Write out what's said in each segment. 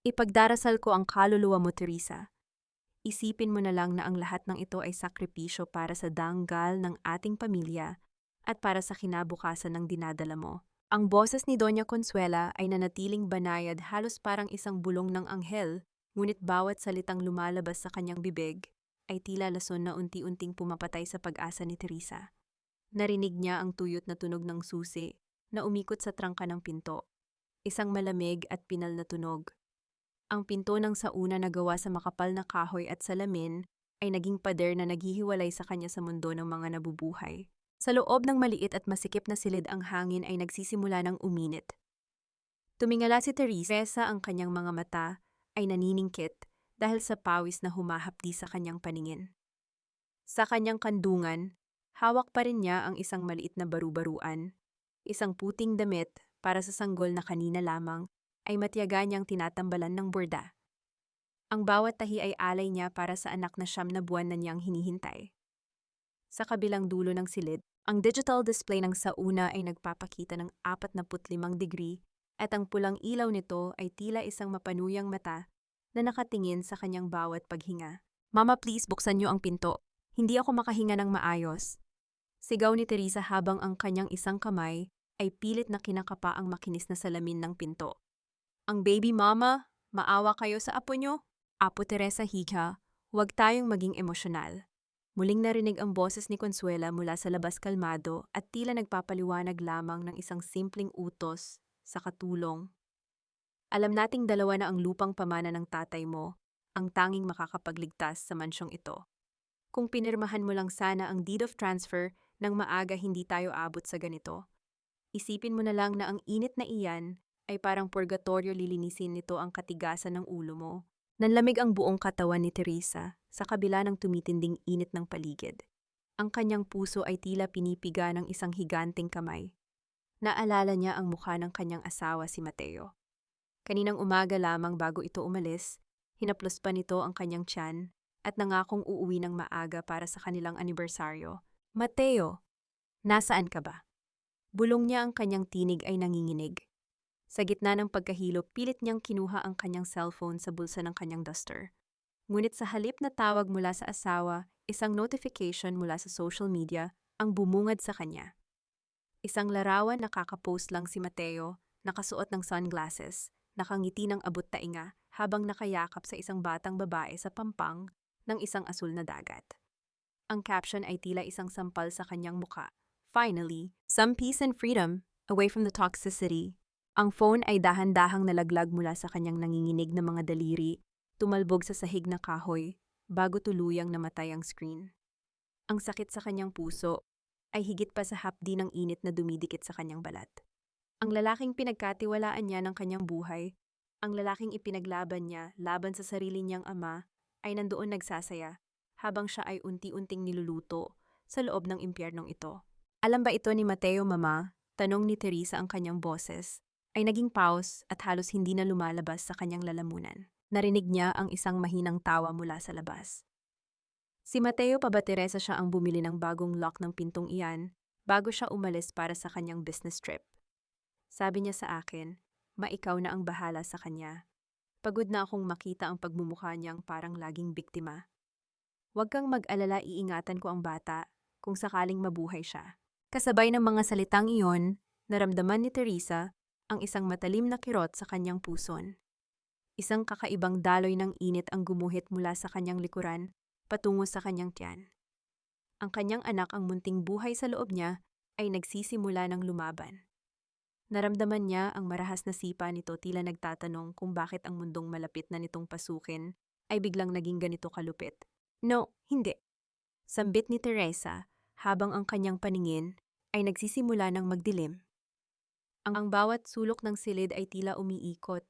Ipagdarasal ko ang kaluluwa mo, Teresa. Isipin mo na lang na ang lahat ng ito ay sakripisyo para sa danggal ng ating pamilya at para sa kinabukasan ng dinadala mo. Ang boses ni Doña Consuela ay nanatiling banayad halos parang isang bulong ng anghel, ngunit bawat salitang lumalabas sa kanyang bibig ay tila lason na unti-unting pumapatay sa pag-asa ni Teresa. Narinig niya ang tuyot na tunog ng susi na umikot sa trangka ng pinto. Isang malamig at pinal na tunog. Ang pinto ng sauna na gawa sa makapal na kahoy at salamin ay naging pader na naghihiwalay sa kanya sa mundo ng mga nabubuhay. Sa loob ng maliit at masikip na silid ang hangin ay nagsisimula ng uminit. Tumingala si Teresa, ang kanyang mga mata ay naniningkit dahil sa pawis na humahapdi sa kanyang paningin. Sa kanyang kandungan, hawak pa rin niya ang isang maliit na baru-baruan, isang puting damit para sa sanggol na kanina lamang ay matiyaga niyang tinatambalan ng burda. Ang bawat tahi ay alay niya para sa anak na 9 na niyang hinihintay. Sa kabilang dulo ng silid, ang digital display ng sauna ay nagpapakita ng 45 degree at ang pulang ilaw nito ay tila isang mapanuyang mata na nakatingin sa kanyang bawat paghinga. Mama, please buksan niyo ang pinto. Hindi ako makahinga ng maayos. Sigaw ni Teresa habang ang kanyang isang kamay ay pilit na kinakapa ang makinis na salamin ng pinto. Ang baby mama, maawa kayo sa apo nyo. Apo Teresa Hija, huwag tayong maging emosyonal. Muling narinig ang boses ni Consuela mula sa labas, kalmado at tila nagpapaliwanag lamang ng isang simpleng utos sa katulong. Alam nating dalawa na ang lupang pamana ng tatay mo, ang tanging makakapagligtas sa mansyong ito. Kung pinirmahan mo lang sana ang deed of transfer nang maaga, hindi tayo abot sa ganito. Isipin mo na lang na ang init na iyan ay parang purgatorio, lilinisin nito ang katigasan ng ulo mo. Nanlamig ang buong katawan ni Teresa sa kabila ng tumitinding init ng paligid. Ang kanyang puso ay tila pinipiga ng isang higanteng kamay. Naalala niya ang mukha ng kanyang asawa, si Mateo. Kaninang umaga lamang bago ito umalis, hinaplos pa nito ang kanyang tiyan at nangakong uuwi ng maaga para sa kanilang anibersaryo. Mateo, nasaan ka ba? Bulong niya, ang kanyang tinig ay nanginginig. Sa gitna ng pagkahilo, pilit niyang kinuha ang kanyang cellphone sa bulsa ng kanyang duster. Ngunit sa halip na tawag mula sa asawa, isang notification mula sa social media ang bumungad sa kanya. Isang larawan, nakakapost lang si Mateo, nakasuot ng sunglasses, nakangiti ng abot tainga habang nakayakap sa isang batang babae sa pampang ng isang asul na dagat. Ang caption ay tila isang sampal sa kanyang muka. Finally, some peace and freedom, away from the toxicity. Ang phone ay dahan-dahang nalaglag mula sa kanyang nanginginig na mga daliri, tumalbog sa sahig na kahoy, bago tuluyang namatay ang screen. Ang sakit sa kanyang puso ay higit pa sa hapdi ng init na dumidikit sa kanyang balat. Ang lalaking pinagkatiwalaan niya ng kanyang buhay, ang lalaking ipinaglaban niya laban sa sarili niyang ama, ay nandoon nagsasaya, habang siya ay unti-unting niluluto sa loob ng impyernong ito. Alam ba ito ni Mateo, mama? Tanong ni Teresa, ang kanyang boses ay naging pause at halos hindi na lumalabas sa kanyang lalamunan. Narinig niya ang isang mahinang tawa mula sa labas. Si Mateo pa ba, Teresa? Siya ang bumili ng bagong lock ng pintong iyan bago siya umalis para sa kanyang business trip. Sabi niya sa akin, maikaw na ang bahala sa kanya. Pagod na akong makita ang pagmumukha niyang parang laging biktima. Huwag kang mag-alala, iingatan ko ang bata kung sakaling mabuhay siya. Kasabay ng mga salitang iyon, naramdaman ni Teresa ang isang matalim na kirot sa kanyang puson. Isang kakaibang daloy ng init ang gumuhit mula sa kanyang likuran patungo sa kanyang tiyan. Ang kanyang anak, ang munting buhay sa loob niya, ay nagsisimula ng lumaban. Naramdaman niya ang marahas na sipa nito, tila nagtatanong kung bakit ang mundong malapit na nitong pasukin ay biglang naging ganito kalupit. No, hindi. Sambit ni Teresa habang ang kanyang paningin ay nagsisimula ng magdilim. Ang bawat sulok ng silid ay tila umiikot.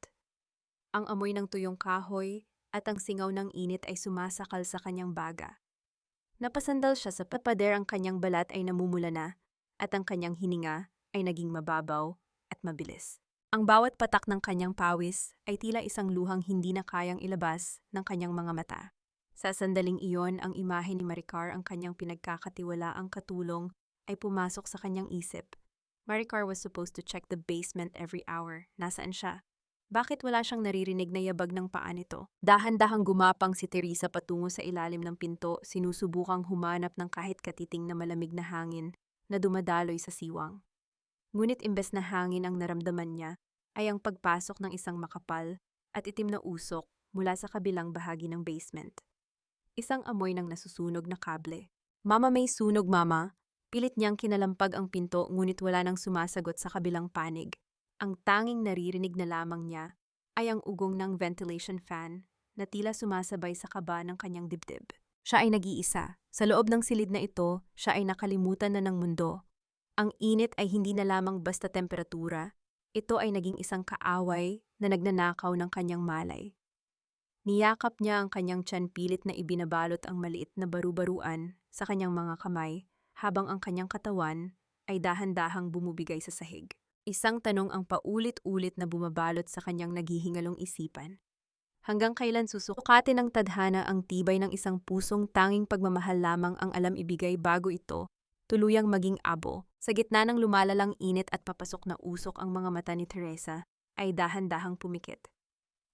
Ang amoy ng tuyong kahoy at ang singaw ng init ay sumasakal sa kanyang baga. Napasandal siya sa pader, ang kanyang balat ay namumula na at ang kanyang hininga ay naging mababaw at mabilis. Ang bawat patak ng kanyang pawis ay tila isang luhang hindi na kayang ilabas ng kanyang mga mata. Sa sandaling iyon, ang imahe ni Maricar, ang kanyang pinagkakatiwalaang katulong, ay pumasok sa kanyang isip. Maricar was supposed to check the basement every hour. Nasaan siya? Bakit wala siyang naririnig na yabag ng paa nito? Dahan-dahang gumapang si Teresa patungo sa ilalim ng pinto, sinusubukang humanap ng kahit katiting na malamig na hangin na dumadaloy sa siwang. Ngunit imbes na hangin ang naramdaman niya, ay ang pagpasok ng isang makapal at itim na usok mula sa kabilang bahagi ng basement. Isang amoy ng nasusunog na kable. Mama, may sunog, mama. Pilit niyang kinalampag ang pinto ngunit wala nang sumasagot sa kabilang panig. Ang tanging naririnig na lamang niya ay ang ugong ng ventilation fan na tila sumasabay sa kaba ng kanyang dibdib. Siya ay nag-iisa. Sa loob ng silid na ito, siya ay nakalimutan na ng mundo. Ang init ay hindi na lamang basta temperatura. Ito ay naging isang kaaway na nagnanakaw ng kanyang malay. Niyakap niya ang kanyang tiyan, pilit na ibinabalot ang maliit na baru-baruan sa kanyang mga kamay habang ang kanyang katawan ay dahan-dahang bumubigay sa sahig. Isang tanong ang paulit-ulit na bumabalot sa kanyang naghihingalong isipan. Hanggang kailan susukatin ng tadhana ang tibay ng isang pusong tanging pagmamahal lamang ang alam ibigay bago ito tuluyang maging abo? Sa gitna ng lumalalang init at papasok na usok, ang mga mata ni Teresa ay dahan-dahang pumikit.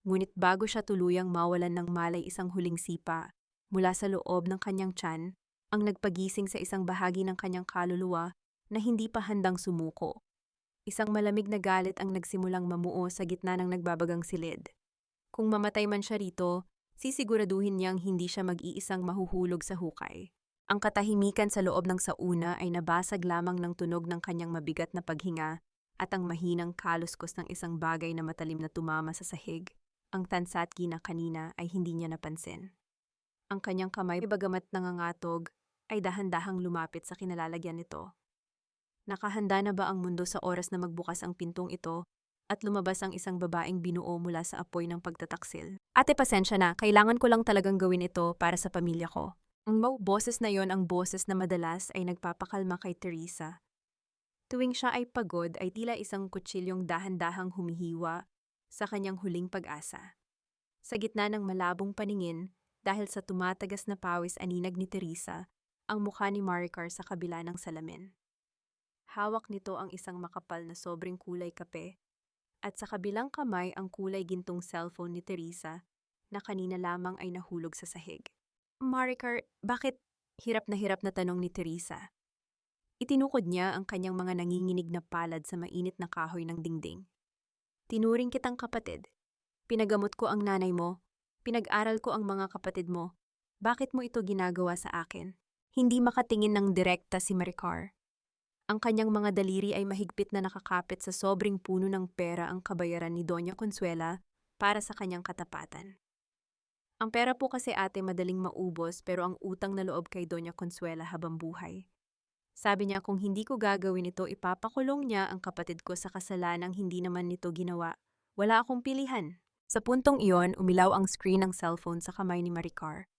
Ngunit bago siya tuluyang mawalan ng malay, isang huling sipa mula sa loob ng kanyang tiyan ang nagpagising sa isang bahagi ng kanyang kaluluwa na hindi pa handang sumuko. Isang malamig na galit ang nagsimulang mamuo sa gitna ng nagbabagang silid. Kung mamatay man siya rito, sisiguraduhin niyang hindi siya mag-iisang mahuhulog sa hukay. Ang katahimikan sa loob ng sauna ay nabasag lamang ng tunog ng kanyang mabigat na paghinga at ang mahinang kaluskos ng isang bagay na matalim na tumama sa sahig. Ang tansatgi na kanina ay hindi niya napansin. Ang kanyang kamay, bagamat nangangatog, ay dahan-dahang lumapit sa kinalalagyan nito. Nakahanda na ba ang mundo sa oras na magbukas ang pintong ito at lumabas ang isang babaeng binuo mula sa apoy ng pagtataksil? Ate, pasensya na, kailangan ko lang talagang gawin ito para sa pamilya ko. Ang boses na yon ang boses na madalas ay nagpapakalma kay Teresa. Tuwing siya ay pagod, ay tila isang kutsilyong dahan-dahang humihiwa sa kanyang huling pag-asa. Sa gitna ng malabong paningin, dahil sa tumatagas na pawis aninag ni Teresa, ang mukha ni Maricar sa kabila ng salamin. Hawak nito ang isang makapal na sobrang kulay kape, at sa kabilang kamay ang kulay gintong cellphone ni Teresa na kanina lamang ay nahulog sa sahig. Maricar, bakit? Hirap na tanong ni Teresa. Itinukod niya ang kanyang mga nanginginig na palad sa mainit na kahoy ng dingding. Tinuring kitang kapatid. Pinagamot ko ang nanay mo. Pinag-aral ko ang mga kapatid mo. Bakit mo ito ginagawa sa akin? Hindi makatingin ng direkta si Maricar. Ang kanyang mga daliri ay mahigpit na nakakapit sa sobrang puno ng pera ang kabayaran ni Doña Consuela para sa kanyang katapatan. Ang pera po kasi, ate, madaling maubos, pero ang utang na loob kay Doña Consuela habang buhay. Sabi niya kung hindi ko gagawin ito, ipapakulong niya ang kapatid ko sa kasalanang hindi naman nito ginawa. Wala akong pilihan. Sa puntong iyon, umilaw ang screen ng cellphone sa kamay ni Maricar.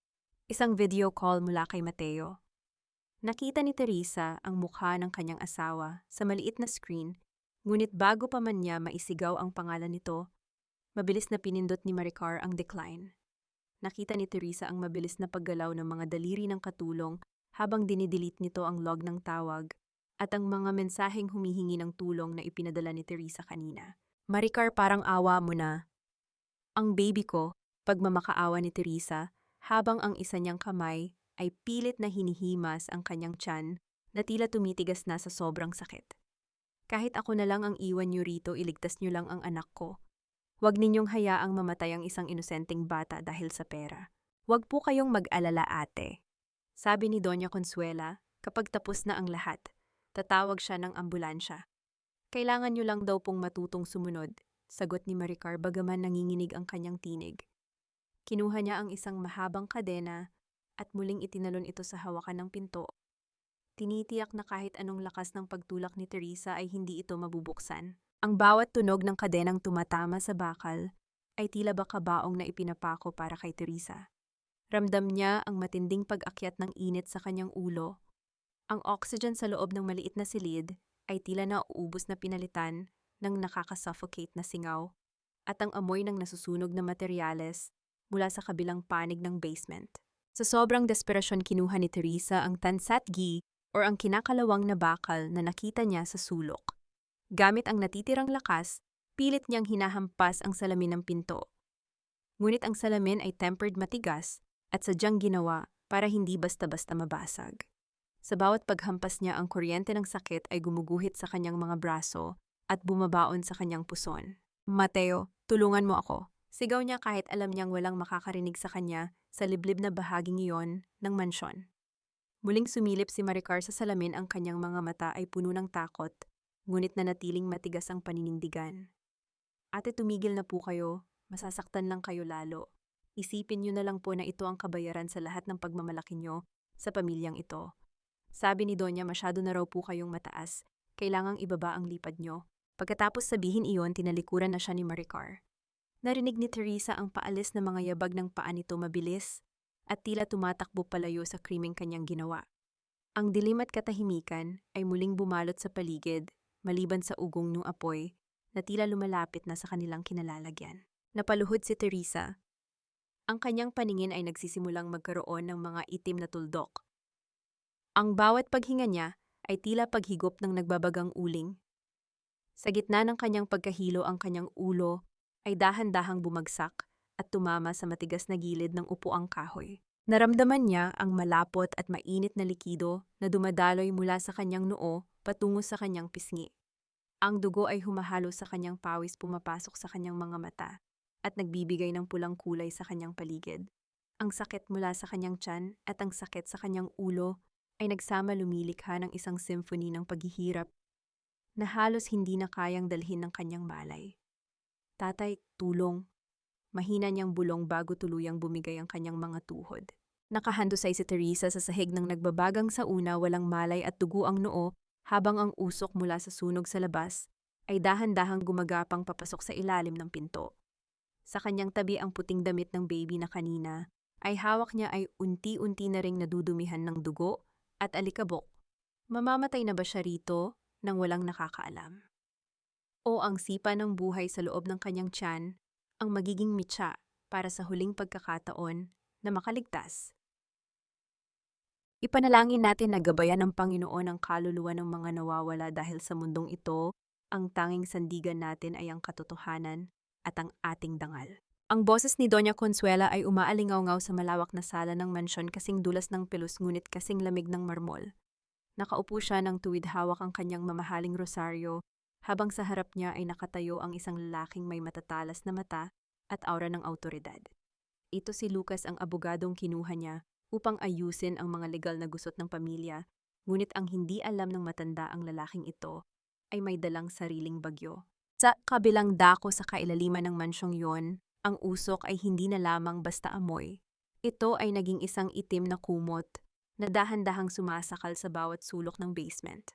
Isang video call mula kay Mateo. Nakita ni Teresa ang mukha ng kanyang asawa sa maliit na screen, ngunit bago pa man niya maisigaw ang pangalan nito, mabilis na pinindot ni Maricar ang decline. Nakita ni Teresa ang mabilis na paggalaw ng mga daliri ng katulong habang dinidelete nito ang log ng tawag at ang mga mensaheng humihingi ng tulong na ipinadala ni Teresa kanina. Maricar, parang awa mo na. Ang baby ko, pagmamakaawa ni Teresa, habang ang isa niyang kamay ay pilit na hinihimas ang kanyang tiyan na tila tumitigas na sa sobrang sakit. Kahit ako na lang ang iwan niyo rito, iligtas niyo lang ang anak ko. Huwag ninyong hayaang mamatay ang isang inosenteng bata dahil sa pera. Huwag po kayong mag-alala, ate. Sabi ni Doña Consuela, kapag tapos na ang lahat, tatawag siya ng ambulansya. Kailangan niyo lang daw pong matutong sumunod, sagot ni Maricar bagaman nanginginig ang kanyang tinig. Kinuha niya ang isang mahabang kadena at muling itinalon ito sa hawakan ng pinto. Tinitiyak na kahit anong lakas ng pagtulak ni Teresa ay hindi ito mabubuksan. Ang bawat tunog ng kadenang tumatama sa bakal ay tila ba kabaong na ipinapako para kay Teresa. Ramdam niya ang matinding pag-akyat ng init sa kanyang ulo. Ang oxygen sa loob ng maliit na silid ay tila nauubos na pinalitan ng nakakasuffocate na singaw at ang amoy ng nasusunog na materyales mula sa kabilang panig ng basement. Sa sobrang desperasyon, kinuha ni Teresa ang tansatgi o ang kinakalawang na bakal na nakita niya sa sulok. Gamit ang natitirang lakas, Pilit niyang hinahampas ang salamin ng pinto. Ngunit ang salamin ay tempered matigas at sadyang ginawa para hindi basta-basta mabasag. Sa bawat paghampas niya, ang kuryente ng sakit ay gumuguhit sa kanyang mga braso at bumabaon sa kanyang puson. Mateo, tulungan mo ako. Sigaw niya kahit alam niyang walang makakarinig sa kanya sa liblib na bahaging iyon ng mansyon. Muling sumilip si Maricar sa salamin, ang kanyang mga mata ay puno ng takot, ngunit nanatiling matigas ang paninindigan. Ate, tumigil na po kayo, masasaktan lang kayo lalo. Isipin niyo na lang po na ito ang kabayaran sa lahat ng pagmamalaki niyo sa pamilyang ito. Sabi ni Donya, masyado na raw po kayong mataas, kailangang ibaba ang lipad niyo. Pagkatapos sabihin iyon, tinalikuran na siya ni Maricar. Narinig ni Teresa ang paalis na mga yabag ng paa nito mabilis at tila tumatakbo palayo sa krimeng kanyang ginawa. Ang dilim at katahimikan ay muling bumalot sa paligid, maliban sa ugong ng apoy na tila lumalapit na sa kanilang kinalalagyan. Napaluhod si Teresa. Ang kanyang paningin ay nagsisimulang magkaroon ng mga itim na tuldok. Ang bawat paghinga niya ay tila paghigop ng nagbabagang uling. Sa gitna ng kanyang pagkahilo, ang kanyang ulo ay dahan-dahang bumagsak at tumama sa matigas na gilid ng upuang kahoy. Naramdaman niya ang malapot at mainit na likido na dumadaloy mula sa kanyang noo patungo sa kanyang pisngi. Ang dugo ay humahalo sa kanyang pawis, pumapasok sa kanyang mga mata at nagbibigay ng pulang kulay sa kanyang paligid. Ang sakit mula sa kanyang tiyan at ang sakit sa kanyang ulo ay nagsama, lumilikha ng isang symphony ng paghihirap na halos hindi na kayang dalhin ng kanyang malay. Tatay, tulong. Mahina niyang bulong bago tuluyang bumigay ang kanyang mga tuhod. Nakahandusay si Teresa sa sahig ng nagbabagang sa una, walang malay at dugo ang noo, habang ang usok mula sa sunog sa labas ay dahan-dahang gumagapang papasok sa ilalim ng pinto. Sa kanyang tabi, ang puting damit ng baby na kanina ay hawak niya ay unti-unti na ring nadudumihan ng dugo at alikabok. Mamamatay na ba siya rito nang walang nakakaalam? O ang sipa ng buhay sa loob ng kanyang tiyan ang magiging mitsa para sa huling pagkakataon na makaligtas? Ipanalangin natin na gabayan ng Panginoon ang kaluluwa ng mga nawawala dahil sa mundong ito, ang tanging sandigan natin ay ang katotohanan at ang ating dangal. Ang boses ni Doña Consuela ay umaalingaw-ngaw sa malawak na sala ng mansyon, kasing dulas ng pelus ngunit kasing lamig ng marmol. Nakaupo siya ng tuwid, hawak ang kanyang mamahaling rosaryo, habang sa harap niya ay nakatayo ang isang lalaking may matatalas na mata at aura ng awtoridad. Ito si Lucas, ang abogadong kinuha niya upang ayusin ang mga legal na gusot ng pamilya, ngunit ang hindi alam ng matanda, ang lalaking ito ay may dalang sariling bagyo. Sa kabilang dako sa kailaliman ng mansyong yon, ang usok ay hindi na lamang basta amoy. Ito ay naging isang itim na kumot na dahan-dahang sumasakal sa bawat sulok ng basement.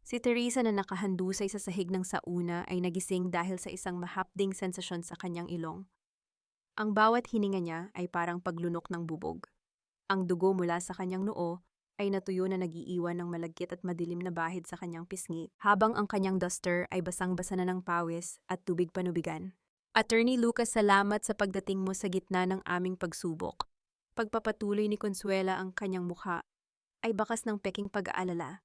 Si Teresa na nakahandusay sa sahig ng sauna ay nagising dahil sa isang mahapding sensasyon sa kanyang ilong. Ang bawat hininga niya ay parang paglunok ng bubog. Ang dugo mula sa kanyang noo ay natuyo na nagiiwan ng malagkit at madilim na bahid sa kanyang pisngi, habang ang kanyang duster ay basang-basa na ng pawis at tubig panubigan. Attorney Lucas, salamat sa pagdating mo sa gitna ng aming pagsubok. Pagpapatuloy ni Consuela, ang kanyang mukha ay bakas ng peking pag-aalala.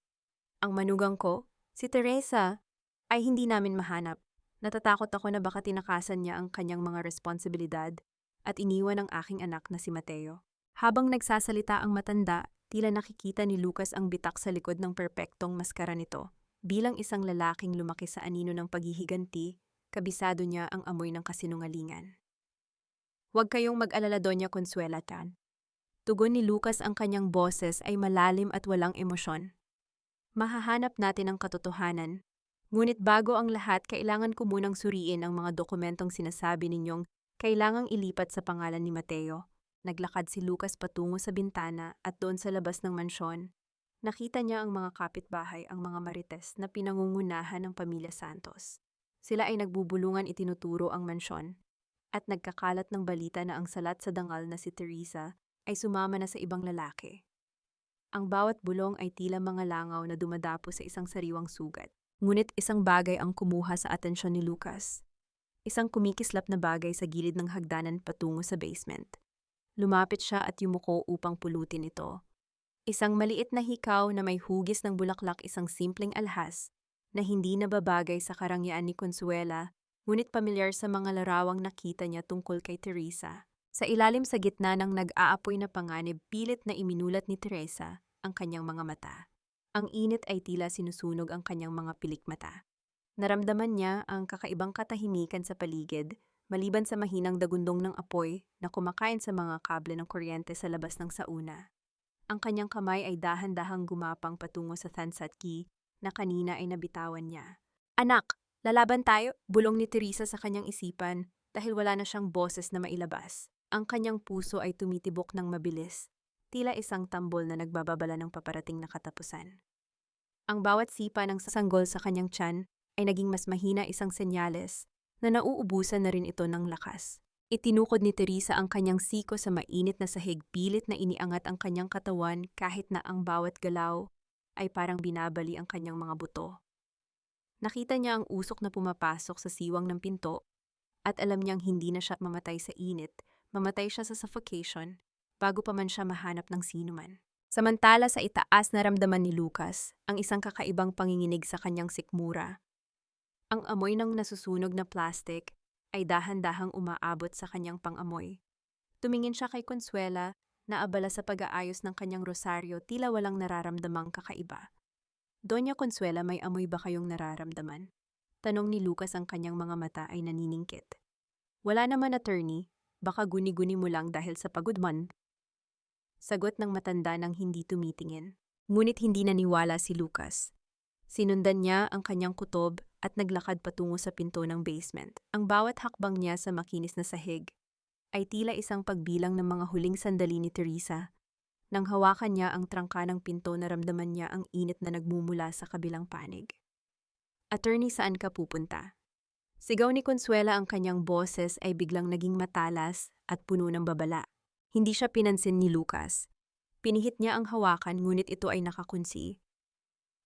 Ang manugang ko, si Teresa, ay hindi namin mahanap. Natatakot ako na baka tinakasan niya ang kanyang mga responsibilidad at iniwan ang aking anak na si Mateo. Habang nagsasalita ang matanda, tila nakikita ni Lucas ang bitak sa likod ng perpektong maskara nito. Bilang isang lalaking lumaki sa anino ng paghihiganti, kabisado niya ang amoy ng kasinungalingan. Huwag kayong mag-alala, Doña Consuela Tan. Tugon ni Lucas, ang kanyang boses ay malalim at walang emosyon. Mahahanap natin ang katotohanan. Ngunit bago ang lahat, kailangan ko munang suriin ang mga dokumentong sinasabi ninyong kailangang ilipat sa pangalan ni Mateo. Naglakad si Lucas patungo sa bintana at doon sa labas ng mansyon, nakita niya ang mga kapitbahay, ang mga marites na pinangungunahan ng pamilya Santos. Sila ay nagbubulungan, itinuturo ang mansyon at nagkakalat ng balita na ang salat sa dangal na si Teresa ay sumama na sa ibang lalaki. Ang bawat bulong ay tila mga langaw na dumadapo sa isang sariwang sugat. Ngunit isang bagay ang kumuha sa atensyon ni Lucas. Isang kumikislap na bagay sa gilid ng hagdanan patungo sa basement. Lumapit siya at yumuko upang pulutin ito. Isang maliit na hikaw na may hugis ng bulaklak, isang simpleng alhas na hindi nababagay sa karangyaan ni Consuela ngunit pamilyar sa mga larawang nakita niya tungkol kay Teresa. Sa ilalim sa gitna ng nag-aapoy na panganib, pilit na iminulat ni Teresa ang kanyang mga mata. Ang init ay tila sinusunog ang kanyang mga pilikmata. Naramdaman niya ang kakaibang katahimikan sa paligid, maliban sa mahinang dagundong ng apoy na kumakain sa mga kable ng kuryente sa labas ng sauna. Ang kanyang kamay ay dahan-dahang gumapang patungo sa Thansat key na kanina ay nabitawan niya. Anak, lalaban tayo, bulong ni Teresa sa kanyang isipan dahil wala na siyang boses na mailabas. Ang kanyang puso ay tumitibok ng mabilis, tila isang tambol na nagbababala ng paparating na katapusan. Ang bawat sipa ng sanggol sa kanyang tiyan ay naging mas mahina, isang senyales na nauubusan na rin ito ng lakas. Itinukod ni Teresa ang kanyang siko sa mainit na sahig, pilit na iniangat ang kanyang katawan kahit na ang bawat galaw ay parang binabali ang kanyang mga buto. Nakita niya ang usok na pumapasok sa siwang ng pinto at alam niyang hindi na siya mamatay sa init, mamatay siya sa suffocation bago pa man siya mahanap ng sinuman. Samantala sa itaas naramdaman ni Lucas ang isang kakaibang panginginig sa kanyang sikmura. Ang amoy ng nasusunog na plastic ay dahan-dahang umaabot sa kanyang pangamoy. Tumingin siya kay Consuela na abala sa pag-aayos ng kanyang rosaryo, tila walang nararamdamang kakaiba. Doña Consuela, may amoy ba kayong nararamdaman? Tanong ni Lucas, ang kanyang mga mata ay naniningkit. Wala naman, attorney. Baka guni-guni mo lang dahil sa pagod man. Sagot ng matanda nang hindi tumitingin. Ngunit hindi naniwala si Lucas. Sinundan niya ang kanyang kutob at naglakad patungo sa pinto ng basement. Ang bawat hakbang niya sa makinis na sahig ay tila isang pagbilang ng mga huling sandali ni Teresa. Nang hawakan niya ang trangka ng pinto, naramdaman niya ang init na nagmumula sa kabilang panig. Attorney, saan ka pupunta? Sigaw ni Consuela, ang kanyang boses ay biglang naging matalas at puno ng babala. Hindi siya pinansin ni Lucas. Pinihit niya ang hawakan, ngunit ito ay nakakunsi.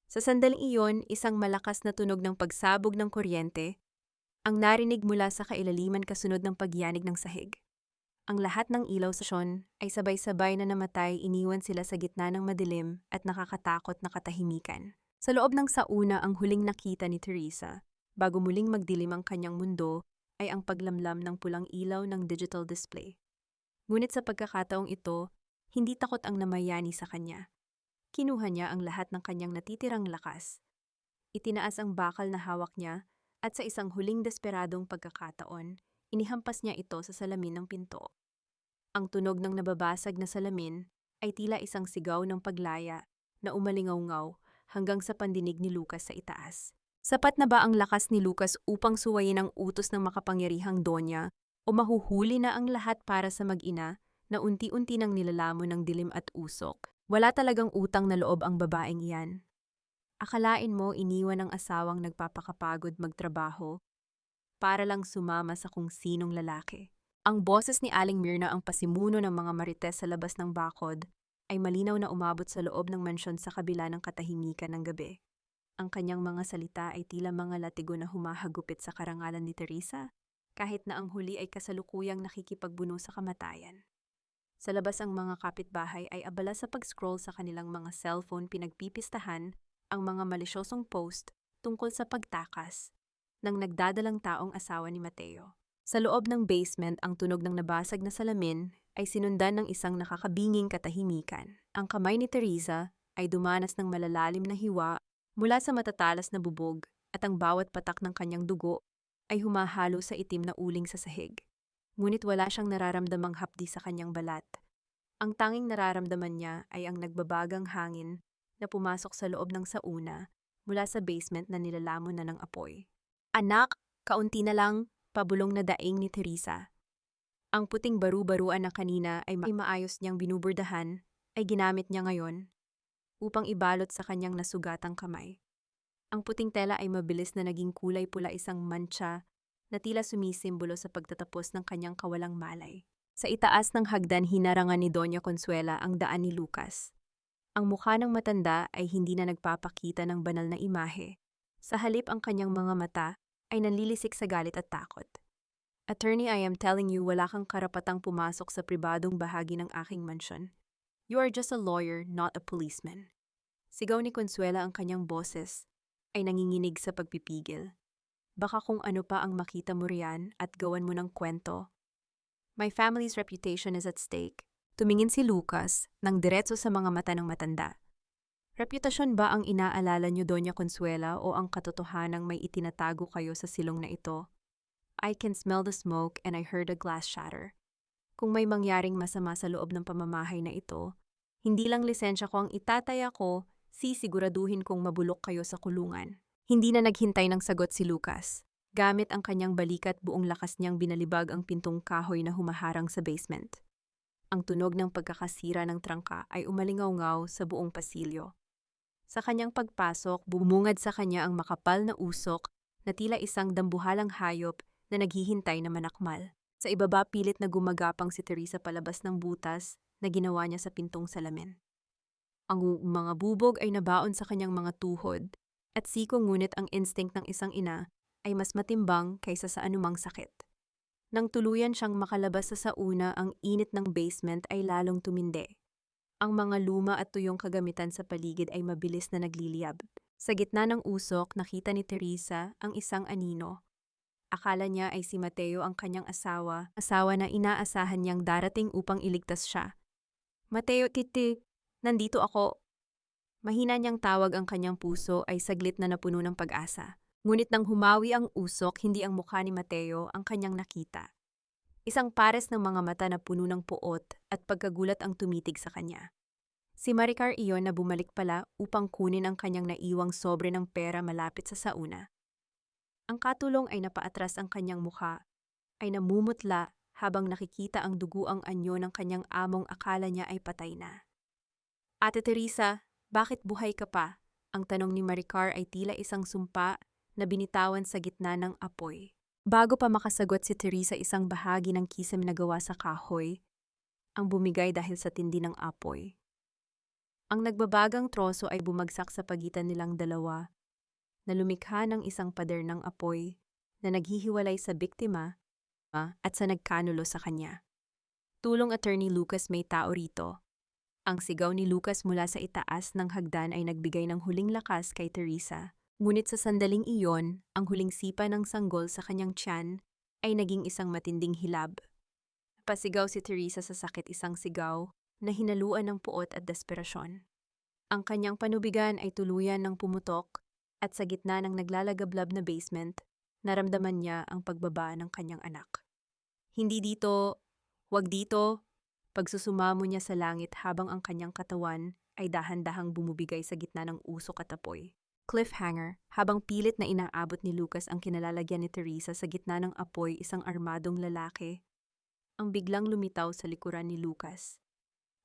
Sa sandaling iyon, isang malakas na tunog ng pagsabog ng kuryente ang narinig mula sa kailaliman, kasunod ng pagyanig ng sahig. Ang lahat ng ilaw sa stasyon ay sabay-sabay na namatay, iniwan sila sa gitna ng madilim at nakakatakot na katahimikan. Sa loob ng sauna, ang huling nakita ni Teresa, bago muling magdilim ang kanyang mundo, ay ang paglamlam ng pulang ilaw ng digital display. Ngunit sa pagkakataong ito, hindi takot ang namayani sa kanya. Kinuha niya ang lahat ng kanyang natitirang lakas. Itinaas ang bakal na hawak niya at sa isang huling desperadong pagkakataon, inihampas niya ito sa salamin ng pinto. Ang tunog ng nababasag na salamin ay tila isang sigaw ng paglaya na umalingaw-ngaw hanggang sa pandinig ni Lucas sa itaas. Sapat na ba ang lakas ni Lucas upang suwayin ang utos ng makapangyarihang Donya, o mahuhuli na ang lahat para sa mag-ina na unti-unti nang nilalamon ng dilim at usok? Wala talagang utang na loob ang babaeng iyan. Akalain mo iniwan ng asawang nagpapakapagod magtrabaho para lang sumama sa kung sinong lalaki. Ang boses ni Aling Mirna, ang pasimuno ng mga marites sa labas ng bakod, ay malinaw na umabot sa loob ng mansyon sa kabila ng katahimikan ng gabi. Ang kanyang mga salita ay tila mga latigo na humahagupit sa karangalan ni Teresa, kahit na ang huli ay kasalukuyang nakikipagbuno sa kamatayan. Sa labas, ang mga kapitbahay ay abala sa pag-scroll sa kanilang mga cellphone, pinagpipistahan ang mga malisyosong post tungkol sa pagtakas ng nagdadalang taong asawa ni Mateo. Sa loob ng basement, ang tunog ng nabasag na salamin ay sinundan ng isang nakakabinging katahimikan. Ang kamay ni Teresa ay dumanas ng malalalim na hiwa mula sa matatalas na bubog, at ang bawat patak ng kanyang dugo ay humahalo sa itim na uling sa sahig. Ngunit wala siyang nararamdamang hapdi sa kanyang balat. Ang tanging nararamdaman niya ay ang nagbabagang hangin na pumasok sa loob ng sauna mula sa basement na nilalamon na ng apoy. Anak, kaunti na lang, pabulong na daing ni Teresa. Ang puting baru-baruan na kanina ay maayos niyang binuburdahan ay ginamit niya ngayon upang ibalot sa kanyang nasugatang kamay. Ang puting tela ay mabilis na naging kulay pula, isang mantsa na tila sumisimbolo sa pagtatapos ng kanyang kawalang malay. Sa itaas ng hagdan, hinarangan ni Doña Consuela ang daan ni Lucas. Ang mukha ng matanda ay hindi na nagpapakita ng banal na imahe. Sa halip, ang kanyang mga mata ay nanlilisik sa galit at takot. Attorney, I am telling you, wala kang karapatang pumasok sa pribadong bahagi ng aking mansyon. You are just a lawyer, not a policeman. Sigaw ni Consuela, ang kanyang boses ay nanginginig sa pagpipigil. Baka kung ano pa ang makita mo riyan at gawan mo ng kwento. My family's reputation is at stake. Tumingin si Lucas nang diretso sa mga mata ng matanda. Reputasyon ba ang inaalala niyo, Doña Consuela, o ang katotohanang may itinatago kayo sa silong na ito? I can smell the smoke and I heard a glass shatter. Kung may mangyaring masama sa loob ng pamamahay na ito, hindi lang lisensya ko ang itataya ko, sisiguraduhin kong mabulok kayo sa kulungan. Hindi na naghintay ng sagot si Lucas. Gamit ang kanyang balikat, buong lakas niyang binalibag ang pintong kahoy na humaharang sa basement. Ang tunog ng pagkakasira ng trangka ay umalingaw-ngaw sa buong pasilyo. Sa kanyang pagpasok, bumungad sa kanya ang makapal na usok na tila isang dambuhalang hayop na naghihintay na manakmal. Sa ibaba, pilit na gumagapang si Teresa palabas ng butas na ginawa niya sa pintong salamin. Ang mga bubog ay nabaon sa kanyang mga tuhod at siko, ngunit ang instinct ng isang ina ay mas matimbang kaysa sa anumang sakit. Nang tuluyan siyang makalabas sa sauna, ang init ng basement ay lalong tumindi. Ang mga luma at tuyong kagamitan sa paligid ay mabilis na nagliliyab. Sa gitna ng usok, nakita ni Teresa ang isang anino. Akala niya ay si Mateo, ang kanyang asawa na inaasahan niyang darating upang iligtas siya. Mateo, titi, nandito ako. Mahina niyang tawag, ang kanyang puso ay saglit na napuno ng pag-asa. Ngunit nang humawi ang usok, hindi ang mukha ni Mateo ang kanyang nakita. Isang pares ng mga mata na puno ng puot at pagkagulat ang tumitig sa kanya. Si Maricar iyon na bumalik pala upang kunin ang kanyang naiwang sobre ng pera malapit sa sauna. Ang katulong ay napaatras, ang kanyang mukha ay namumutla habang nakikita ang duguang anyo ng kanyang among akala niya ay patay na. Ate Teresa, bakit buhay ka pa? Ang tanong ni Maricar ay tila isang sumpa na binitawan sa gitna ng apoy. Bago pa makasagot si Teresa, isang bahagi ng kisame na gawa sa kahoy ang bumigay dahil sa tindi ng apoy. Ang nagbabagang troso ay bumagsak sa pagitan nilang dalawa, na lumikha ng isang pader ng apoy na naghihiwalay sa biktima at sa nagkanulo sa kanya. Tulong Attorney Lucas, may tao rito. Ang sigaw ni Lucas mula sa itaas ng hagdan ay nagbigay ng huling lakas kay Teresa. Ngunit sa sandaling iyon, ang huling sipa ng sanggol sa kanyang tiyan ay naging isang matinding hilab. Pasigaw si Teresa sa sakit, isang sigaw na hinaluan ng puot at desperasyon. Ang kanyang panubigan ay tuluyan ng pumutok at sa gitna ng naglalagablab na basement, naramdaman niya ang pagbaba ng kanyang anak. Hindi dito, wag dito, pagsusumamo niya sa langit habang ang kanyang katawan ay dahan-dahang bumubigay sa gitna ng usok at apoy. Cliffhanger, habang pilit na inaabot ni Lucas ang kinalalagyan ni Teresa sa gitna ng apoy, isang armadong lalaki ang biglang lumitaw sa likuran ni Lucas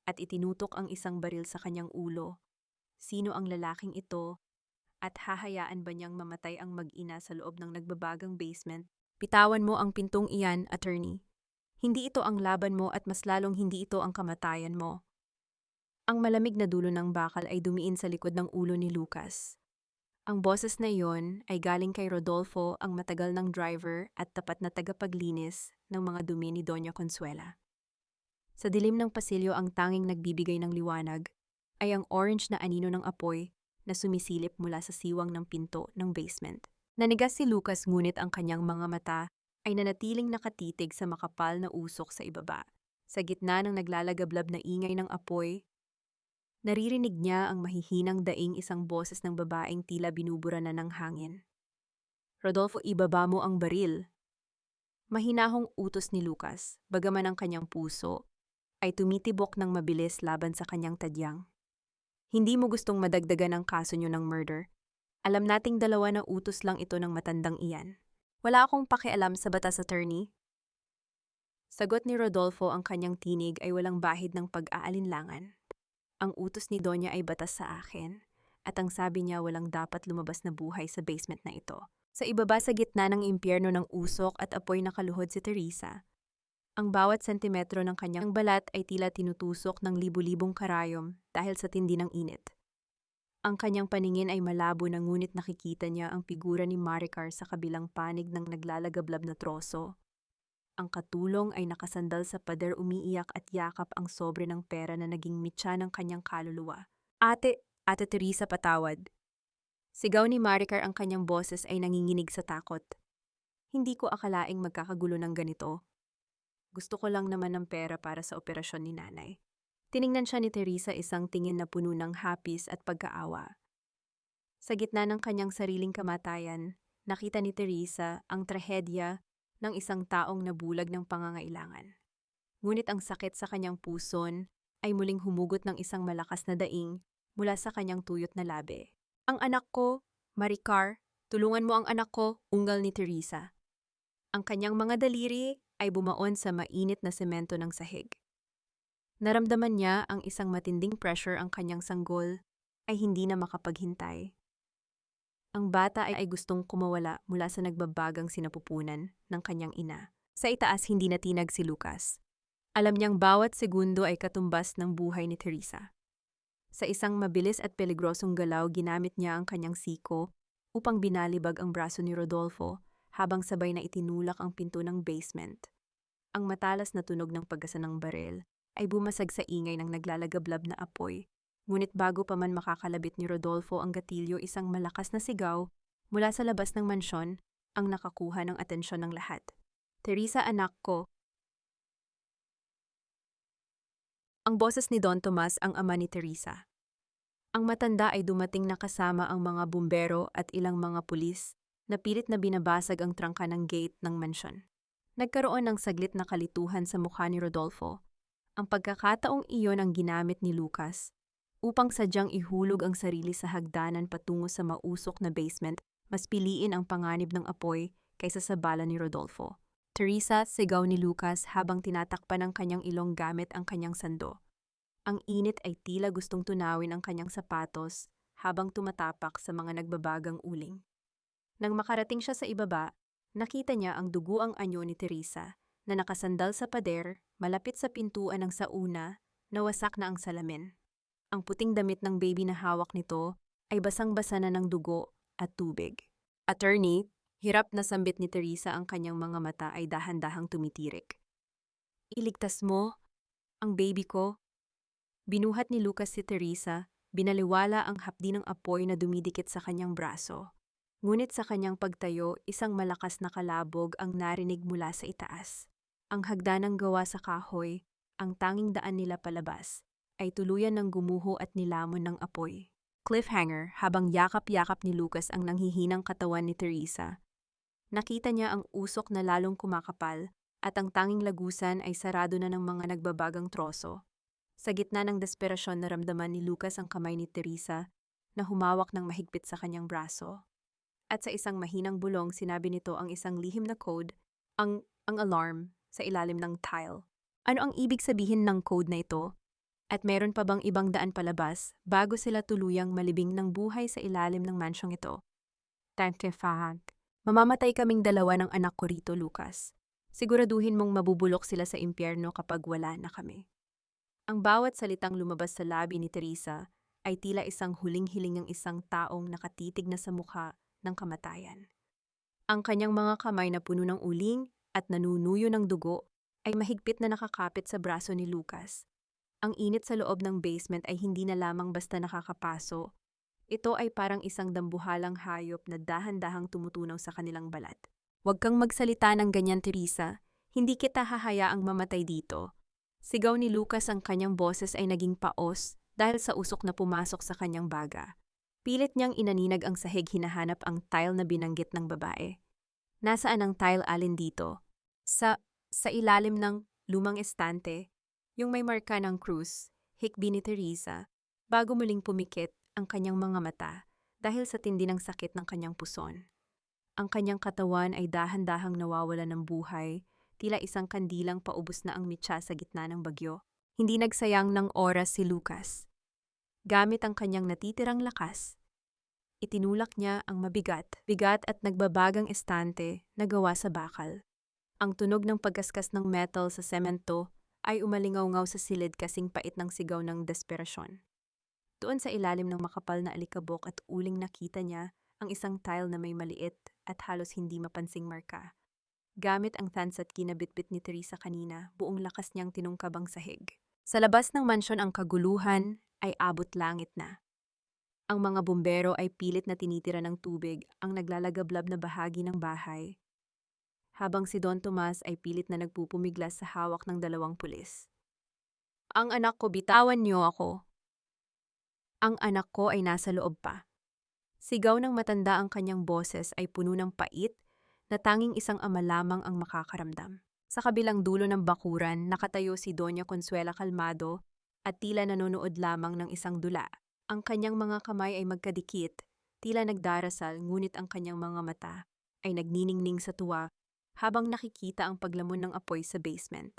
at itinutok ang isang baril sa kanyang ulo. Sino ang lalaking ito at hahayaan ba niyang mamatay ang mag-ina sa loob ng nagbabagang basement? Bitawan mo ang pintong iyan, attorney. Hindi ito ang laban mo at mas lalong hindi ito ang kamatayan mo. Ang malamig na dulo ng bakal ay dumiin sa likod ng ulo ni Lucas. Ang boses na iyon ay galing kay Rodolfo, ang matagal ng driver at tapat na tagapaglinis ng mga dumi ni Doña Consuela. Sa dilim ng pasilyo, ang tanging nagbibigay ng liwanag ay ang orange na anino ng apoy na sumisilip mula sa siwang ng pinto ng basement. Nanigas si Lucas, ngunit ang kanyang mga mata ay nanatiling nakatitig sa makapal na usok sa ibaba. Sa gitna ng naglalagablab na ingay ng apoy, naririnig niya ang mahihinang daing isang boses ng babaeng tila binubura na ng hangin. Rodolfo, ibaba mo ang baril. Mahinahong utos ni Lucas, bagaman ang kanyang puso ay tumitibok ng mabilis laban sa kanyang tadyang. Hindi mo gustong madagdagan ang kaso niyo ng murder. Alam nating dalawa na utos lang ito ng matandang iyan. Wala akong pakialam sa batas, attorney. Sagot ni Rodolfo, ang kanyang tinig ay walang bahid ng pag-aalinlangan. Ang utos ni Donya ay batas sa akin, at ang sabi niya walang dapat lumabas na buhay sa basement na ito. Sa ibaba, sa gitna ng impyerno ng usok at apoy, nakaluhod si Teresa. Ang bawat sentimetro ng kanyang balat ay tila tinutusok ng libu-libong karayom dahil sa tindi ng init. Ang kanyang paningin ay malabo na, ngunit nakikita niya ang figura ni Maricar sa kabilang panig ng naglalagablab na troso. Ang katulong ay nakasandal sa pader, umiiyak at yakap ang sobre ng pera na naging mitya ng kanyang kaluluwa. Ate Teresa, patawad. Sigaw ni Maricar, ang kanyang boses ay nanginginig sa takot. Hindi ko akalaing magkakagulo ng ganito. Gusto ko lang naman ng pera para sa operasyon ni nanay. Tiningnan siya ni Teresa isang tingin na puno ng hapis at pagkaawa. Sa gitna ng kanyang sariling kamatayan, nakita ni Teresa ang trahedya ng isang taong nabulag ng pangangailangan. Ngunit ang sakit sa kanyang puson ay muling humugot ng isang malakas na daing mula sa kanyang tuyot na labi. Ang anak ko, Maricar, tulungan mo ang anak ko, unggal ni Teresa. Ang kanyang mga daliri ay bumaon sa mainit na semento ng sahig. Naramdaman niya ang isang matinding pressure ang kanyang sanggol ay hindi na makapaghintay. Ang bata ay gustong kumawala mula sa nagbabagang sinapupunan ng kanyang ina. Sa itaas hindi natinag si Lucas. Alam niyang bawat segundo ay katumbas ng buhay ni Teresa. Sa isang mabilis at peligrosong galaw ginamit niya ang kanyang siko upang binalibag ang braso ni Rodolfo habang sabay na itinulak ang pinto ng basement. Ang matalas na tunog ng pagkasa ng barel ay bumasag sa ingay ng naglalagablab na apoy. Ngunit bago pa man makakalabit ni Rodolfo ang gatilyo, isang malakas na sigaw mula sa labas ng mansyon ang nakakuha ng atensyon ng lahat. Teresa, anak ko. Ang boses ni Don Tomas, ang ama ni Teresa. Ang matanda ay dumating na kasama ang mga bumbero at ilang mga pulis na pilit na binabasag ang trangka ng gate ng mansyon. Nagkaroon ng saglit na kalituhan sa mukha ni Rodolfo. Ang pagkakataong iyon ang ginamit ni Lucas upang sadyang ihulog ang sarili sa hagdanan patungo sa mausok na basement, mas piliin ang panganib ng apoy kaysa sa bala ni Rodolfo. Teresa, sigaw ni Lucas habang tinatakpan ng kanyang ilong gamit ang kanyang sando. Ang init ay tila gustong tunawin ang kanyang sapatos habang tumatapak sa mga nagbabagang uling. Nang makarating siya sa ibaba, nakita niya ang duguang anyo ni Teresa na nakasandal sa pader malapit sa pintuan ng sauna na wasak na ang salamin. Ang puting damit ng baby na hawak nito ay basang-basa na ng dugo at tubig. Attorney, hirap na sambit ni Teresa, ang kanyang mga mata ay dahan-dahang tumitirik. Iligtas mo ang baby ko. Binuhat ni Lucas si Teresa, binaliwala ang hapdi ng apoy na dumidikit sa kanyang braso. Ngunit sa kanyang pagtayo, isang malakas na kalabog ang narinig mula sa itaas. Ang hagdanang gawa sa kahoy, ang tanging daan nila palabas, ay tuluyan ng gumuho at nilamon ng apoy. Cliffhanger, habang yakap-yakap ni Lucas ang nanghihinang katawan ni Teresa. Nakita niya ang usok na lalong kumakapal at ang tanging lagusan ay sarado na ng mga nagbabagang troso. Sa gitna ng desperasyon, naramdaman ni Lucas ang kamay ni Teresa na humawak ng mahigpit sa kanyang braso. At sa isang mahinang bulong, sinabi nito ang isang lihim na code, ang alarm, sa ilalim ng tile. Ano ang ibig sabihin ng code na ito? At meron pa bang ibang daan palabas bago sila tuluyang malibing ng buhay sa ilalim ng mansyong ito? Tantefahag. Mamamatay kaming dalawa ng anak ko rito, Lucas. Siguraduhin mong mabubulok sila sa impyerno kapag wala na kami. Ang bawat salitang lumabas sa labi ni Teresa ay tila isang huling-hiling ng isang taong nakatitig na sa mukha ng kamatayan. Ang kanyang mga kamay na puno ng uling at nanunuyo ng dugo ay mahigpit na nakakapit sa braso ni Lucas. Ang init sa loob ng basement ay hindi na lamang basta nakakapaso. Ito ay parang isang dambuhalang hayop na dahan-dahang tumutunaw sa kanilang balat. Huwag kang magsalita ng ganyan, Teresa. Hindi kita hahayaang mamatay dito. Sigaw ni Lucas, ang kanyang boses ay naging paos dahil sa usok na pumasok sa kanyang baga. Pilit niyang inaninag ang sahig, hinahanap ang tile na binanggit ng babae. Nasaan ang tile, alin dito? Sa ilalim ng lumang estante, yung may marka ng krus, hikbi ni Teresa, bago muling pumikit ang kanyang mga mata dahil sa tindi ng sakit ng kanyang puson. Ang kanyang katawan ay dahan-dahang nawawala ng buhay, tila isang kandilang paubos na ang mitsa sa gitna ng bagyo. Hindi nagsayang ng oras si Lucas. Gamit ang kanyang natitirang lakas, itinulak niya ang bigat at nagbabagang estante na gawa sa bakal. Ang tunog ng pagkaskas ng metal sa semento ay umalingaw-ngaw sa silid, kasing pait ng sigaw ng desperasyon. Doon sa ilalim ng makapal na alikabok at uling, nakita niya ang isang tile na may maliit at halos hindi mapansing marka. Gamit ang tansat kinabitbit ni Teresa kanina, buong lakas niyang tinungkab ang sahig. Sa labas ng mansyon, ang kaguluhan ay abot langit na. Ang mga bumbero ay pilit na tinitira ng tubig ang naglalagablab na bahagi ng bahay. habang si Don Tomas ay pilit na nagpupumiglas sa hawak ng dalawang pulis. Ang anak ko, bitawan niyo ako. Ang anak ko ay nasa loob pa. Sigaw ng matanda, ang kanyang boses ay puno ng pait na tanging isang ama lamang ang makakaramdam. Sa kabilang dulo ng bakuran, nakatayo si Doña Consuela kalmado at tila nanonood lamang ng isang dula. Ang kanyang mga kamay ay magkadikit, tila nagdarasal, ngunit ang kanyang mga mata ay nagniningning sa tuwa habang nakikita ang paglamon ng apoy sa basement.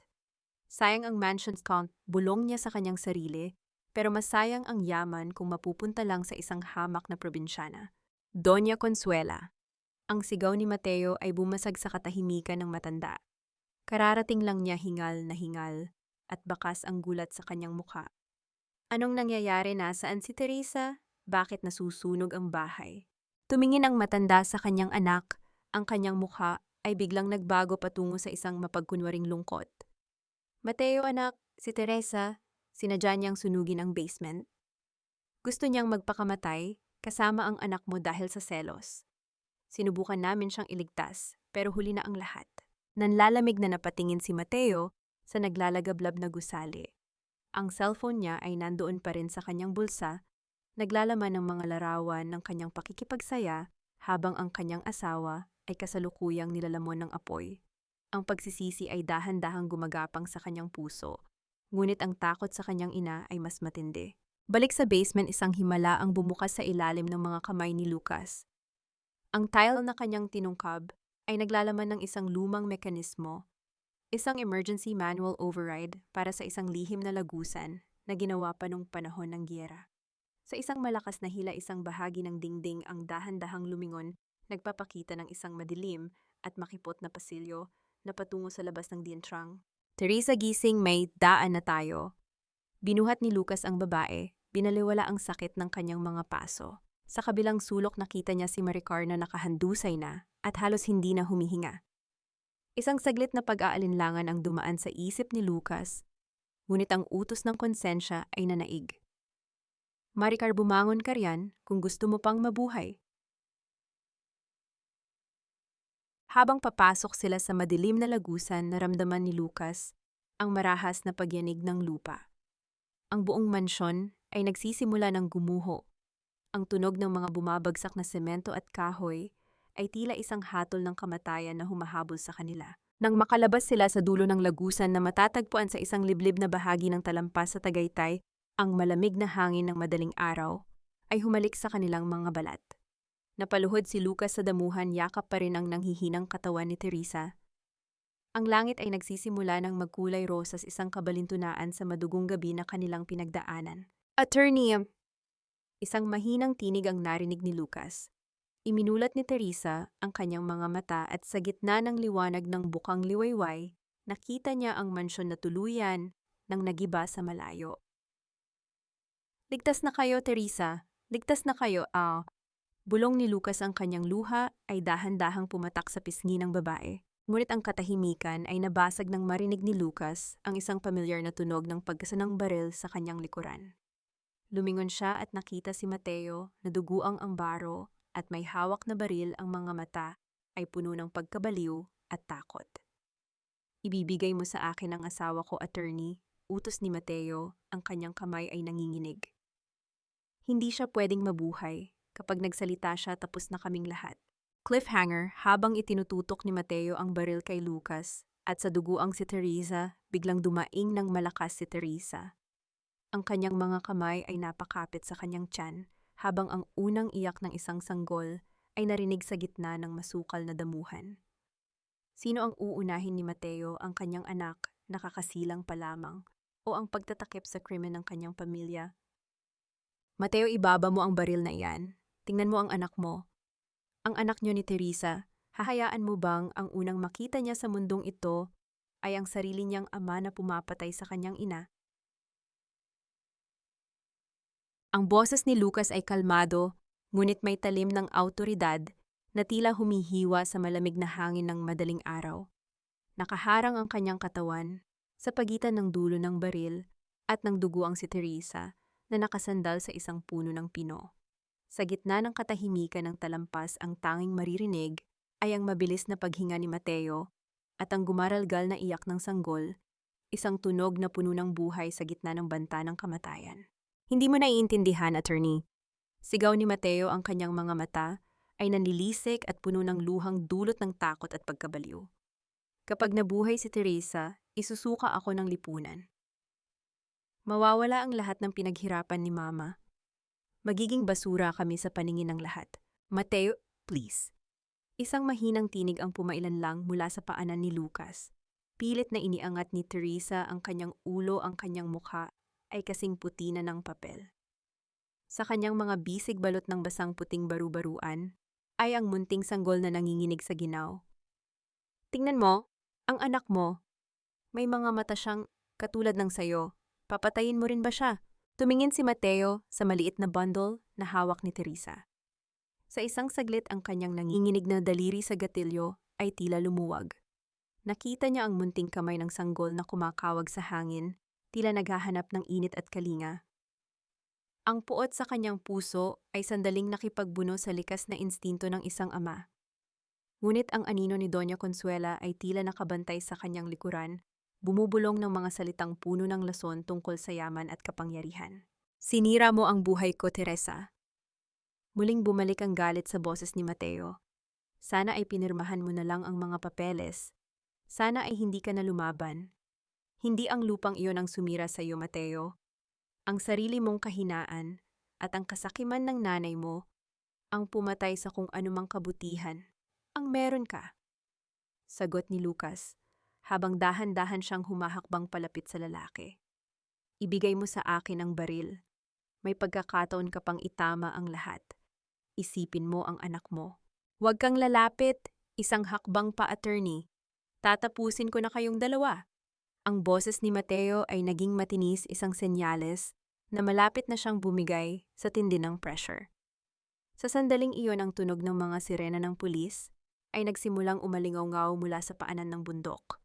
Sayang ang mansion's count, bulong niya sa kanyang sarili, pero masayang ang yaman kung mapupunta lang sa isang hamak na probinsyana. Doña Consuela. Ang sigaw ni Mateo ay bumasag sa katahimikan ng matanda. Kararating lang niya, hingal na hingal, at bakas ang gulat sa kanyang mukha. Anong nangyayari? Nasaan si Teresa? Bakit nasusunog ang bahay? Tumingin ang matanda sa kanyang anak, ang kanyang mukha ay biglang nagbago patungo sa isang mapagkunwaring lungkot. Mateo anak, si Teresa, sinadya niyang sunugin ang basement. Gusto niyang magpakamatay kasama ang anak mo dahil sa selos. Sinubukan namin siyang iligtas, pero huli na ang lahat. Nanlalamig na napatingin si Mateo sa naglalagablab na gusali. Ang cellphone niya ay nandoon pa rin sa kanyang bulsa, naglalaman ng mga larawan ng kanyang pakikipagsaya habang ang kanyang asawa ay kasalukuyang nilalamon ng apoy. Ang pagsisisi ay dahan-dahang gumagapang sa kanyang puso, ngunit ang takot sa kanyang ina ay mas matindi. Balik sa basement, isang himala ang bumukas sa ilalim ng mga kamay ni Lucas. Ang tile na kanyang tinungkab ay naglalaman ng isang lumang mekanismo, isang emergency manual override para sa isang lihim na lagusan na ginawa pa nung panahon ng giyera. Sa isang malakas na hila, isang bahagi ng dingding ang dahan-dahang lumingon, nagpapakita ng isang madilim at makipot na pasilyo na patungo sa labas ng dientrang. Teresa, gising, may daan na tayo. Binuhat ni Lucas ang babae, binaliwala ang sakit ng kanyang mga paso. Sa kabilang sulok, nakita niya si Maricar na nakahandusay na at halos hindi na humihinga. Isang saglit na pag-aalinlangan ang dumaan sa isip ni Lucas, ngunit ang utos ng konsensya ay nanaig. Maricar, bumangon ka riyan kung gusto mo pang mabuhay. Habang papasok sila sa madilim na lagusan, naramdaman ni Lucas ang marahas na pagyanig ng lupa. Ang buong mansyon ay nagsisimula ng gumuho. Ang tunog ng mga bumabagsak na semento at kahoy ay tila isang hatol ng kamatayan na humahabol sa kanila. Nang makalabas sila sa dulo ng lagusan na matatagpuan sa isang liblib na bahagi ng talampas sa Tagaytay, ang malamig na hangin ng madaling araw ay humalik sa kanilang mga balat. Napaluhod si Lucas sa damuhan, yakap pa rin ang nanghihinang katawan ni Teresa. Ang langit ay nagsisimula ng magkulay rosas, isang kabalintunaan sa madugong gabi na kanilang pinagdaanan. Attorney, isang mahinang tinig ang narinig ni Lucas. Iminulat ni Teresa ang kanyang mga mata at sa gitna ng liwanag ng bukang liwayway, nakita niya ang mansyon na tuluyan nang nagiba sa malayo. Ligtas na kayo, Teresa. Ligtas na kayo. Bulong ni Lucas, ang kanyang luha ay dahan-dahang pumatak sa pisngi ng babae. Ngunit ang katahimikan ay nabasag nang marinig ni Lucas ang isang pamilyar na tunog ng pagkasa ng baril sa kanyang likuran. Lumingon siya at nakita si Mateo na duguang ang baro at may hawak na baril. Ang mga mata ay puno ng pagkabaliw at takot. Ibibigay mo sa akin ang asawa ko, attorney, utos ni Mateo, ang kanyang kamay ay nanginginig. Hindi siya pwedeng mabuhay. Kapag nagsalita siya, tapos na kaming lahat. Cliffhanger, habang itinututok ni Mateo ang baril kay Lucas at sa duguang si Teresa, biglang dumaing ng malakas si Teresa. Ang kanyang mga kamay ay napakapit sa kanyang tiyan, habang ang unang iyak ng isang sanggol ay narinig sa gitna ng masukal na damuhan. Sino ang uunahin ni Mateo, ang kanyang anak, nakakasilang pa lamang, o ang pagtatakip sa krimen ng kanyang pamilya? Mateo, ibaba mo ang baril na iyan. Tingnan mo ang anak mo. Ang anak niyo ni Teresa, hahayaan mo bang ang unang makita niya sa mundong ito ay ang sarili niyang ama na pumapatay sa kanyang ina? Ang boses ni Lucas ay kalmado, ngunit may talim ng awtoridad na tila humihiwa sa malamig na hangin ng madaling araw. Nakaharang ang kanyang katawan sa pagitan ng dulo ng baril at ng duguang si Teresa na nakasandal sa isang puno ng pino. Sa gitna ng katahimikan ng talampas, ang tanging maririnig ay ang mabilis na paghinga ni Mateo at ang gumaralgal na iyak ng sanggol, isang tunog na puno ng buhay sa gitna ng banta ng kamatayan. Hindi mo naiintindihan, attorney. Sigaw ni Mateo, ang kanyang mga mata ay nanlilisik at puno ng luhang dulot ng takot at pagkabaliw. Kapag nabuhay si Teresa, isusuka ako ng lipunan. Mawawala ang lahat ng pinaghirapan ni Mama. Magiging basura kami sa paningin ng lahat. Mateo, please. Isang mahinang tinig ang pumailanlang mula sa paanan ni Lucas. Pilit na iniangat ni Teresa ang kanyang ulo, ang kanyang mukha ay kasing puti na ng papel. Sa kanyang mga bisig balot ng basang puting baru-baruan ay ang munting sanggol na nanginginig sa ginaw. Tingnan mo, ang anak mo. May mga mata siyang katulad ng sayo. Papatayin mo rin ba siya? Tumingin si Mateo sa maliit na bundle na hawak ni Teresa. Sa isang saglit ang kanyang nanginginig na daliri sa gatilyo ay tila lumuwag. Nakita niya ang munting kamay ng sanggol na kumakawag sa hangin, tila naghahanap ng init at kalinga. Ang puot sa kanyang puso ay sandaling nakipagbuno sa likas na instinto ng isang ama. Ngunit ang anino ni Doña Consuela ay tila nakabantay sa kanyang likuran, bumubulong ng mga salitang puno ng lason tungkol sa yaman at kapangyarihan. Sinira mo ang buhay ko, Teresa. Muling bumalik ang galit sa boses ni Mateo. Sana ay pinirmahan mo na lang ang mga papeles. Sana ay hindi ka na lumaban. Hindi ang lupang iyon ang sumira sa iyo, Mateo. Ang sarili mong kahinaan at ang kasakiman ng nanay mo ang pumatay sa kung anumang kabutihan ang meron ka. Sagot ni Lucas, habang dahan-dahan siyang humahakbang palapit sa lalaki. Ibigay mo sa akin ang baril. May pagkakataon ka pang itama ang lahat. Isipin mo ang anak mo. Huwag kang lalapit, isang hakbang pa, attorney. Tatapusin ko na kayong dalawa. Ang boses ni Mateo ay naging matinis, isang senyales na malapit na siyang bumigay sa tindi ng pressure. Sa sandaling iyon, ang tunog ng mga sirena ng pulis ay nagsimulang umalingaw-ngaw mula sa paanan ng bundok.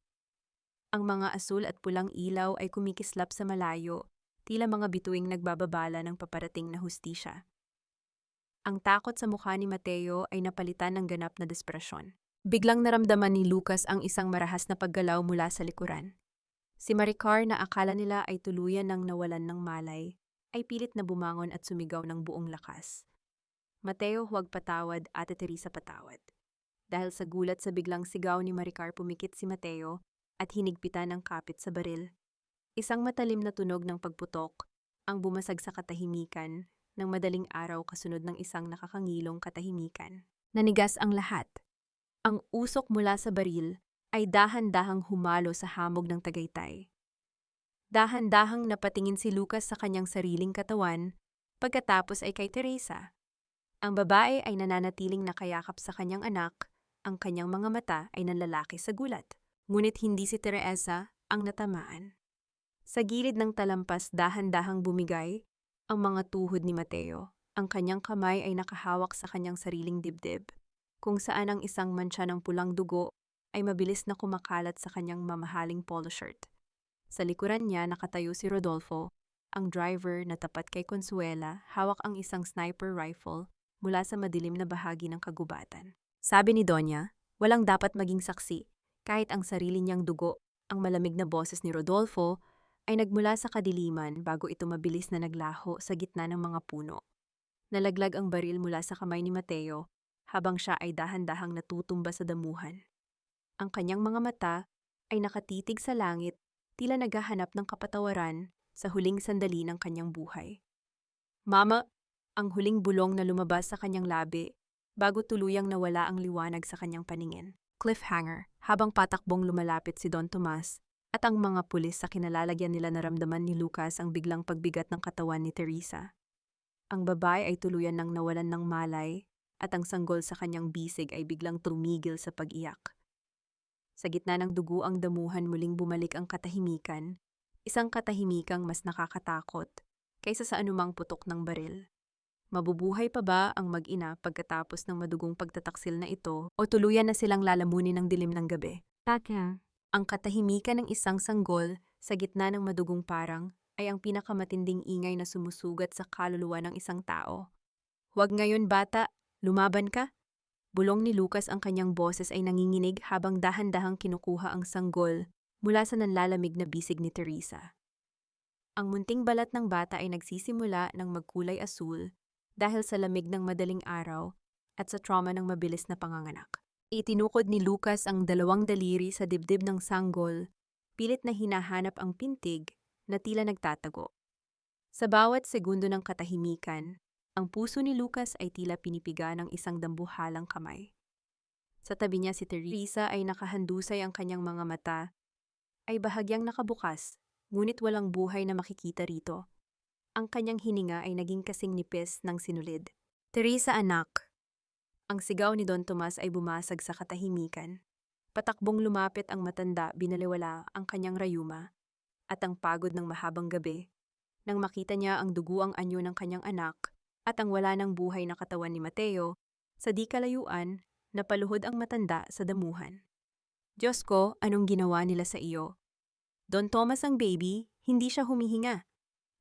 Ang mga asul at pulang ilaw ay kumikislap sa malayo, tila mga bituing nagbababala ng paparating na hustisya. Ang takot sa mukha ni Mateo ay napalitan ng ganap na desperasyon. Biglang naramdaman ni Lucas ang isang marahas na paggalaw mula sa likuran. Si Maricar, na akala nila ay tuluyan ng nawalan ng malay, ay pilit na bumangon at sumigaw ng buong lakas. Mateo, huwag patawad, Ate Teresa, patawad. Dahil sa gulat sa biglang sigaw ni Maricar, pumikit si Mateo at hinigpitan ang kapit sa baril. Isang matalim na tunog ng pagputok ang bumasag sa katahimikan ng madaling araw, kasunod ng isang nakakangilong katahimikan. Nanigas ang lahat. Ang usok mula sa baril ay dahan-dahang humalo sa hamog ng Tagaytay. Dahan-dahang napatingin si Lucas sa kanyang sariling katawan, pagkatapos ay kay Teresa. Ang babae ay nananatiling nakayakap sa kanyang anak, ang kanyang mga mata ay nanlalaki sa gulat. Ngunit hindi si Teresa ang natamaan. Sa gilid ng talampas, dahan-dahang bumigay ang mga tuhod ni Mateo. Ang kanyang kamay ay nakahawak sa kanyang sariling dibdib, kung saan ang isang mantsa ng pulang dugo ay mabilis na kumakalat sa kanyang mamahaling polo shirt. Sa likuran niya nakatayo si Rodolfo, ang driver na tapat kay Consuela, hawak ang isang sniper rifle mula sa madilim na bahagi ng kagubatan. Sabi ni Donya, walang dapat maging saksi, kahit ang sarili niyang dugo. Ang malamig na boses ni Rodolfo ay nagmula sa kadiliman bago ito mabilis na naglaho sa gitna ng mga puno. Nalaglag ang baril mula sa kamay ni Mateo habang siya ay dahan-dahang natutumba sa damuhan. Ang kanyang mga mata ay nakatitig sa langit, tila naghahanap ng kapatawaran sa huling sandali ng kanyang buhay. Mama, ang huling bulong na lumabas sa kanyang labi bago tuluyang nawala ang liwanag sa kanyang paningin. Cliffhanger, habang patakbong lumalapit si Don Tomas at ang mga pulis, sa kinalalagyan nila naramdaman ni Lucas ang biglang pagbigat ng katawan ni Teresa. Ang babae ay tuluyan ng nawalan ng malay at ang sanggol sa kanyang bisig ay biglang tumigil sa pag-iyak. Sa gitna ng dugo ang damuhan, muling bumalik ang katahimikan, isang katahimikang mas nakakatakot kaysa sa anumang putok ng baril. Mabubuhay pa ba ang mag-ina pagkatapos ng madugong pagtataksil na ito, o tuluyan na silang lalamunin ng dilim ng gabi? Taka. Ang katahimikan ng isang sanggol sa gitna ng madugong parang ay ang pinakamatinding ingay na sumusugat sa kaluluwa ng isang tao. Huwag ngayon, bata, lumaban ka. Bulong ni Lucas ang kanyang boses ay nanginginig habang dahan-dahang kinukuha ang sanggol mula sa nanlalamig na bisig ni Teresa. Ang munting balat ng bata ay nagsisimula ng magkulay asul dahil sa lamig ng madaling araw at sa trauma ng mabilis na panganganak. Itinukod ni Lucas ang dalawang daliri sa dibdib ng sanggol, pilit na hinahanap ang pintig na tila nagtatago. Sa bawat segundo ng katahimikan, ang puso ni Lucas ay tila pinipiga ng isang dambuhalang kamay. Sa tabi niya si Teresa ay nakahandusay ang kanyang mga mata, ay bahagyang nakabukas, ngunit walang buhay na makikita rito. Ang kanyang hininga ay naging kasing nipis ng sinulid. Teresa, anak! Ang sigaw ni Don Tomas ay bumasag sa katahimikan. Patakbong lumapit ang matanda, binaliwala ang kanyang rayuma at ang pagod ng mahabang gabi. Nang makita niya ang duguang anyo ng kanyang anak at ang wala ng buhay na katawan ni Mateo, sa di kalayuan, napaluhod ang matanda sa damuhan. Diyos ko, anong ginawa nila sa iyo? Don Tomas ang baby, hindi siya humihinga.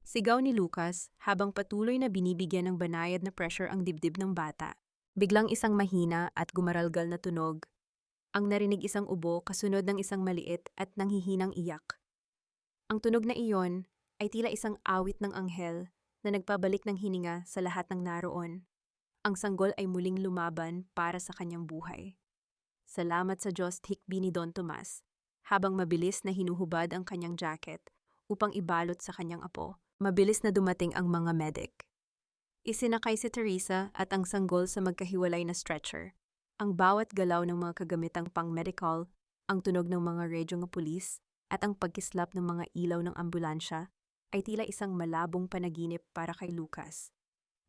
Sigaw ni Lucas habang patuloy na binibigyan ng banayad na pressure ang dibdib ng bata. Biglang isang mahina at gumaralgal na tunog. Ang narinig isang ubo kasunod ng isang maliit at nanghihinang iyak. Ang tunog na iyon ay tila isang awit ng anghel na nagpabalik ng hininga sa lahat ng naroon. Ang sanggol ay muling lumaban para sa kanyang buhay. Salamat sa Diyos, hikbi ni Don Tomas, habang mabilis na hinuhubad ang kanyang jacket upang ibalot sa kanyang apo. Mabilis na dumating ang mga medic. Isinakay si Teresa at ang sanggol sa magkahiwalay na stretcher. Ang bawat galaw ng mga kagamitang pang-medical, ang tunog ng mga radyo ng pulis, at ang pagkislap ng mga ilaw ng ambulansya ay tila isang malabong panaginip para kay Lucas.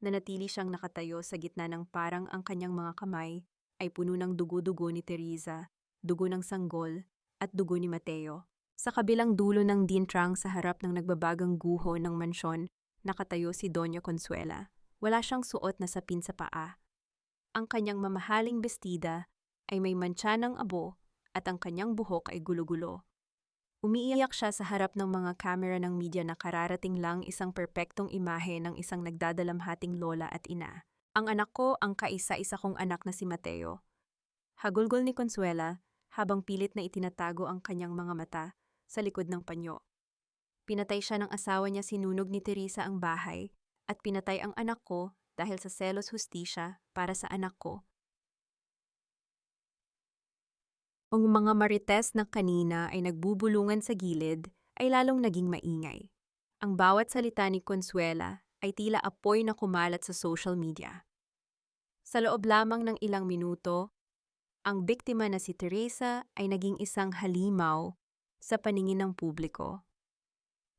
Nanatili siyang nakatayo sa gitna ng parang ang kanyang mga kamay ay puno ng dugo-dugo ni Teresa, dugo ng sanggol, at dugo ni Mateo. Sa kabilang dulo ng dintrang sa harap ng nagbabagang guho ng mansyon, nakatayo si Doña Consuela. Wala siyang suot na sapin sa paa. Ang kanyang mamahaling bestida ay may mantsa ng abo at ang kanyang buhok ay gulo-gulo. Umiiyak siya sa harap ng mga kamera ng media na kararating lang isang perpektong imahe ng isang nagdadalamhating lola at ina. Ang anak ko ang kaisa-isa kong anak na si Mateo. Hagulgol ni Consuela habang pilit na itinatago ang kanyang mga mata sa likod ng panyo. Pinatay siya ng asawa niya, sinunog ni Teresa ang bahay, at pinatay ang anak ko dahil sa selos hustisya para sa anak ko. Ang mga marites na kanina ay nagbubulungan sa gilid ay lalong naging maingay. Ang bawat salita ni Consuela ay tila apoy na kumalat sa social media. Sa loob lamang ng ilang minuto, ang biktima na si Teresa ay naging isang halimaw sa paningin ng publiko.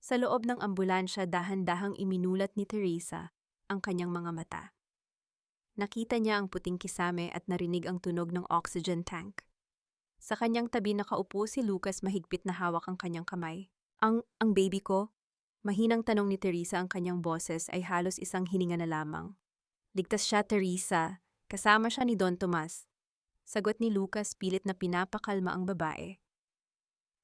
Sa loob ng ambulansya, dahan-dahang iminulat ni Teresa ang kanyang mga mata. Nakita niya ang puting kisame at narinig ang tunog ng oxygen tank. Sa kanyang tabi nakaupo si Lucas, mahigpit na hawak ang kanyang kamay. Ang baby ko? Mahinang tanong ni Teresa, ang kanyang boses ay halos isang hininga na lamang. Ligtas siya, Teresa. Kasama siya ni Don Tomas. Sagot ni Lucas, pilit na pinapakalma ang babae.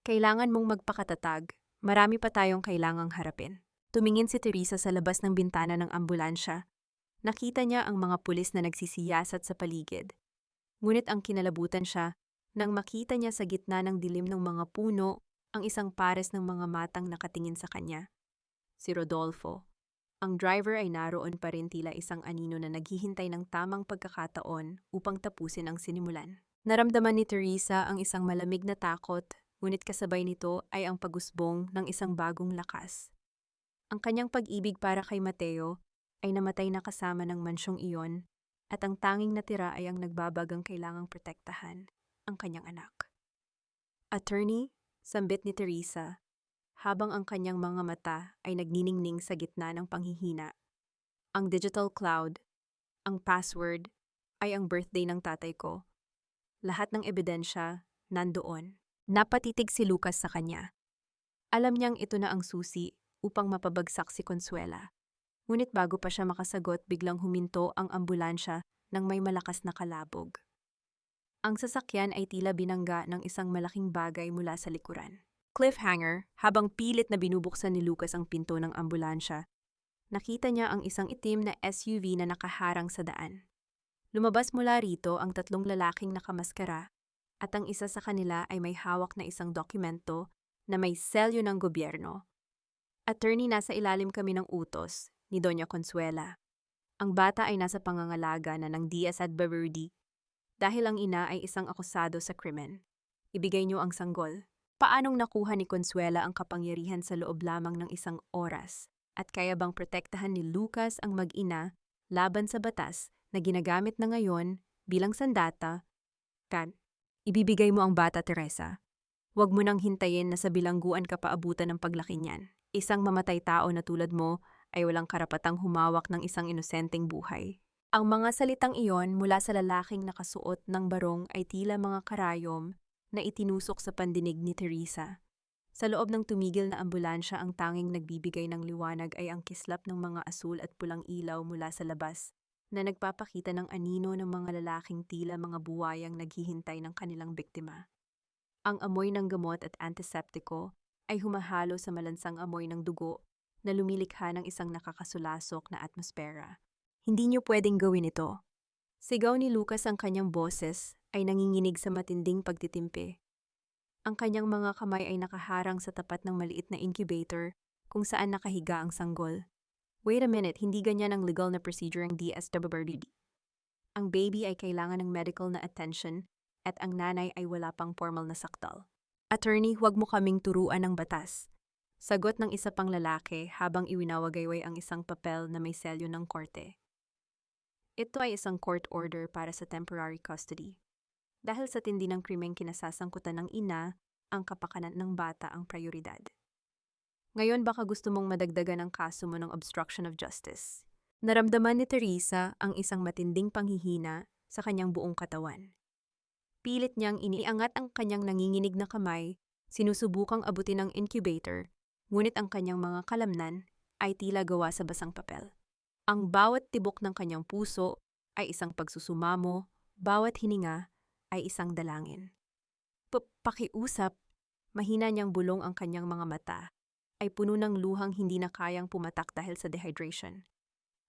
Kailangan mong magpakatatag. Marami pa tayong kailangang harapin. Tumingin si Teresa sa labas ng bintana ng ambulansya. Nakita niya ang mga pulis na nagsisiyasat sa paligid. Ngunit ang kinalabutan siya nang makita niya sa gitna ng dilim ng mga puno ang isang pares ng mga matang nakatingin sa kanya. Si Rodolfo. Ang driver ay naroon pa rin, tila isang anino na naghihintay ng tamang pagkakataon upang tapusin ang sinimulan. Naramdaman ni Teresa ang isang malamig na takot, ngunit kasabay nito ay ang pagusbong ng isang bagong lakas. Ang kanyang pag-ibig para kay Mateo ay namatay na kasama ng mansyong iyon, at ang tanging natira ay ang nagbabagang kailangang protektahan, ang kanyang anak. Attorney, sambit ni Teresa, habang ang kanyang mga mata ay nagniningning sa gitna ng panghihina. Ang digital cloud, ang password, ay ang birthday ng tatay ko. Lahat ng ebidensya nandoon. Napatitig si Lucas sa kanya. Alam niyang ito na ang susi upang mapabagsak si Consuela. Ngunit bago pa siya makasagot, biglang huminto ang ambulansya nang may malakas na kalabog. Ang sasakyan ay tila binangga ng isang malaking bagay mula sa likuran. Cliffhanger, habang pilit na binubuksan ni Lucas ang pinto ng ambulansya, nakita niya ang isang itim na SUV na nakaharang sa daan. Lumabas mula rito ang tatlong lalaking nakamaskara at ang isa sa kanila ay may hawak na isang dokumento na may selyo ng gobyerno. Attorney, nasa ilalim kami ng utos ni Doña Consuela. Ang bata ay nasa pangangalaga na ng Diaz at Baverdi dahil ang ina ay isang akusado sa krimen. Ibigay niyo ang sanggol. Paanong nakuha ni Consuela ang kapangyarihan sa loob lamang ng isang oras? At kaya bang protektahan ni Lucas ang mag-ina laban sa batas na ginagamit na ngayon bilang sandata? Kan, ibibigay mo ang bata, Teresa. Huwag mo nang hintayin na sa bilangguan ka paabutan ng paglaki niyan. Isang mamatay tao na tulad mo ay walang karapatang humawak ng isang inosenteng buhay. Ang mga salitang iyon mula sa lalaking nakasuot ng barong ay tila mga karayom na itinusok sa pandinig ni Teresa. Sa loob ng tumigil na ambulansya, ang tanging nagbibigay ng liwanag ay ang kislap ng mga asul at pulang ilaw mula sa labas na nagpapakita ng anino ng mga lalaking tila mga buwayang naghihintay ng kanilang biktima. Ang amoy ng gamot at antiseptiko ay humahalo sa malansang amoy ng dugo na lumilikha ng isang nakakasulasok na atmosfera. Hindi niyo pwedeng gawin ito. Sigaw ni Lucas, ang kanyang boses ay nanginginig sa matinding pagtitimpi. Ang kanyang mga kamay ay nakaharang sa tapat ng maliit na incubator kung saan nakahiga ang sanggol. Wait a minute, hindi ganyan ang legal na procedure ng DSWD. Ang baby ay kailangan ng medical na attention at ang nanay ay wala pang formal na sakdal. Attorney, huwag mo kaming turuan ng batas. Sagot ng isa pang lalaki habang iwinawagayway ang isang papel na may selyo ng korte. Ito ay isang court order para sa temporary custody. Dahil sa tindi ng krimeng kinasasangkutan ng ina, ang kapakanan ng bata ang prioridad. Ngayon baka gusto mong madagdagan ang kaso mo ng obstruction of justice. Naramdaman ni Teresa ang isang matinding panghihina sa kanyang buong katawan. Pilit niyang iniangat ang kanyang nanginginig na kamay, sinusubukang abutin ang incubator, ngunit ang kanyang mga kalamnan ay tila gawa sa basang papel. Ang bawat tibok ng kanyang puso ay isang pagsusumamo, bawat hininga ay isang dalangin. Pakiusap, mahina niyang bulong, ang kanyang mga mata ay puno ng luhang hindi na kayang pumatak dahil sa dehydration.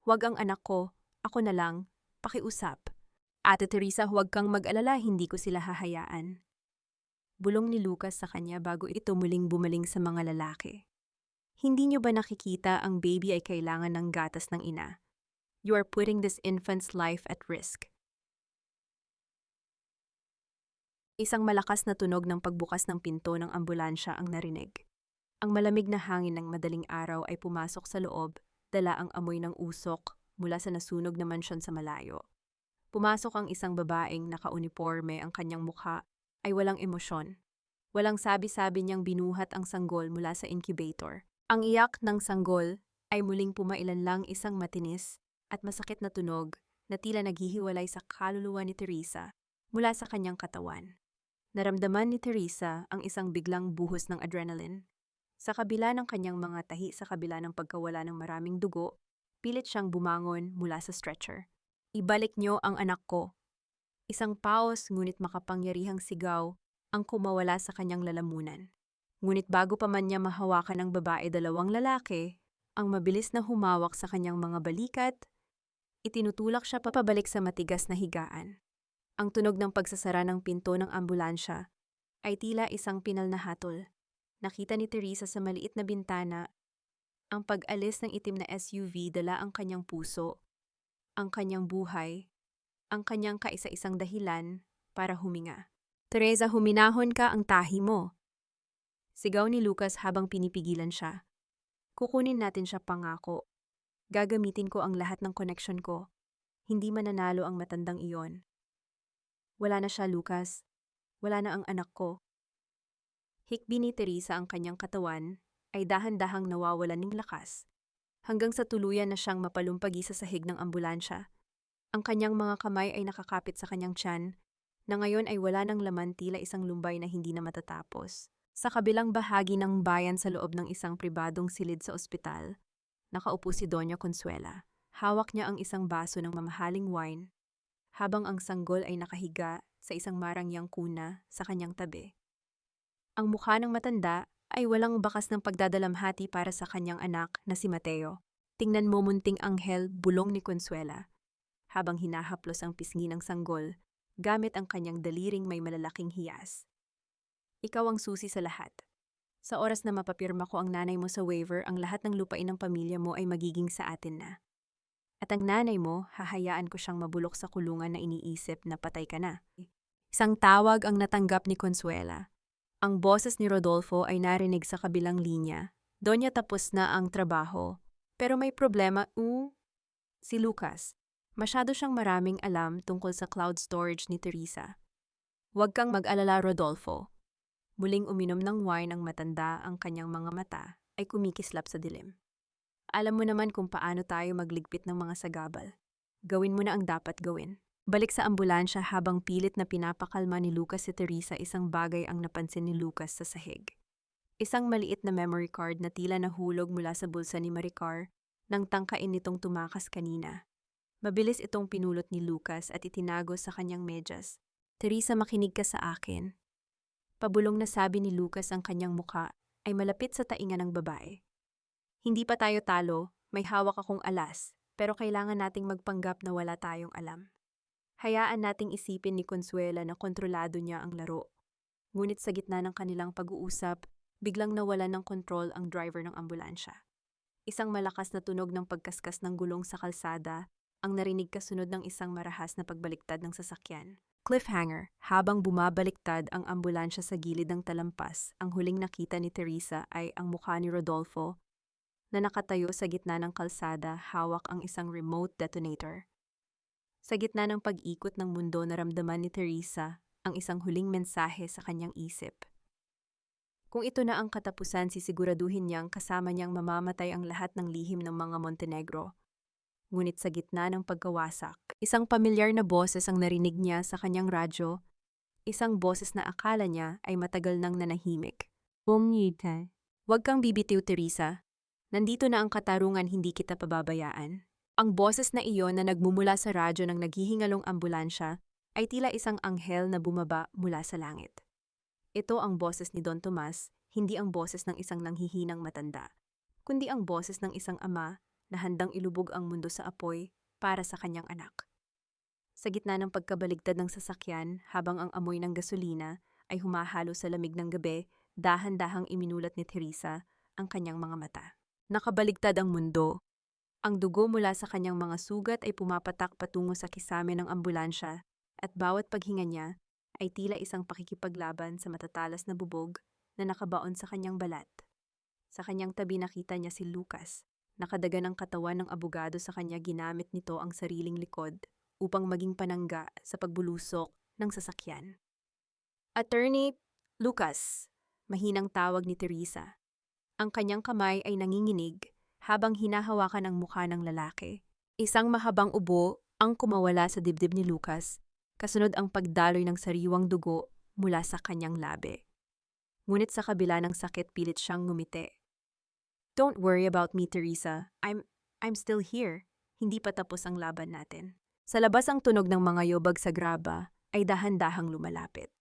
Huwag ang anak ko, ako na lang, pakiusap. Ate Teresa, huwag kang mag-alala, hindi ko sila hahayaan. Bulong ni Lucas sa kanya bago ito muling bumaling sa mga lalaki. Hindi niyo ba nakikita ang baby ay kailangan ng gatas ng ina? You are putting this infant's life at risk. Isang malakas na tunog ng pagbukas ng pinto ng ambulansya ang narinig. Ang malamig na hangin ng madaling araw ay pumasok sa loob, dala ang amoy ng usok mula sa nasunog na mansyon sa malayo. Pumasok ang isang babaeng naka-uniforme, ang kanyang mukha ay walang emosyon. Walang sabi-sabi niyang binuhat ang sanggol mula sa incubator. Ang iyak ng sanggol ay muling pumailanlang isang matinis at masakit na tunog na tila naghihiwalay sa kaluluwa ni Teresa mula sa kanyang katawan. Naramdaman ni Teresa ang isang biglang buhos ng adrenaline. Sa kabila ng kanyang mga tahi, sa kabila ng pagkawala ng maraming dugo, pilit siyang bumangon mula sa stretcher. Ibalik niyo ang anak ko. Isang paos ngunit makapangyarihang sigaw ang kumawala sa kanyang lalamunan. Ngunit bago pa man niya mahawakan ng babae, dalawang lalaki ang mabilis na humawak sa kanyang mga balikat, itinutulak siya papabalik sa matigas na higaan. Ang tunog ng pagsasara ng pinto ng ambulansya ay tila isang pinal na hatol. Nakita ni Teresa sa maliit na bintana ang pag-alis ng itim na SUV, dala ang kanyang puso, ang kanyang buhay, ang kanyang kaisa-isang dahilan para huminga. Teresa, huminahon ka, ang tahi mo. Sigaw ni Lucas habang pinipigilan siya. Kukunin natin siya, pangako. Gagamitin ko ang lahat ng koneksyon ko. Hindi mananalo ang matandang iyon. Wala na siya, Lucas. Wala na ang anak ko. Hikbi ni Teresa, ang kanyang katawan ay dahan-dahang nawawalan ng lakas hanggang sa tuluyan na siyang mapalumpagi sa sahig ng ambulansya. Ang kanyang mga kamay ay nakakapit sa kanyang tiyan na ngayon ay wala ng laman, tila isang lumbay na hindi na matatapos. Sa kabilang bahagi ng bayan, sa loob ng isang pribadong silid sa ospital, nakaupo si Doña Consuela. Hawak niya ang isang baso ng mamahaling wine, habang ang sanggol ay nakahiga sa isang marangyang kuna sa kanyang tabi. Ang mukha ng matanda ay walang bakas ng pagdadalamhati para sa kanyang anak na si Mateo. Tingnan mo, munting anghel, bulong ni Consuela, habang hinahaplos ang pisngi ng sanggol gamit ang kanyang daliring may malalaking hiyas. Ikaw ang susi sa lahat. Sa oras na mapapirma ko ang nanay mo sa waiver, ang lahat ng lupain ng pamilya mo ay magiging sa atin na. At ang nanay mo, hahayaan ko siyang mabulok sa kulungan na iniisip na patay ka na. Isang tawag ang natanggap ni Consuela. Ang boses ni Rodolfo ay narinig sa kabilang linya. Donya tapos na ang trabaho. Pero may problema, si Lucas. Masyado siyang maraming alam tungkol sa cloud storage ni Teresa. Huwag kang mag-alala, Rodolfo. Muling uminom ng wine ang matanda, ang kanyang mga mata ay kumikislap sa dilim. Alam mo naman kung paano tayo magligpit ng mga sagabal. Gawin mo na ang dapat gawin. Balik sa ambulansya habang pilit na pinapakalma ni Lucas si Teresa, isang bagay ang napansin ni Lucas sa sahig. Isang maliit na memory card na tila nahulog mula sa bulsa ni Maricar nang tangkain nitong tumakas kanina. Mabilis itong pinulot ni Lucas at itinago sa kanyang medyas. Teresa, makinig ka sa akin. Pabulong na sabi ni Lucas, ang kanyang muka ay malapit sa tainga ng babae. Hindi pa tayo talo, may hawak akong alas, pero kailangan nating magpanggap na wala tayong alam. Hayaan nating isipin ni Consuela na kontrolado niya ang laro. Ngunit sa gitna ng kanilang pag-uusap, biglang nawalan ng kontrol ang driver ng ambulansya. Isang malakas na tunog ng pagkaskas ng gulong sa kalsada ang narinig kasunod ng isang marahas na pagbaliktad ng sasakyan. Cliffhanger, habang bumabaliktad ang ambulansya sa gilid ng talampas, ang huling nakita ni Teresa ay ang mukha ni Rodolfo na nakatayo sa gitna ng kalsada, hawak ang isang remote detonator. Sa gitna ng pag-ikot ng mundo, naramdaman ni Teresa ang isang huling mensahe sa kanyang isip. Kung ito na ang katapusan, sisiguraduhin niyang kasama niyang mamamatay ang lahat ng lihim ng mga Montenegro. Ngunit sa gitna ng pagkawasak, isang pamilyar na boses ang narinig niya sa kanyang radyo, isang boses na akala niya ay matagal nang nanahimik. Huwag kang bibitiw, Teresa. Nandito na ang katarungan, hindi kita pababayaan. Ang boses na iyon na nagmumula sa radyo ng naghihingalong ambulansya ay tila isang anghel na bumaba mula sa langit. Ito ang boses ni Don Tomas, hindi ang boses ng isang nanghihinang matanda, kundi ang boses ng isang ama na handang ilubog ang mundo sa apoy para sa kanyang anak. Sa gitna ng pagkabaligtad ng sasakyan, habang ang amoy ng gasolina ay humahalo sa lamig ng gabi, dahan-dahang iminulat ni Teresa ang kanyang mga mata. Nakabaligtad ang mundo. Ang dugo mula sa kanyang mga sugat ay pumapatak patungo sa kisame ng ambulansya at bawat paghinga niya ay tila isang pakikipaglaban sa matatalas na bubog na nakabaon sa kanyang balat. Sa kanyang tabi nakita niya si Lucas. Nakadaga ng katawan ng abogado sa kanya, ginamit nito ang sariling likod upang maging panangga sa pagbulusok ng sasakyan. Attorney Lucas, mahinang tawag ni Teresa. Ang kanyang kamay ay nanginginig habang hinahawakan ang mukha ng lalaki. Isang mahabang ubo ang kumawala sa dibdib ni Lucas, kasunod ang pagdaloy ng sariwang dugo mula sa kanyang labi. Ngunit sa kabila ng sakit, pilit siyang ngumiti. Don't worry about me, Teresa. I'm still here. Hindi pa tapos ang laban natin. Sa labas, ang tunog ng mga yobag sa graba ay dahan-dahang lumalapit.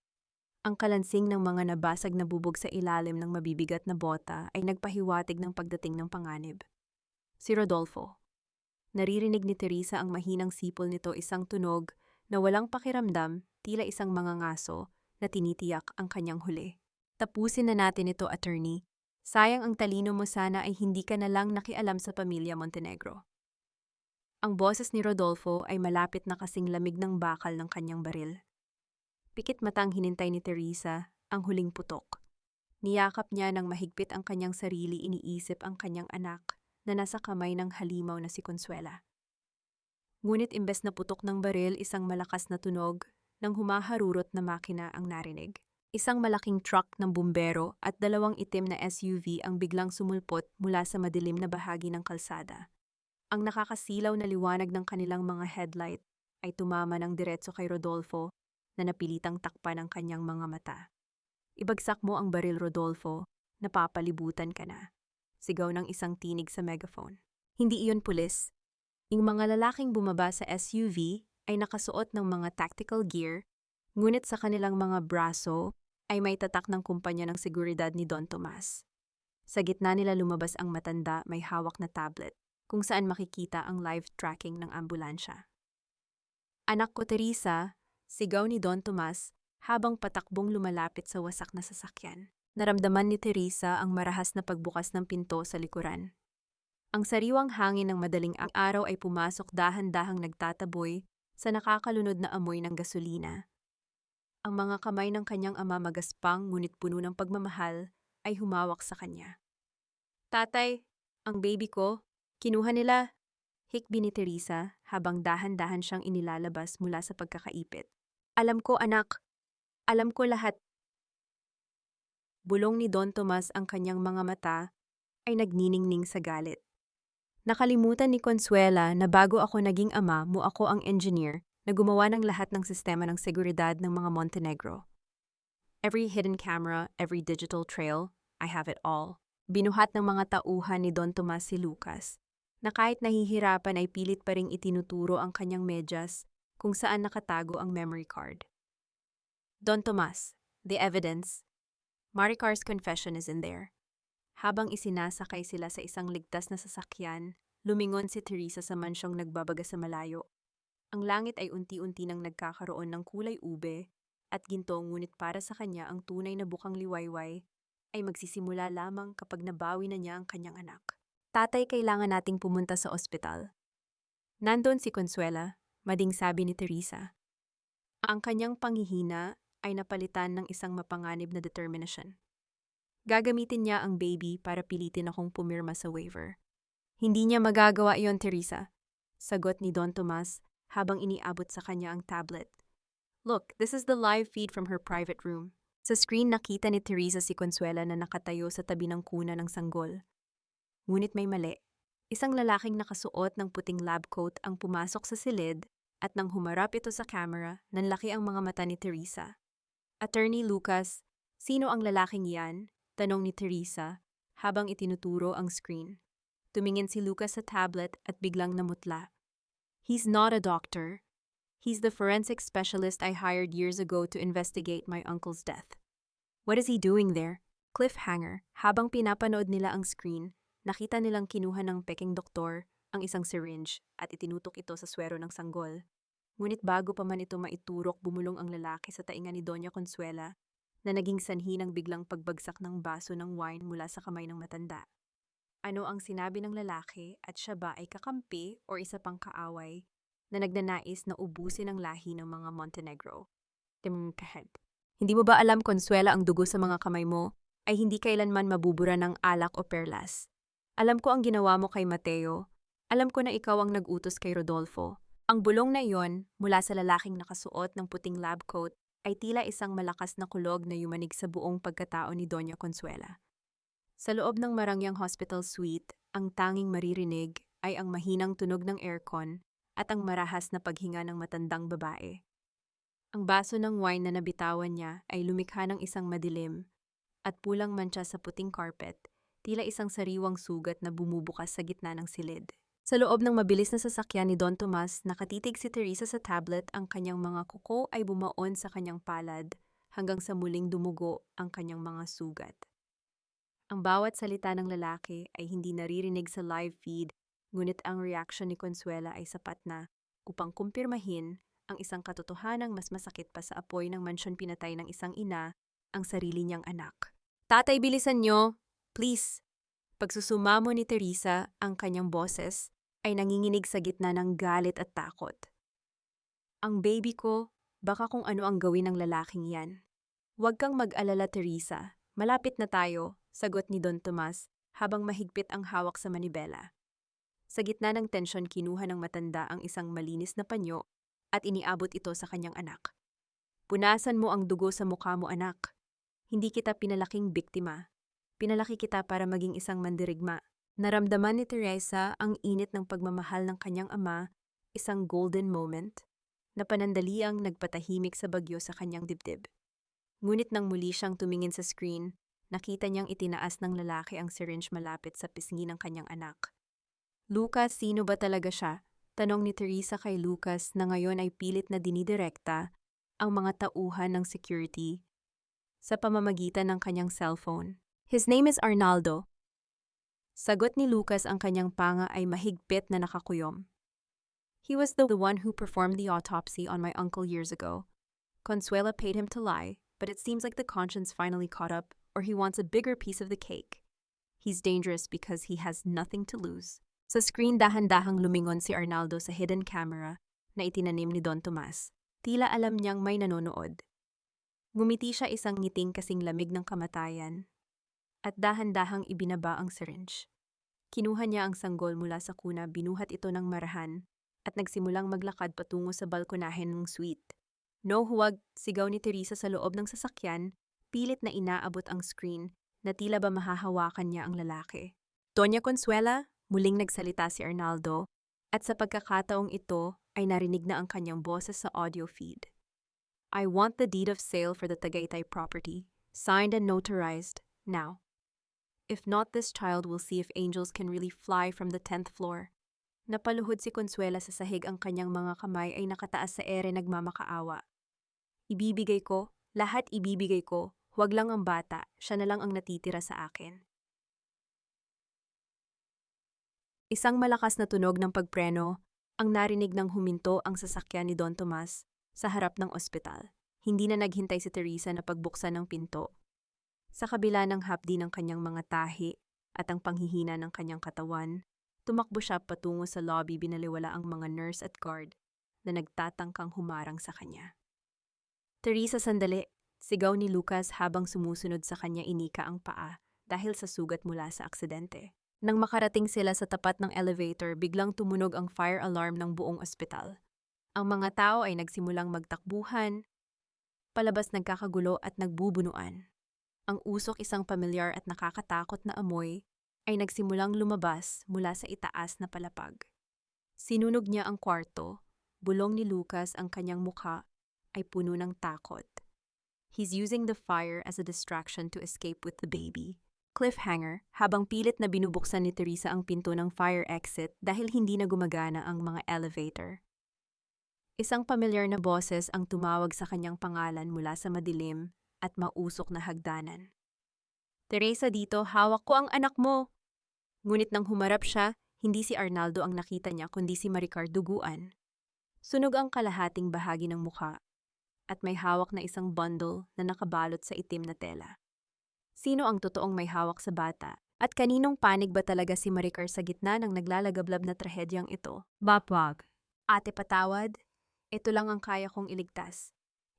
Ang kalansing ng mga nabasag na bubog sa ilalim ng mabibigat na bota ay nagpahiwatig ng pagdating ng panganib. Si Rodolfo. Naririnig ni Teresa ang mahinang sipol nito, isang tunog na walang pakiramdam, tila isang mangangaso na tinitiyak ang kanyang huli. Tapusin na natin ito, attorney. Sayang ang talino mo, sana ay hindi ka na lang nakialam sa pamilya Montenegro. Ang boses ni Rodolfo ay malapit na kasing lamig ng bakal ng kanyang baril. Pikit matang hinintay ni Teresa ang huling putok. Niyakap niya ng mahigpit ang kanyang sarili, iniisip ang kanyang anak na nasa kamay ng halimaw na si Consuela. Ngunit imbes na putok ng baril, isang malakas na tunog ng humaharurot na makina ang narinig. Isang malaking truck ng bumbero at dalawang itim na SUV ang biglang sumulpot mula sa madilim na bahagi ng kalsada. Ang nakakasilaw na liwanag ng kanilang mga headlight ay tumama ng diretso kay Rodolfo na napilitang takpan ang kanyang mga mata. Ibagsak mo ang baril, Rodolfo, napapalibutan ka na. Sigaw ng isang tinig sa megaphone. Hindi iyon pulis. Yung mga lalaking bumaba sa SUV ay nakasuot ng mga tactical gear, ngunit sa kanilang mga braso ay may tatak ng kumpanya ng seguridad ni Don Tomas. Sa gitna nila lumabas ang matanda, may hawak na tablet, kung saan makikita ang live tracking ng ambulansya. Anak ko, Teresa, sigaw ni Don Tomas habang patakbong lumalapit sa wasak na sasakyan. Naramdaman ni Teresa ang marahas na pagbukas ng pinto sa likuran. Ang sariwang hangin ng madaling araw ay pumasok dahan-dahang nagtataboy sa nakakalunod na amoy ng gasolina. Ang mga kamay ng kanyang ama magaspang ngunit puno ng pagmamahal ay humawak sa kanya. Tatay, ang baby ko, kinuha nila. Hikbi ni Teresa habang dahan-dahan siyang inilalabas mula sa pagkakaipit. Alam ko, anak. Alam ko lahat. Bulong ni Don Tomas, ang kanyang mga mata ay nagniningning sa galit. Nakalimutan ni Consuela na bago ako naging ama mo ako ang engineer na gumawa ng lahat ng sistema ng seguridad ng mga Montenegro. Every hidden camera, every digital trail, I have it all. Binuhat ng mga tauhan ni Don Tomas si Lucas, na kahit nahihirapan ay pilit pa ring itinuturo ang kanyang medyas kung saan nakatago ang memory card. Don Tomas, the evidence. Maricar's confession is in there. Habang isinasakay sila sa isang ligtas na sasakyan, lumingon si Teresa sa mansyong nagbabaga sa malayo. Ang langit ay unti-unti nang nagkakaroon ng kulay ube at ginto, ngunit para sa kanya ang tunay na bukang liwayway ay magsisimula lamang kapag nabawi na niya ang kanyang anak. Tatay, kailangan nating pumunta sa ospital. Nandun si Consuela, mading sabi ni Teresa. Ang kanyang panghihina ay napalitan ng isang mapanganib na determinasyon. Gagamitin niya ang baby para pilitin akong pumirma sa waiver. Hindi niya magagawa iyon, Teresa, sagot ni Don Tomas habang iniabot sa kanya ang tablet. Look, this is the live feed from her private room. Sa screen nakita ni Teresa si Consuela na nakatayo sa tabi ng kuna ng sanggol. Ngunit may mali. Isang lalaking nakasuot ng puting lab coat ang pumasok sa silid at nang humarap ito sa camera, nanlaki ang mga mata ni Teresa. Attorney Lucas, sino ang lalaking iyan? Tanong ni Teresa habang itinuturo ang screen. Tumingin si Lucas sa tablet at biglang namutla. He's not a doctor. He's the forensic specialist I hired years ago to investigate my uncle's death. What is he doing there? Cliffhanger. Habang pinapanood nila ang screen, nakita nilang kinuha ng peking doktor ang isang syringe at itinutok ito sa swero ng sanggol. Ngunit bago pa man ito maiturok, bumulong ang lalaki sa tainga ni Doña Consuela na naging sanhi ng biglang pagbagsak ng baso ng wine mula sa kamay ng matanda. Ano ang sinabi ng lalaki at siya ba ay kakampi o isa pang kaaway na nagnanais na ubusin ang lahi ng mga Montenegro? Hindi mo ba alam, Consuela, ang dugo sa mga kamay mo ay hindi kailanman mabubura ng alak o perlas? Alam ko ang ginawa mo kay Mateo. Alam ko na ikaw ang nag-utos kay Rodolfo. Ang bulong na iyon, mula sa lalaking nakasuot ng puting lab coat, ay tila isang malakas na kulog na yumanig sa buong pagkatao ni Doña Consuela. Sa loob ng marangyang hospital suite, ang tanging maririnig ay ang mahinang tunog ng aircon at ang marahas na paghinga ng matandang babae. Ang baso ng wine na nabitawan niya ay lumikha ng isang madilim at pulang mantsa sa puting carpet, tila isang sariwang sugat na bumubukas sa gitna ng silid. Sa loob ng mabilis na sasakyan ni Don Tomas, nakatitig si Teresa sa tablet. Ang kanyang mga kuko ay bumaon sa kanyang palad hanggang sa muling dumugo ang kanyang mga sugat. Ang bawat salita ng lalaki ay hindi naririnig sa live feed, ngunit ang reaction ni Consuela ay sapat na upang kumpirmahin ang isang katotohanang mas masakit pa sa apoy ng mansyon pinatay ng isang ina, ang sarili niyang anak. Tatay, bilisan niyo! Please! Pagsusumamo ni Teresa, ang kanyang boses ay nanginginig sa gitna ng galit at takot. Ang baby ko, baka kung ano ang gawin ng lalaking yan. Huwag kang mag-alala, Teresa. Malapit na tayo, sagot ni Don Tomas habang mahigpit ang hawak sa manibela. Sa gitna ng tensyon, kinuha ng matanda ang isang malinis na panyo at iniabot ito sa kanyang anak. Punasan mo ang dugo sa mukha mo, anak. Hindi kita pinalaking biktima. Pinalaki kita para maging isang mandirigma. Naramdaman ni Teresa ang init ng pagmamahal ng kanyang ama, isang golden moment, na panandaliang nagpatahimik sa bagyo sa kanyang dibdib. Ngunit nang muli siyang tumingin sa screen, nakita niyang itinaas ng lalaki ang syringe malapit sa pisngi ng kanyang anak. Lucas, sino ba talaga siya? Tanong ni Teresa kay Lucas na ngayon ay pilit na dinidirekta ang mga tauhan ng security sa pamamagitan ng kanyang cellphone. His name is Arnaldo. Sagot ni Lucas, ang kanyang panga ay mahigpit na nakakuyom. He was the one who performed the autopsy on my uncle years ago. Consuela paid him to lie, but it seems like the conscience finally caught up, or he wants a bigger piece of the cake. He's dangerous because he has nothing to lose. Sa screen dahan-dahang lumingon si Arnaldo sa hidden camera na itinanim ni Don Tomas. Tila alam niyang may nanonood. Ngumiti siya, isang ngiting kasing lamig ng kamatayan, at dahan-dahang ibinaba ang syringe. Kinuha niya ang sanggol mula sa kuna, binuhat ito ng marahan, at nagsimulang maglakad patungo sa balkonahe ng suite. No, huwag, sigaw ni Teresa sa loob ng sasakyan, pilit na inaabot ang screen na tila ba mahahawakan niya ang lalaki. Doña Consuela, muling nagsalita si Arnaldo, at sa pagkakataong ito ay narinig na ang kanyang boses sa audio feed. I want the deed of sale for the Tagaytay property, signed and notarized, now. If not, this child will see if angels can really fly from the 10th floor. Napaluhod si Consuela sa sahig, ang kanyang mga kamay ay nakataas sa ere, nagmamakaawa. Ibibigay ko, lahat ibibigay ko, huwag lang ang bata, siya na lang ang natitira sa akin. Isang malakas na tunog ng pagpreno ang narinig nang huminto ang sasakyan ni Don Tomas sa harap ng ospital. Hindi na naghintay si Teresa na pagbuksan ng pinto. Sa kabila ng hapdi ng kanyang mga tahi at ang panghihina ng kanyang katawan, tumakbo siya patungo sa lobby, binaliwala ang mga nurse at guard na nagtatangkang humarang sa kanya. Teresa, sandali, sigaw ni Lucas habang sumusunod sa kanya, inika ang paa dahil sa sugat mula sa aksidente. Nang makarating sila sa tapat ng elevator, biglang tumunog ang fire alarm ng buong ospital. Ang mga tao ay nagsimulang magtakbuhan, palabas nagkakagulo at nagbubunuan. Ang usok, isang pamilyar at nakakatakot na amoy, ay nagsimulang lumabas mula sa itaas na palapag. Sinunog niya ang kwarto, bulong ni Lucas, ang kanyang mukha ay puno ng takot. He's using the fire as a distraction to escape with the baby. Cliffhanger, habang pilit na binubuksan ni Teresa ang pinto ng fire exit dahil hindi na gumagana ang mga elevator. Isang pamilyar na boses ang tumawag sa kanyang pangalan mula sa madilim at mausok na hagdanan. Teresa, dito, hawak ko ang anak mo! Ngunit nang humarap siya, hindi si Arnaldo ang nakita niya kundi si Maricar, duguan. Sunog ang kalahating bahagi ng mukha at may hawak na isang bundle na nakabalot sa itim na tela. Sino ang totoong may hawak sa bata? At kaninong panig ba talaga si Maricar sa gitna ng naglalagablab na trahedyang ito? Bapwag. Ate, patawad. Ito lang ang kaya kong iligtas.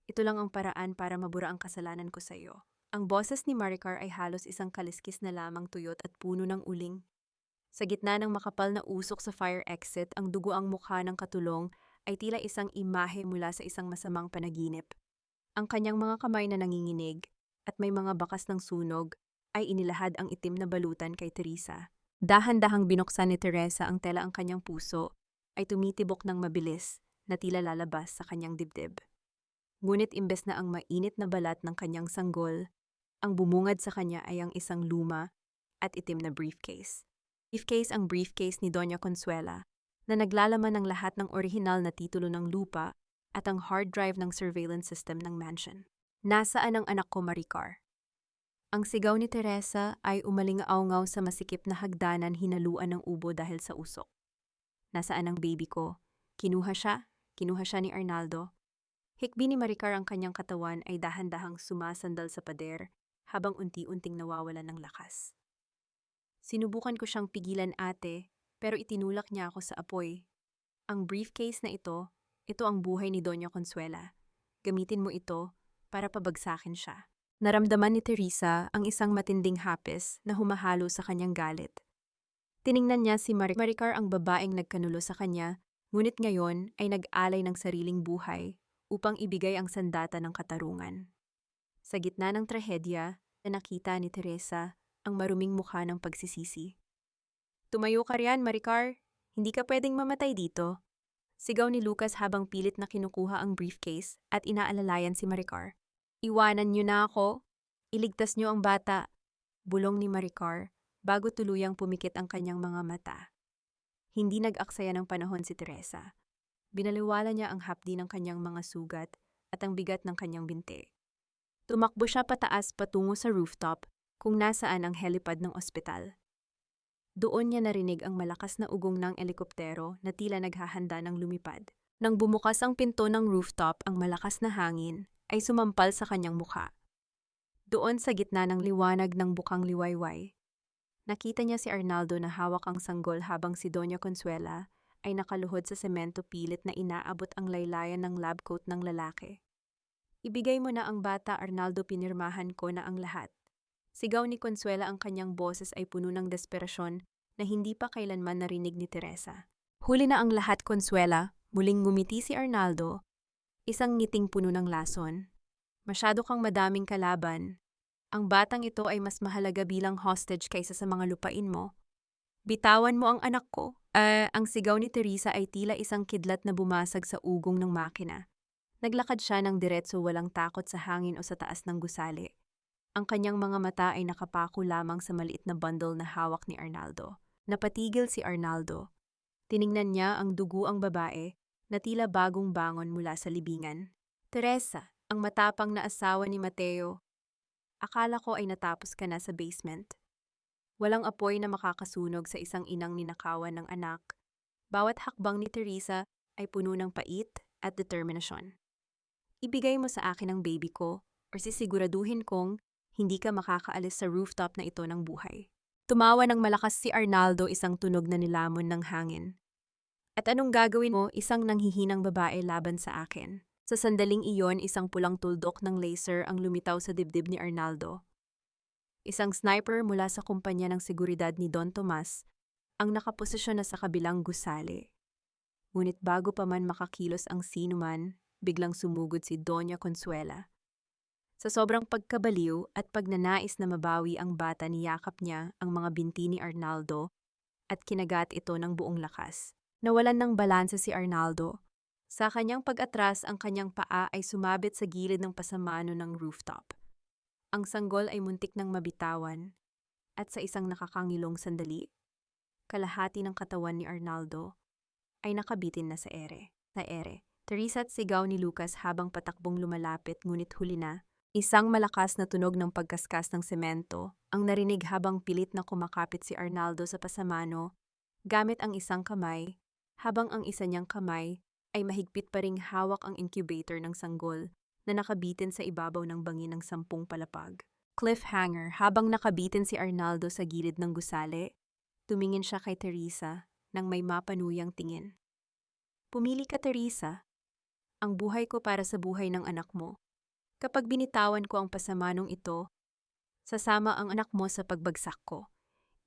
Ito lang ang paraan para mabura ang kasalanan ko sa iyo. Ang boses ni Maricar ay halos isang kaliskis na lamang, tuyot at puno ng uling. Sa gitna ng makapal na usok sa fire exit, ang dugo ang mukha ng katulong ay tila isang imahe mula sa isang masamang panaginip. Ang kanyang mga kamay na nanginginig at may mga bakas ng sunog ay inilahad ang itim na balutan kay Teresa. Dahan-dahang binuksan ni Teresa ang tela, ang kanyang puso ay tumitibok ng mabilis na tila lalabas sa kanyang dibdib. Ngunit imbes na ang mainit na balat ng kanyang sanggol, ang bumungad sa kanya ay ang isang luma at itim na briefcase. Ang briefcase ni Doña Consuela na naglalaman ng lahat ng orihinal na titulo ng lupa at ang hard drive ng surveillance system ng mansion. Nasaan ang anak ko, Maricar? Ang sigaw ni Teresa ay umalingaw-ngaw sa masikip na hagdanan, hinaluan ng ubo dahil sa usok. Nasaan ang baby ko? Kinuha siya ni Arnaldo. Hikbi ni Maricar, ang kanyang katawan ay dahan-dahang sumasandal sa pader habang unti-unting nawawalan ng lakas. Sinubukan ko siyang pigilan, ate, pero itinulak niya ako sa apoy. Ang briefcase na ito ang buhay ni Doña Consuela. Gamitin mo ito para pabagsakin siya. Naramdaman ni Teresa ang isang matinding hapis na humahalo sa kanyang galit. Tiningnan niya si Maricar, ang babaeng nagkanulo sa kanya, ngunit ngayon ay nag-alay ng sariling buhay upang ibigay ang sandata ng katarungan. Sa gitna ng trahedya, nakita ni Teresa ang maruming mukha ng pagsisisi. Tumayo ka riyan, Maricar. Hindi ka pwedeng mamatay dito. Sigaw ni Lucas habang pilit na kinukuha ang briefcase at inaalalayan si Maricar. Iwanan niyo na ako. Iligtas niyo ang bata. Bulong ni Maricar bago tuluyang pumikit ang kanyang mga mata. Hindi nag-aksaya ng panahon si Teresa. Binaliwala niya ang hapdi ng kanyang mga sugat at ang bigat ng kanyang binti. Tumakbo siya pataas patungo sa rooftop kung nasaan ang helipad ng ospital. Doon niya narinig ang malakas na ugong ng helikoptero na tila naghahanda ng lumipad. Nang bumukas ang pinto ng rooftop, ang malakas na hangin ay sumampal sa kanyang mukha. Doon sa gitna ng liwanag ng bukang liwayway, nakita niya si Arnaldo na hawak ang sanggol habang si Doña Consuela ay nakaluhod sa semento pilit na inaabot ang laylayan ng lab coat ng lalaki. Ibigay mo na ang bata, Arnaldo, pinirmahan ko na ang lahat. Sigaw ni Consuela, ang kanyang boses ay puno ng desperasyon na hindi pa kailanman narinig ni Teresa. Huli na ang lahat, Consuela. Muling ngumiti si Arnaldo, isang ngiting puno ng lason. Masyado kang madaming kalaban. Ang batang ito ay mas mahalaga bilang hostage kaysa sa mga lupain mo. Bitawan mo ang anak ko. Ang sigaw ni Teresa ay tila isang kidlat na bumasag sa ugong ng makina. Naglakad siya ng diretso, walang takot sa hangin o sa taas ng gusali. Ang kanyang mga mata ay nakapako lamang sa maliit na bundle na hawak ni Arnaldo. Napatigil si Arnaldo. Tiningnan niya ang duguang babae na tila bagong bangon mula sa libingan. Teresa, ang matapang na asawa ni Mateo. Akala ko ay natapos ka na sa basement. Walang apoy na makakasunog sa isang inang ninakawan ng anak. Bawat hakbang ni Teresa ay puno ng pait at determinasyon. Ibigay mo sa akin ang baby ko or sisiguraduhin kong hindi ka makakaalis sa rooftop na ito ng buhay. Tumawa ng malakas si Arnaldo, isang tunog na nilamon ng hangin. At anong gagawin mo, isang nanghihinang babae, laban sa akin? Sa sandaling iyon, isang pulang tuldok ng laser ang lumitaw sa dibdib ni Arnaldo. Isang sniper mula sa kumpanya ng seguridad ni Don Tomas ang nakaposisyon na sa kabilang gusali. Ngunit bago pa man makakilos ang sinuman, biglang sumugod si Doña Consuela. Sa sobrang pagkabaliw at pagnanais na mabawi ang bata, niyakap niya ang mga binti ni Arnaldo at kinagat ito ng buong lakas. Nawalan ng balanse si Arnaldo. Sa kanyang pag-atras, ang kanyang paa ay sumabit sa gilid ng pasamano ng rooftop. Ang sanggol ay muntik ng mabitawan at sa isang nakakangilong sandali, kalahati ng katawan ni Arnaldo ay nakabitin na sa ere. Teresa at sigaw ni Lucas habang patakbong lumalapit, ngunit huli na. Isang malakas na tunog ng pagkaskas ng semento ang narinig habang pilit na kumakapit si Arnaldo sa pasamano gamit ang isang kamay, habang ang isa niyang kamay ay mahigpit pa ring hawak ang incubator ng sanggol na nakabitin sa ibabaw ng bangin ng 10 palapag. Cliffhanger. Habang nakabitin si Arnaldo sa gilid ng gusali, tumingin siya kay Teresa nang may mapanuyang tingin. Pumili ka, Teresa. Ang buhay ko para sa buhay ng anak mo. Kapag binitawan ko ang pasamanong ito, sasama ang anak mo sa pagbagsak ko.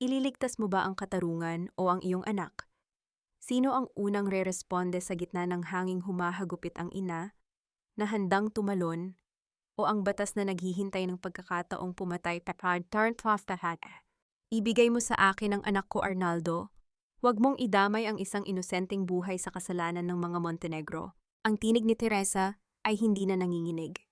Ililigtas mo ba ang katarungan o ang iyong anak? Sino ang unang re-responde sa gitna ng hanging humahagupit, ang ina na handang tumalon o ang batas na naghihintay ng pagkakataong pumatay? Ibigay mo sa akin ang anak ko, Arnaldo. Huwag mong idamay ang isang inosenteng buhay sa kasalanan ng mga Montenegro. Ang tinig ni Teresa ay hindi na nanginginig.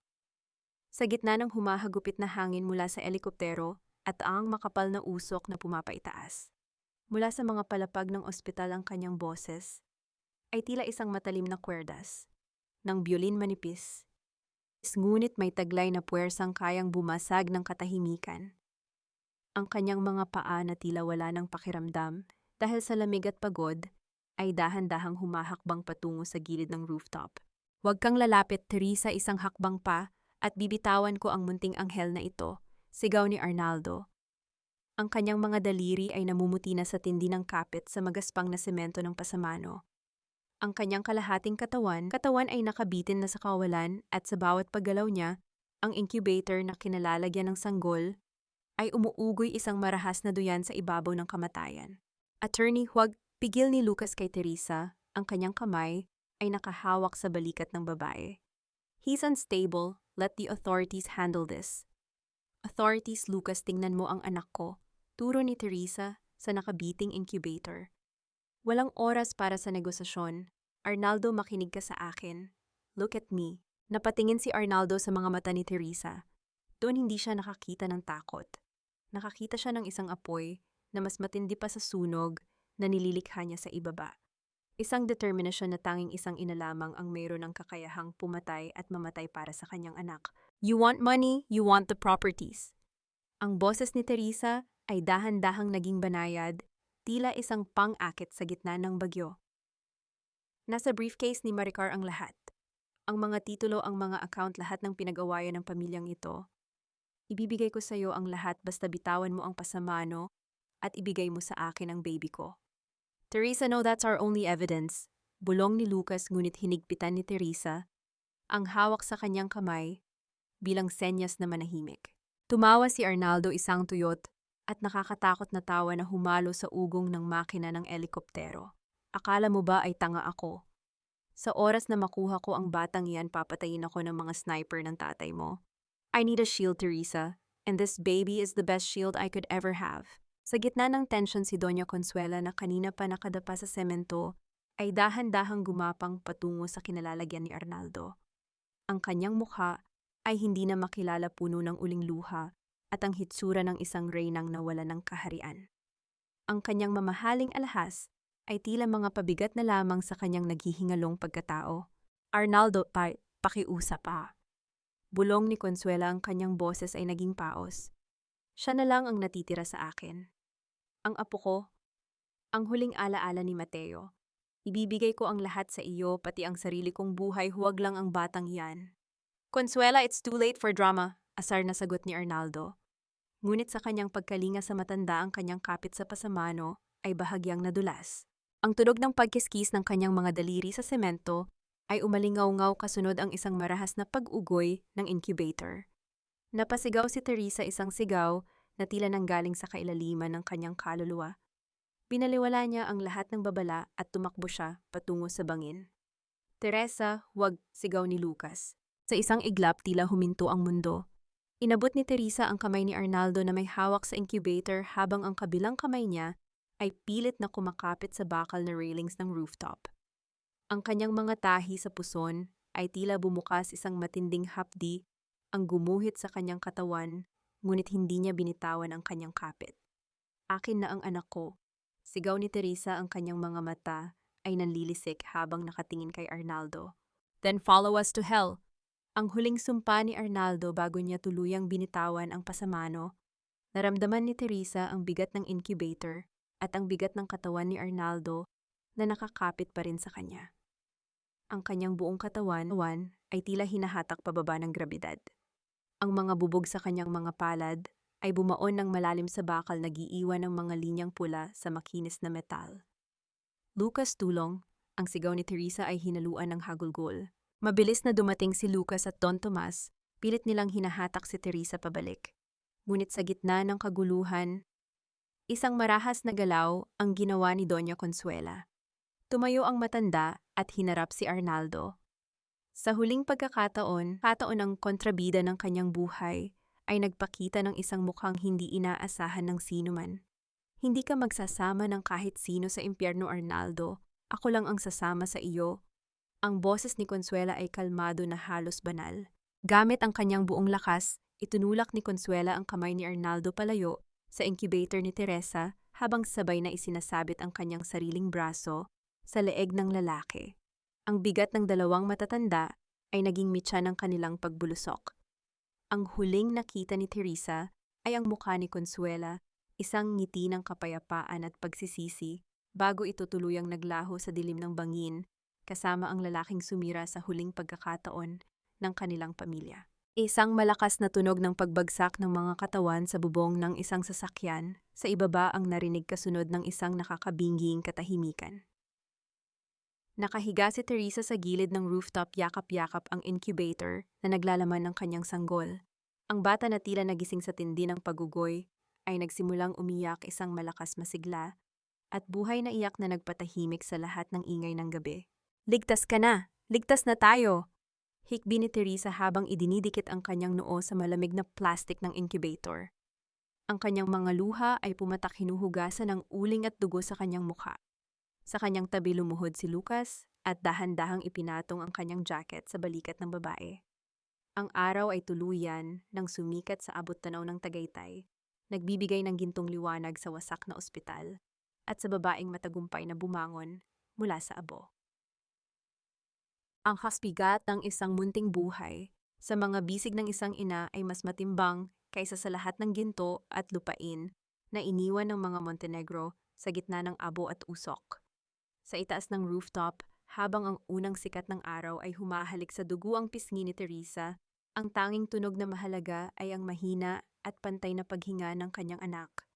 Sa gitna ng humahagupit na hangin mula sa helikoptero at ang makapal na usok na pumapaitaas. Mula sa mga palapag ng ospital, ang kanyang boses ay tila isang matalim na kwerdas ng biolin manipis. Ngunit may taglay na puwersang kayang bumasag ng katahimikan. Ang kanyang mga paa na tila wala ng pakiramdam dahil sa lamig at pagod ay dahan-dahang humahakbang patungo sa gilid ng rooftop. Huwag kang lalapit, Teresa, isang hakbang pa at bibitawan ko ang munting anghel na ito, sigaw ni Arnaldo. Ang kanyang mga daliri ay namumuti na sa tindi ng kapit sa magaspang na semento ng pasamano. Ang kanyang kalahating katawan ay nakabitin na sa kawalan at sa bawat paggalaw niya, ang incubator na kinalalagyan ng sanggol ay umuugoy isang marahas na duyan sa ibabaw ng kamatayan. Attorney, huwag, pigil ni Lucas kay Teresa, ang kanyang kamay ay nakahawak sa balikat ng babae. He's unstable. Let the authorities handle this. Authorities, Lucas, tingnan mo ang anak ko. Turo ni Teresa sa nakabiting incubator. Walang oras para sa negosasyon. Arnaldo, makinig ka sa akin. Look at me. Napatingin si Arnaldo sa mga mata ni Teresa. Doon hindi siya nakakita ng takot. Nakakita siya ng isang apoy na mas matindi pa sa sunog na nililikha niya sa ibaba. Isang determinasyon na tanging isang ina lamang ang mayroon ng kakayahang pumatay at mamatay para sa kanyang anak. You want money, you want the properties. Ang boses ni Teresa ay dahan-dahang naging banayad, tila isang pang-akit sa gitna ng bagyo. Nasa briefcase ni Maricar ang lahat. Ang mga titulo, ang mga account, lahat ng pinag-awayan ng pamilyang ito. Ibibigay ko sa iyo ang lahat basta bitawan mo ang pasamano at ibigay mo sa akin ang baby ko. Teresa, no, that's our only evidence. Bulong ni Lucas ngunit hinigpitan ni Teresa ang hawak sa kanyang kamay bilang senyas na manahimik. Tumawa si Arnaldo, isang tuyot at nakakatakot na tawa na humalo sa ugong ng makina ng helikoptero. Akala mo ba ay tanga ako? Sa oras na makuha ko ang batang iyan, papatayin ako ng mga sniper ng tatay mo. I need a shield, Teresa, and this baby is the best shield I could ever have. Sa gitna ng tension, si Doña Consuela na kanina pa nakadapa sa semento ay dahan-dahang gumapang patungo sa kinalalagyan ni Arnaldo. Ang kanyang mukha ay hindi na makilala, puno ng uling luha at ang hitsura ng isang reynang nawala ng kaharian. Ang kanyang mamahaling alahas ay tila mga pabigat na lamang sa kanyang naghihingalong pagkatao. Arnaldo, pakiusap pa. Bulong ni Consuela, ang kanyang boses ay naging paos. Siya na lang ang natitira sa akin. Ang apo ko, ang huling alaala ni Mateo. Ibibigay ko ang lahat sa iyo, pati ang sarili kong buhay, huwag lang ang batang iyan. Consuela, it's too late for drama, asar na sagot ni Arnaldo. Ngunit sa kanyang pagkalinga sa matanda, ang kanyang kapit sa pasamano ay bahagyang nadulas. Ang tunog ng pagkiskis ng kanyang mga daliri sa semento ay umalingaw-ngaw, kasunod ang isang marahas na pag-ugoy ng incubator. Napasigaw si Teresa, isang sigaw na tila nanggaling sa kailaliman ng kanyang kaluluwa. Binaliwala niya ang lahat ng babala at tumakbo siya patungo sa bangin. Teresa, wag, sigaw ni Lucas. Sa isang iglap, tila huminto ang mundo. Inabot ni Teresa ang kamay ni Arnaldo na may hawak sa incubator habang ang kabilang kamay niya ay pilit na kumakapit sa bakal na railings ng rooftop. Ang kanyang mga tahi sa puson ay tila bumukas, isang matinding hapdi ang gumuhit sa kanyang katawan, ngunit hindi niya binitawan ang kanyang kapit. Akin na ang anak ko. Sigaw ni Teresa, ang kanyang mga mata ay nanlilisik habang nakatingin kay Arnaldo. Then follow us to hell. Ang huling sumpa ni Arnaldo bago niya tuluyang binitawan ang pasamano. Naramdaman ni Teresa ang bigat ng incubator at ang bigat ng katawan ni Arnaldo na nakakapit pa rin sa kanya. Ang kanyang buong katawan ay tila hinahatak pababa ng grabidad. Ang mga bubog sa kanyang mga palad ay bumaon ng malalim sa bakal, nag-iiwan ng mga linyang pula sa makinis na metal. Lucas, tulong! Ang sigaw ni Teresa ay hinaluan ng hagulgol. Mabilis na dumating si Lucas at Don Tomas, pilit nilang hinahatak si Teresa pabalik. Ngunit sa gitna ng kaguluhan, isang marahas na galaw ang ginawa ni Doña Consuela. Tumayo ang matanda at hinarap si Arnaldo. Sa huling pagkakataon ng kontrabida ng kanyang buhay, ay nagpakita ng isang mukhang hindi inaasahan ng sinuman. Hindi ka magsasama ng kahit sino sa impyerno, Arnaldo. Ako lang ang sasama sa iyo. Ang boses ni Consuela ay kalmado na halos banal. Gamit ang kanyang buong lakas, itunulak ni Consuela ang kamay ni Arnaldo palayo sa incubator ni Teresa habang sabay na isinasabit ang kanyang sariling braso sa leeg ng lalaki. Ang bigat ng dalawang matatanda ay naging mitya ng kanilang pagbulusok. Ang huling nakita ni Teresa ay ang mukha ni Consuela, isang ngiti ng kapayapaan at pagsisisi bago ito tuluyang naglaho sa dilim ng bangin, kasama ang lalaking sumira sa huling pagkakataon ng kanilang pamilya. Isang malakas na tunog ng pagbagsak ng mga katawan sa bubong ng isang sasakyan, sa ibaba ang narinig kasunod ng isang nakakabingging katahimikan. Nakahiga si Teresa sa gilid ng rooftop, yakap-yakap ang incubator na naglalaman ng kanyang sanggol. Ang bata na tila nagising sa tindi ng pagugoy ay nagsimulang umiyak, isang malakas masigla, at buhay na iyak na nagpatahimik sa lahat ng ingay ng gabi. Ligtas ka na! Ligtas na tayo! Hikbi ni Teresa habang idinidikit ang kanyang noo sa malamig na plastic ng incubator. Ang kanyang mga luha ay pumatak, hinuhugasan ng uling at dugo sa kanyang mukha. Sa kanyang tabi lumuhod si Lucas at dahan-dahang ipinatong ang kanyang jacket sa balikat ng babae. Ang araw ay tuluyan nang sumikat sa abot-tanaw ng Tagaytay, nagbibigay ng gintong liwanag sa wasak na ospital at sa babaeng matagumpay na bumangon mula sa abo. Ang hasbigat ng isang munting buhay sa mga bisig ng isang ina ay mas matimbang kaysa sa lahat ng ginto at lupain na iniwan ng mga Montenegro sa gitna ng abo at usok. Sa itaas ng rooftop, habang ang unang sikat ng araw ay humahalik sa dugo ang pisngi ni Teresa, ang tanging tunog na mahalaga ay ang mahina at pantay na paghinga ng kanyang anak.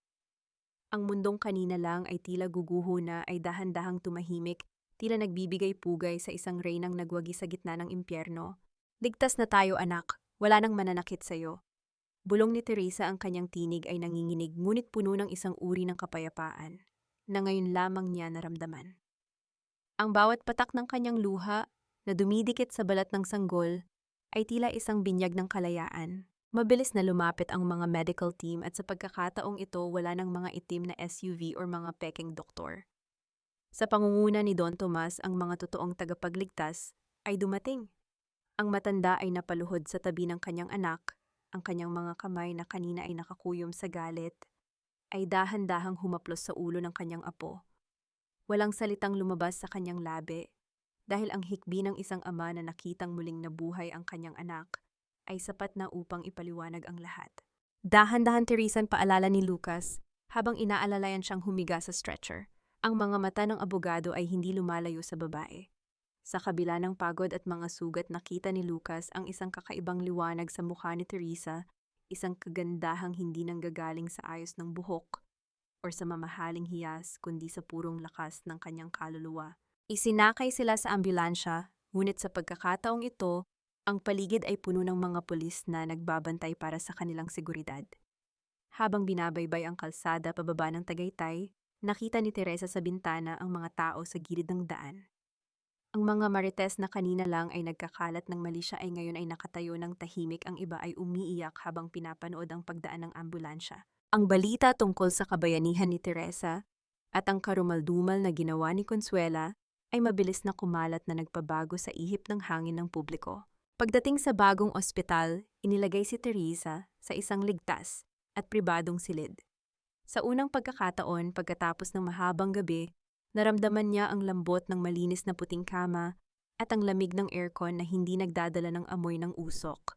Ang mundong kanina lang ay tila guguho na ay dahan-dahang tumahimik, tila nagbibigay pugay sa isang reynang nagwagi sa gitna ng impyerno. Ligtas na tayo anak, wala nang mananakit sa'yo. Bulong ni Teresa, ang kanyang tinig ay nanginginig ngunit puno ng isang uri ng kapayapaan na ngayon lamang niya naramdaman. Ang bawat patak ng kanyang luha na dumidikit sa balat ng sanggol ay tila isang binyag ng kalayaan. Mabilis na lumapit ang mga medical team at sa pagkakataong ito wala ng mga itim na SUV o mga peking doktor. Sa pangunguna ni Don Tomas, ang mga totoong tagapagligtas ay dumating. Ang matanda ay napaluhod sa tabi ng kanyang anak, ang kanyang mga kamay na kanina ay nakakuyom sa galit, ay dahan-dahang humaplos sa ulo ng kanyang apo. Walang salitang lumabas sa kanyang labi, dahil ang hikbi ng isang ama na nakitang muling nabuhay ang kanyang anak ay sapat na upang ipaliwanag ang lahat. Dahan-dahan Teresan paalala ni Lucas habang inaalalayan siyang humiga sa stretcher. Ang mga mata ng abogado ay hindi lumalayo sa babae. Sa kabila ng pagod at mga sugat, nakita ni Lucas ang isang kakaibang liwanag sa mukha ni Teresa, isang kagandahang hindi nanggagaling sa ayos ng buhok o sa mamahaling hiyas kundi sa purong lakas ng kanyang kaluluwa. Isinakay sila sa ambulansya, ngunit sa pagkakataong ito, ang paligid ay puno ng mga pulis na nagbabantay para sa kanilang seguridad. Habang binabaybay ang kalsada pababa ng Tagaytay, nakita ni Teresa sa bintana ang mga tao sa gilid ng daan. Ang mga marites na kanina lang ay nagkakalat ng mali siya ay ngayon ay nakatayo ng tahimik, ang iba ay umiiyak habang pinapanood ang pagdaan ng ambulansya. Ang balita tungkol sa kabayanihan ni Teresa at ang karumaldumal na ginawa ni Consuela ay mabilis na kumalat na nagpabago sa ihip ng hangin ng publiko. Pagdating sa bagong ospital, inilagay si Teresa sa isang ligtas at pribadong silid. Sa unang pagkakataon, pagkatapos ng mahabang gabi, naramdaman niya ang lambot ng malinis na puting kama at ang lamig ng aircon na hindi nagdadala ng amoy ng usok.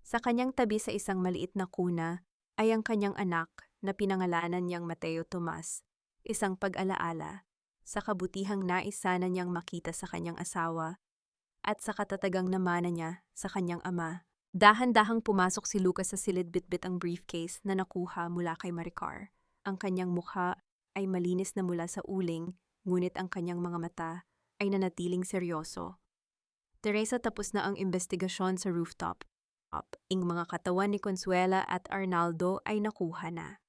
Sa kanyang tabi sa isang maliit na kuna ay ang kanyang anak na pinangalanan niyang Mateo Tomas, isang pag-alaala sa kabutihang nais sana niyang makita sa kanyang asawa at sa katatagang namana niya sa kanyang ama. Dahan-dahang pumasok si Lucas sa silid, bitbit ang briefcase na nakuha mula kay Maricar. Ang kanyang mukha ay malinis na mula sa uling, ngunit ang kanyang mga mata ay nanatiling seryoso. Teresa, tapos na ang investigasyon sa rooftop. Ang mga katawan ni Consuela at Arnaldo ay nakuha na.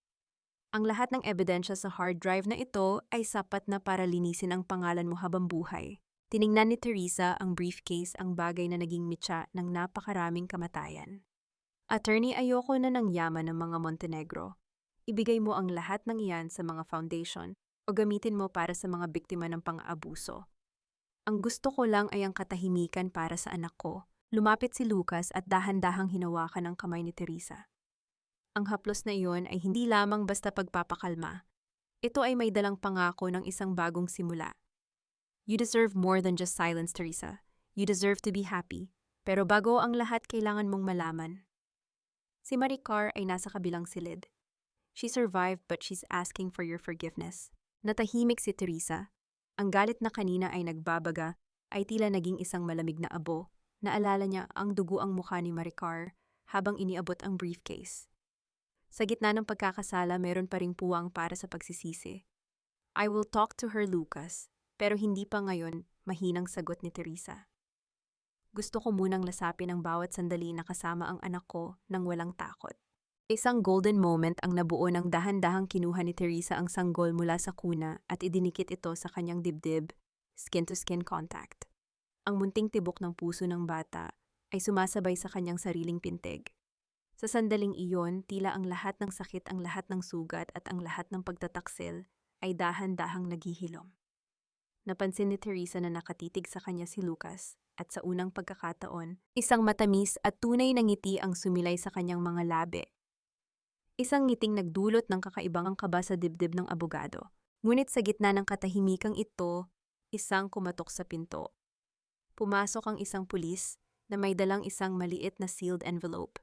Ang lahat ng ebidensya sa hard drive na ito ay sapat na para linisin ang pangalan mo habang buhay. Tiningnan ni Teresa ang briefcase, ang bagay na naging mitya ng napakaraming kamatayan. Attorney, ayoko na ng yaman ng mga Montenegro. Ibigay mo ang lahat ng iyan sa mga foundation o gamitin mo para sa mga biktima ng pang-aabuso. Ang gusto ko lang ay ang katahimikan para sa anak ko. Lumapit si Lucas at dahan-dahang hinawakan ang kamay ni Teresa. Ang haplos na iyon ay hindi lamang basta pagpapakalma. Ito ay may dalang pangako ng isang bagong simula. You deserve more than just silence, Teresa. You deserve to be happy. Pero bago ang lahat, kailangan mong malaman. Si Maricar ay nasa kabilang silid. She survived but she's asking for your forgiveness. Natahimik si Teresa. Ang galit na kanina ay nagbabaga ay tila naging isang malamig na abo. Naalala niya ang dugo ang mukha ni Maricar habang iniabot ang briefcase. Sa gitna ng pagkakasala, meron pa ring puwang para sa pagsisisi. I will talk to her, Lucas. Pero hindi pa ngayon, mahinang sagot ni Teresa. Gusto ko munang lasapin ang bawat sandali na kasama ang anak ko nang walang takot. Isang golden moment ang nabuo ng dahan-dahang kinuha ni Teresa ang sanggol mula sa kuna at idinikit ito sa kanyang dibdib, skin-to-skin contact. Ang munting tibok ng puso ng bata ay sumasabay sa kanyang sariling pintig. Sa sandaling iyon, tila ang lahat ng sakit, ang lahat ng sugat at ang lahat ng pagtataksil ay dahan-dahang naghihilom. Napansin ni Teresa na nakatitig sa kanya si Lucas at sa unang pagkakataon, isang matamis at tunay na ngiti ang sumilay sa kanyang mga labi. Isang ngiting nagdulot ng kakaibang kaba sa dibdib ng abogado. Ngunit sa gitna ng katahimikang ito, isang kumatok sa pinto. Pumasok ang isang pulis na may dalang isang maliit na sealed envelope.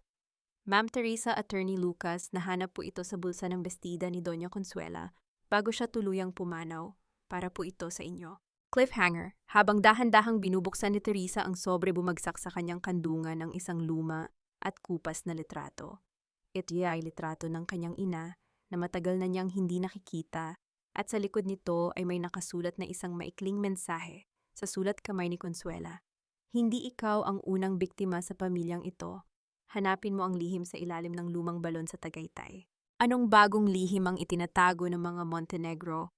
Ma'am Teresa, Attorney Lucas, nahanap po ito sa bulsa ng bestida ni Doña Consuela. bago siya tuluyang pumanaw. Para po ito sa inyo. Cliffhanger, habang dahan-dahang binubuksan ni Teresa ang sobre bumagsak sa kanyang kandungan ng isang luma at kupas na litrato. Ito ay litrato ng kanyang ina na matagal na niyang hindi nakikita at sa likod nito ay may nakasulat na isang maikling mensahe sa sulat kamay ni Consuela. Hindi ikaw ang unang biktima sa pamilyang ito. Hanapin mo ang lihim sa ilalim ng lumang balon sa Tagaytay. Anong bagong lihim ang itinatago ng mga Montenegro?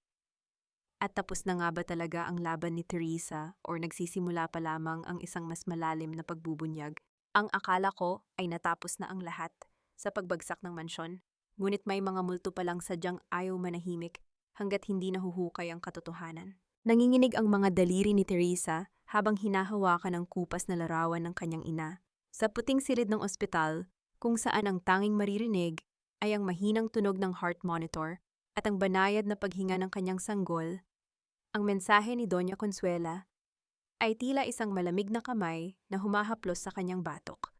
At tapos na nga ba talaga ang laban ni Teresa or nagsisimula pa lamang ang isang mas malalim na pagbubunyag? Ang akala ko ay natapos na ang lahat sa pagbagsak ng mansyon. Ngunit may mga multo pa lang sadyang ayaw manahimik hanggat hindi nahuhukay ang katotohanan. Nanginginig ang mga daliri ni Teresa habang hinahawakan ang kupas na larawan ng kanyang ina. Sa puting silid ng ospital, kung saan ang tanging maririnig ay ang mahinang tunog ng heart monitor at ang banayad na paghinga ng kanyang sanggol, ang mensahe ni Doña Consuela ay tila isang malamig na kamay na humahaplos sa kanyang batok.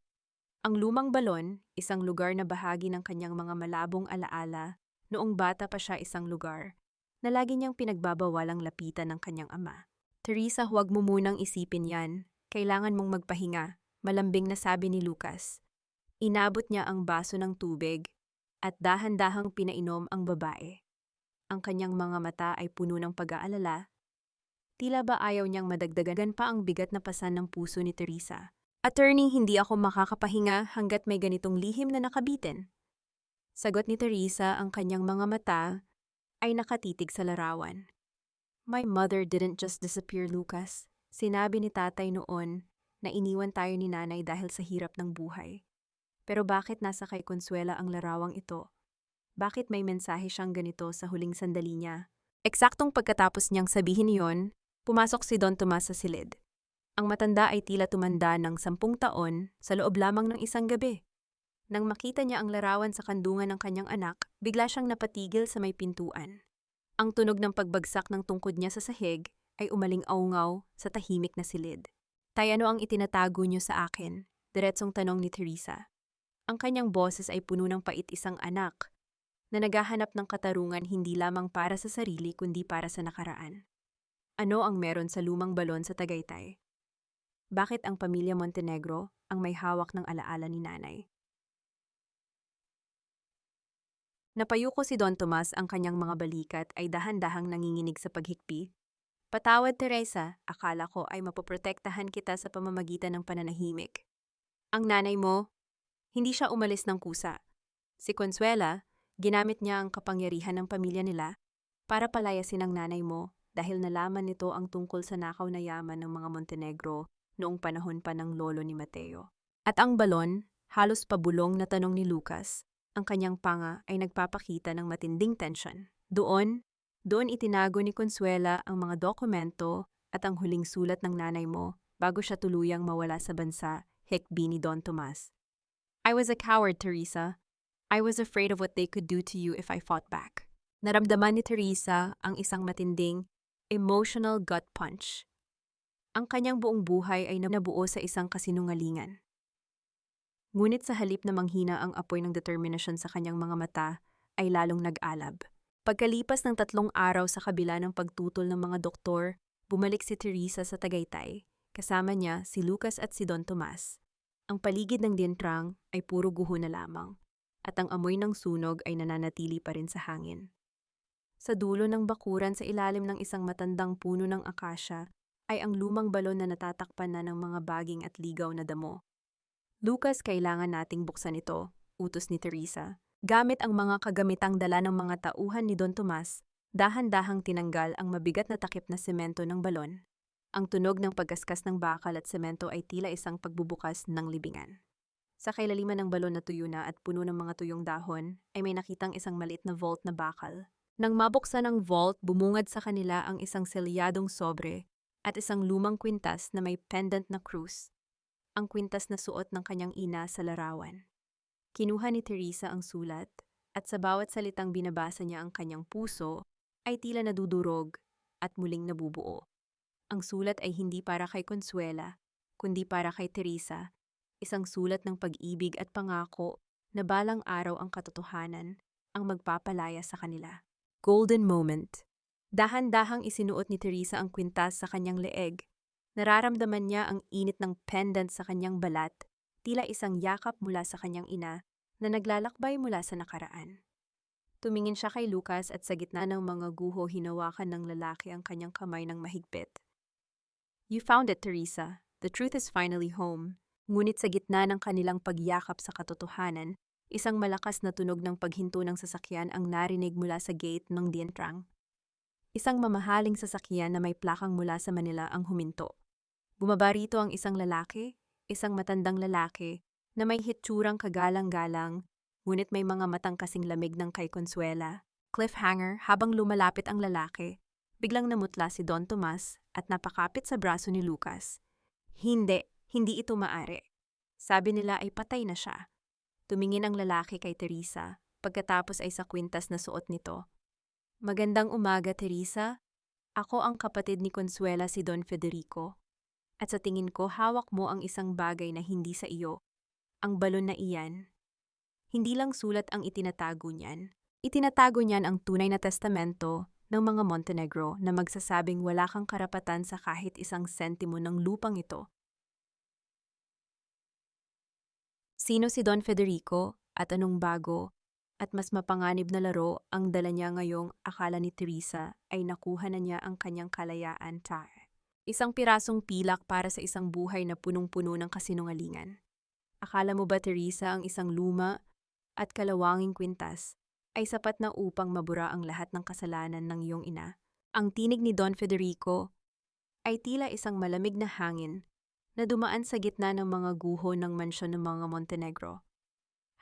Ang lumang balon, isang lugar na bahagi ng kanyang mga malabong alaala, noong bata pa siya isang lugar, na lagi niyang pinagbabawalang lapitan ng kanyang ama. Teresa, huwag mo munang isipin yan. Kailangan mong magpahinga, malambing na sabi ni Lucas. Inabot niya ang baso ng tubig at dahan-dahang pinainom ang babae. Ang kanyang mga mata ay puno ng pag-aalala. Tila ba ayaw niyang madagdagan pa ang bigat na pasan ng puso ni Teresa. Attorney, hindi ako makakapahinga hanggat may ganitong lihim na nakabitin. Sagot ni Teresa, ang kanyang mga mata ay nakatitig sa larawan. My mother didn't just disappear, Lucas. Sinabi ni tatay noon na iniwan tayo ni nanay dahil sa hirap ng buhay. Pero bakit nasa kay Consuela ang larawang ito? Bakit may mensahe siyang ganito sa huling sandali niya? Eksaktong pagkatapos niyang sabihin iyon, pumasok si Don Tomas sa silid. Ang matanda ay tila tumanda ng 10 taon sa loob lamang ng isang gabi. Nang makita niya ang larawan sa kandungan ng kanyang anak, bigla siyang napatigil sa may pintuan. Ang tunog ng pagbagsak ng tungkod niya sa sahig ay umaling-aungaw sa tahimik na silid. Tay, ano ang itinatago niyo sa akin? Diretsong tanong ni Teresa. Ang kanyang boses ay puno ng pait, isang anak na naghahanap ng katarungan hindi lamang para sa sarili kundi para sa nakaraan. Ano ang meron sa lumang balon sa Tagaytay? Bakit ang pamilya Montenegro ang may hawak ng alaala ni nanay? Napayuko si Don Tomas, ang kanyang mga balikat ay dahan-dahang nanginginig sa paghikpi. Patawad, Teresa, akala ko ay mapoprotektahan kita sa pamamagitan ng pananahimik. Ang nanay mo, hindi siya umalis ng kusa. Si Consuela, ginamit niya ang kapangyarihan ng pamilya nila para palayasin ang nanay mo dahil nalaman nito ang tungkol sa nakaw na yaman ng mga Montenegro noong panahon pa ng lolo ni Mateo. At ang balon, halos pabulong na tanong ni Lucas, ang kanyang panga ay nagpapakita ng matinding tensyon. Doon itinago ni Consuela ang mga dokumento at ang huling sulat ng nanay mo bago siya tuluyang mawala sa bansa, hikbi ni Don Tomas. I was a coward, Teresa. I was afraid of what they could do to you if I fought back. Naramdaman ni Teresa ang isang matinding, emotional gut punch. Ang kanyang buong buhay ay nabuo sa isang kasinungalingan. Ngunit sa halip na manghina ang apoy ng determinasyon sa kanyang mga mata, ay lalong nag-alab. Pagkalipas ng 3 araw sa kabila ng pagtutol ng mga doktor, bumalik si Teresa sa Tagaytay. Kasama niya si Lucas at si Don Tomas. Ang paligid ng dintrang ay puro guho na lamang, at ang amoy ng sunog ay nananatili pa rin sa hangin. Sa dulo ng bakuran sa ilalim ng isang matandang puno ng akasya ay ang lumang balon na natatakpan na ng mga baging at ligaw na damo. Lucas, kailangan nating buksan ito, utos ni Teresa. Gamit ang mga kagamitang dala ng mga tauhan ni Don Tomas, dahan-dahang tinanggal ang mabigat na takip na semento ng balon. Ang tunog ng pagkaskas ng bakal at semento ay tila isang pagbubukas ng libingan. Sa kailaliman ng balon na tuyo na at puno ng mga tuyong dahon, ay may nakitang isang maliit na vault na bakal. Nang mabuksan ang vault, bumungad sa kanila ang isang selyadong sobre at isang lumang kwintas na may pendant na krus. Ang kwintas na suot ng kanyang ina sa larawan. Kinuha ni Teresa ang sulat at sa bawat salitang binabasa niya ang kanyang puso ay tila nadudurog at muling nabubuo. Ang sulat ay hindi para kay Consuela, kundi para kay Teresa, isang sulat ng pag-ibig at pangako na balang araw ang katotohanan ang magpapalaya sa kanila. Golden moment. Dahan-dahang isinuot ni Teresa ang kwintas sa kanyang leeg. Nararamdaman niya ang init ng pendant sa kanyang balat, tila isang yakap mula sa kanyang ina na naglalakbay mula sa nakaraan. Tumingin siya kay Lucas at sa gitna ng mga guho hinawakan ng lalaki ang kanyang kamay ng mahigpit. You found it, Teresa. The truth is finally home. Ngunit sa gitna ng kanilang pagyakap sa katotohanan, isang malakas na tunog ng paghinto ng sasakyan ang narinig mula sa gate ng dientrang. Isang mamahaling sasakyan na may plakang mula sa Manila ang huminto. Bumaba rito ang isang lalaki, isang matandang lalaki, na may hitsurang kagalang-galang, ngunit may mga matang kasing lamig ng kay Consuela. Cliffhanger, habang lumalapit ang lalaki, biglang namutla si Don Tomas at napakapit sa braso ni Lucas. Hindi ito maari. Sabi nila ay patay na siya. Tumingin ang lalaki kay Teresa, pagkatapos ay sa kwintas na suot nito. Magandang umaga, Teresa. Ako ang kapatid ni Consuela, si Don Federico. At sa tingin ko, hawak mo ang isang bagay na hindi sa iyo. Ang balon na iyan. Hindi lang sulat ang itinatago niyan. Itinatago niyan ang tunay na testamento ng mga Montenegro na magsasabing wala kang karapatan sa kahit isang sentimo ng lupang ito. Sino si Don Federico at anong bago at mas mapanganib na laro ang dala niya ngayong akala ni Teresa ay nakuha na niya ang kanyang kalayaan. Isang pirasong pilak para sa isang buhay na punong-puno ng kasinungalingan. Akala mo ba, Teresa, ang isang luma at kalawanging kwintas ay sapat na upang mabura ang lahat ng kasalanan ng iyong ina? Ang tinig ni Don Federico ay tila isang malamig na hangin na dumaan sa gitna ng mga guho ng mansyon ng mga Montenegro.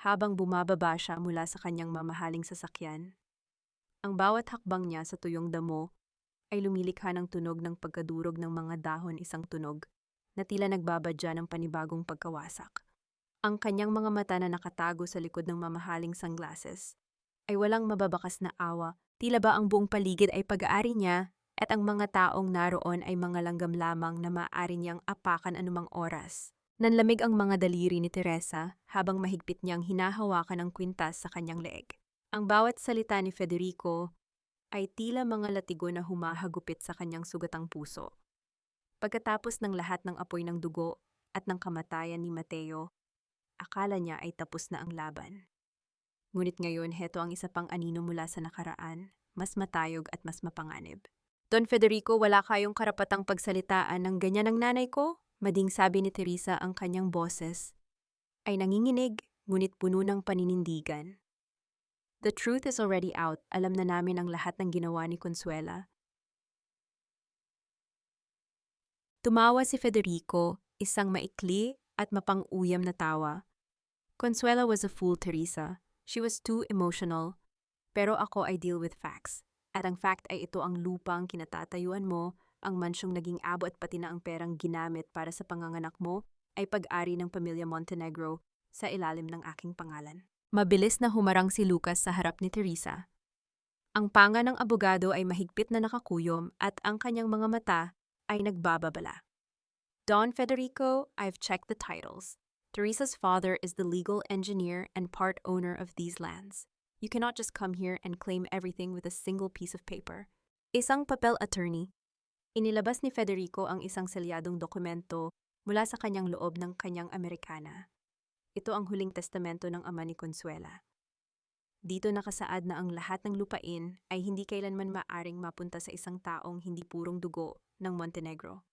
Habang bumababa siya mula sa kanyang mamahaling sasakyan, ang bawat hakbang niya sa tuyong damo ay lumilikha ng tunog ng pagkadurog ng mga dahon, isang tunog na tila nagbabadya ng panibagong pagkawasak. Ang kanyang mga mata na nakatago sa likod ng mamahaling sunglasses ay walang mababakas na awa, tila ba ang buong paligid ay pag-aari niya at ang mga taong naroon ay mga langgam lamang na maaari niyang apakan anumang oras. Nanlamig ang mga daliri ni Teresa habang mahigpit niyang hinahawakan ang kwintas sa kanyang leeg. Ang bawat salita ni Federico ay tila mga latigo na humahagupit sa kanyang sugatang puso. Pagkatapos ng lahat ng apoy ng dugo at ng kamatayan ni Mateo, akala niya ay tapos na ang laban. Ngunit ngayon, heto ang isa pang anino mula sa nakaraan, mas matayog at mas mapanganib. Don Federico, wala kayong karapatang pagsalitaan ng ganyan ng nanay ko? Mading sabi ni Teresa, ang kanyang boses ay nanginginig, ngunit puno ng paninindigan. The truth is already out. Alam na namin ang lahat ng ginawa ni Consuela. Tumawa si Federico, isang maikli at mapang-uyam na tawa. Consuela was a fool, Teresa. She was too emotional. Pero ako ay deal with facts. At ang fact ay ito ang lupang kinatatayuan mo, ang mansyong naging abo at pati na ang perang ginamit para sa panganganak mo ay pag-ari ng pamilya Montenegro sa ilalim ng aking pangalan. Mabilis na humarang si Lucas sa harap ni Teresa. Ang panga ng abogado ay mahigpit na nakakuyom at ang kanyang mga mata ay nagbababala. Don Federico, I've checked the titles. Teresa's father is the legal engineer and part owner of these lands. You cannot just come here and claim everything with a single piece of paper. Isang papel attorney. Inilabas ni Federico ang isang selyadong dokumento mula sa kanyang loob ng kanyang Amerikana. Ito ang huling testamento ng ama ni Consuela. Dito nakasaad na ang lahat ng lupain ay hindi kailanman maaring mapunta sa isang taong hindi purong dugo ng Montenegro.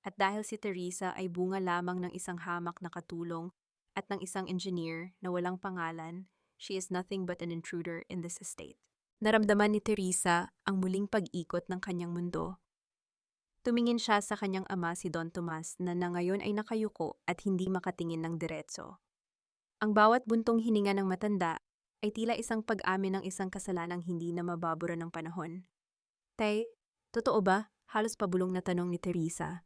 At dahil si Teresa ay bunga lamang ng isang hamak na katulong at ng isang engineer na walang pangalan, she is nothing but an intruder in this estate. Naramdaman ni Teresa ang muling pag-ikot ng kanyang mundo. Tumingin siya sa kanyang ama, si Don Tomas, na ngayon ay nakayuko at hindi makatingin ng diretso. Ang bawat buntong hininga ng matanda ay tila isang pag-amin ng isang kasalanang hindi na mababura ng panahon. Tay, totoo ba? Halos pabulong na tanong ni Teresa.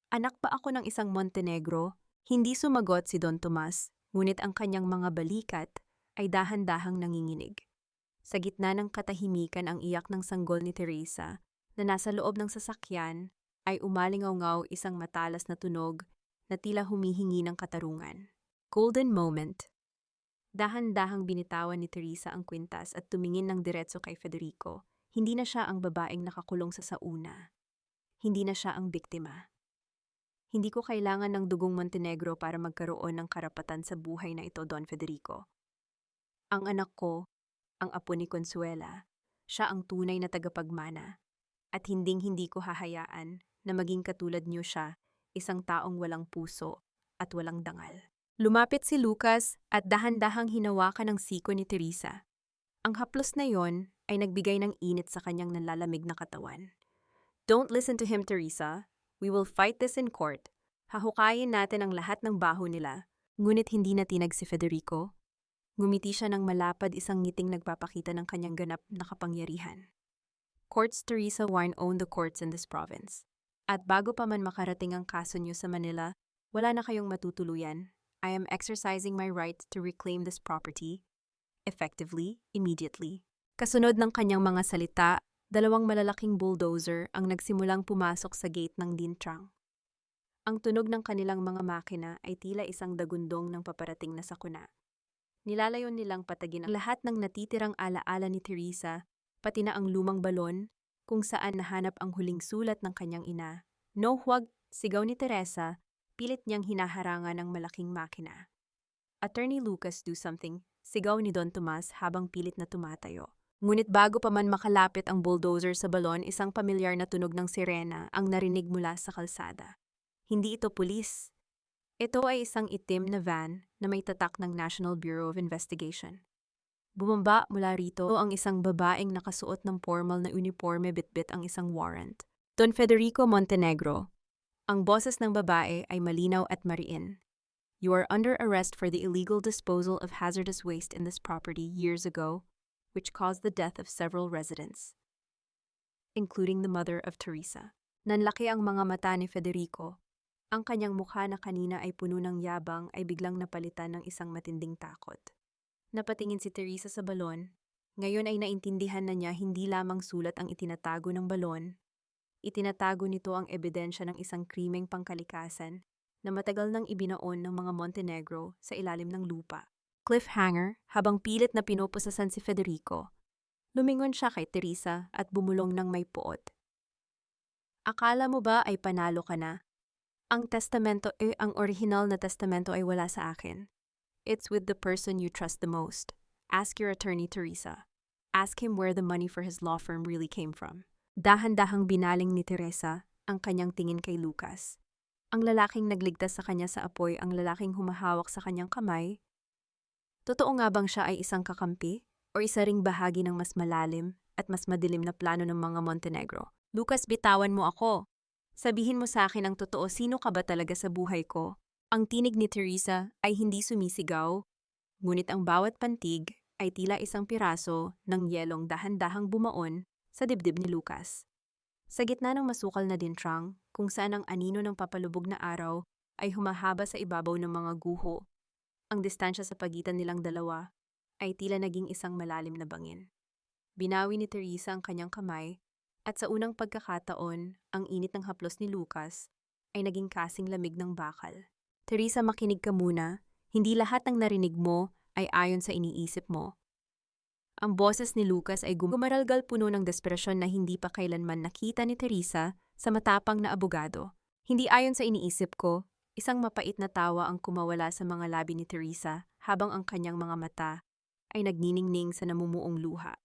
Anak ba ako ng isang Montenegro? Hindi sumagot si Don Tomas, ngunit ang kanyang mga balikat ay dahan-dahang nanginginig. Sa gitna ng katahimikan, ang iyak ng sanggol ni Teresa na nasa loob ng sasakyan ay umalingaw-ngaw, isang matalas na tunog na tila humihingi ng katarungan. Golden moment. Dahan-dahang binitawan ni Teresa ang kwintas at tumingin ng diretso kay Federico. Hindi na siya ang babaeng nakakulong sa sauna. Hindi na siya ang biktima. Hindi ko kailangan ng dugong Montenegro para magkaroon ng karapatan sa buhay na ito, Don Federico. Ang anak ko, ang apo ni Consuela, siya ang tunay na tagapagmana. At hinding-hindi ko hahayaan na maging katulad niyo siya, isang taong walang puso at walang dangal. Lumapit si Lucas at dahan-dahang hinawakan ang siko ni Teresa. Ang haplos na yon ay nagbigay ng init sa kanyang nalalamig na katawan. Don't listen to him, Teresa. We will fight this in court. Hahukayin natin ang lahat ng baho nila. Ngunit hindi natinag si Federico. Ngumiti siya ng malapad, isang ngiting nagpapakita ng kanyang ganap na kapangyarihan. Courts, Teresa Warren own the courts in this province. At bago pa man makarating ang kaso niyo sa Manila, wala na kayong matutuluyan. I am exercising my right to reclaim this property, effectively, immediately. Kasunod ng kanyang mga salita, dalawang malalaking bulldozer ang nagsimulang pumasok sa gate ng Dintrang. Ang tunog ng kanilang mga makina ay tila isang dagundong ng paparating na sakuna. Nilalayon nilang patagin ang lahat ng natitirang alaala ni Teresa, pati na ang lumang balon, kung saan nahanap ang huling sulat ng kanyang ina. No, huwag, sigaw ni Teresa, pilit niyang hinaharangan ng malaking makina. Attorney Lucas, do something, sigaw ni Don Tomas habang pilit na tumatayo. Ngunit bago pa man makalapit ang bulldozer sa balon, isang pamilyar na tunog ng sirena ang narinig mula sa kalsada. Hindi ito pulis. Ito ay isang itim na van na may tatak ng National Bureau of Investigation. Bumaba mula rito ang isang babaeng nakasuot ng formal na uniforme, bitbit ang isang warrant. Don Federico Montenegro. Ang boses ng babae ay malinaw at mariin. You are under arrest for the illegal disposal of hazardous waste in this property years ago, which caused the death of several residents, including the mother of Teresa. Nanlaki ang mga mata ni Federico. Ang kanyang mukha na kanina ay puno ng yabang ay biglang napalitan ng isang matinding takot. Napatingin si Teresa sa balon. Ngayon ay naintindihan na niya hindi lamang sulat ang itinatago ng balon. Itinatago nito ang ebidensya ng isang krimeng pangkalikasan na matagal nang ibinaon ng mga Montenegro sa ilalim ng lupa. Cliffhanger, habang pilit na pinupusasan si Federico. Lumingon siya kay Teresa at bumulong ng may puot. Akala mo ba ay panalo ka na? Ang original na testamento ay wala sa akin. It's with the person you trust the most. Ask your attorney, Teresa. Ask him where the money for his law firm really came from. Dahan-dahang binaling ni Teresa ang kanyang tingin kay Lucas. Ang lalaking nagligtas sa kanya sa apoy, ang lalaking humahawak sa kanyang kamay. Totoo nga bang siya ay isang kakampi? O isa ring bahagi ng mas malalim at mas madilim na plano ng mga Montenegro? Lucas, bitawan mo ako. Sabihin mo sa akin ang totoo, sino ka ba talaga sa buhay ko? Ang tinig ni Teresa ay hindi sumisigaw, ngunit ang bawat pantig ay tila isang piraso ng yelong dahan-dahang bumaon sa dibdib ni Lucas. Sa gitna ng masukal na dintrang, kung saan ang anino ng papalubog na araw ay humahaba sa ibabaw ng mga guho, ang distansya sa pagitan nilang dalawa ay tila naging isang malalim na bangin. Binawi ni Teresa ang kanyang kamay at sa unang pagkakataon, ang init ng haplos ni Lucas ay naging kasing lamig ng bakal. Teresa, makinig ka muna. Hindi lahat ng narinig mo ay ayon sa iniisip mo. Ang boses ni Lucas ay gumaralgal, puno ng desperasyon na hindi pa kailanman nakita ni Teresa sa matapang na abogado. Hindi ayon sa iniisip ko, isang mapait na tawa ang kumawala sa mga labi ni Teresa habang ang kanyang mga mata ay nagniningning sa namumuong luha.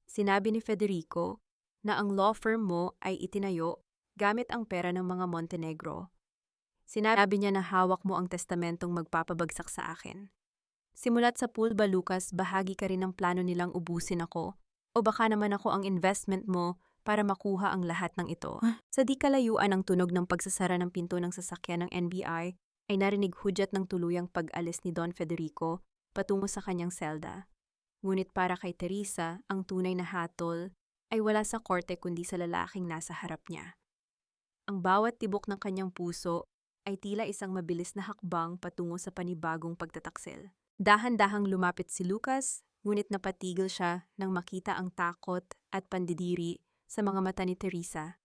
Sinabi ni Federico na ang law firm mo ay itinayo gamit ang pera ng mga Montenegro. Sinabi niya na hawak mo ang testamentong magpapabagsak sa akin. Simulat sa pool ba, Lucas, bahagi ka rin ng plano nilang ubusin ako? O baka naman ako ang investment mo para makuha ang lahat ng ito? Sa di kalayuan ang tunog ng pagsasara ng pinto ng sasakyan ng NBI ay narinig hudyat ng tuluyang pag-alis ni Don Federico patungo sa kanyang selda. Ngunit para kay Teresa, ang tunay na hatol ay wala sa korte kundi sa lalaking nasa harap niya. Ang bawat tibok ng kanyang puso ay tila isang mabilis na hakbang patungo sa panibagong pagtataksil. Dahan-dahang lumapit si Lucas, ngunit napatigil siya nang makita ang takot at pandidiri sa mga mata ni Teresa.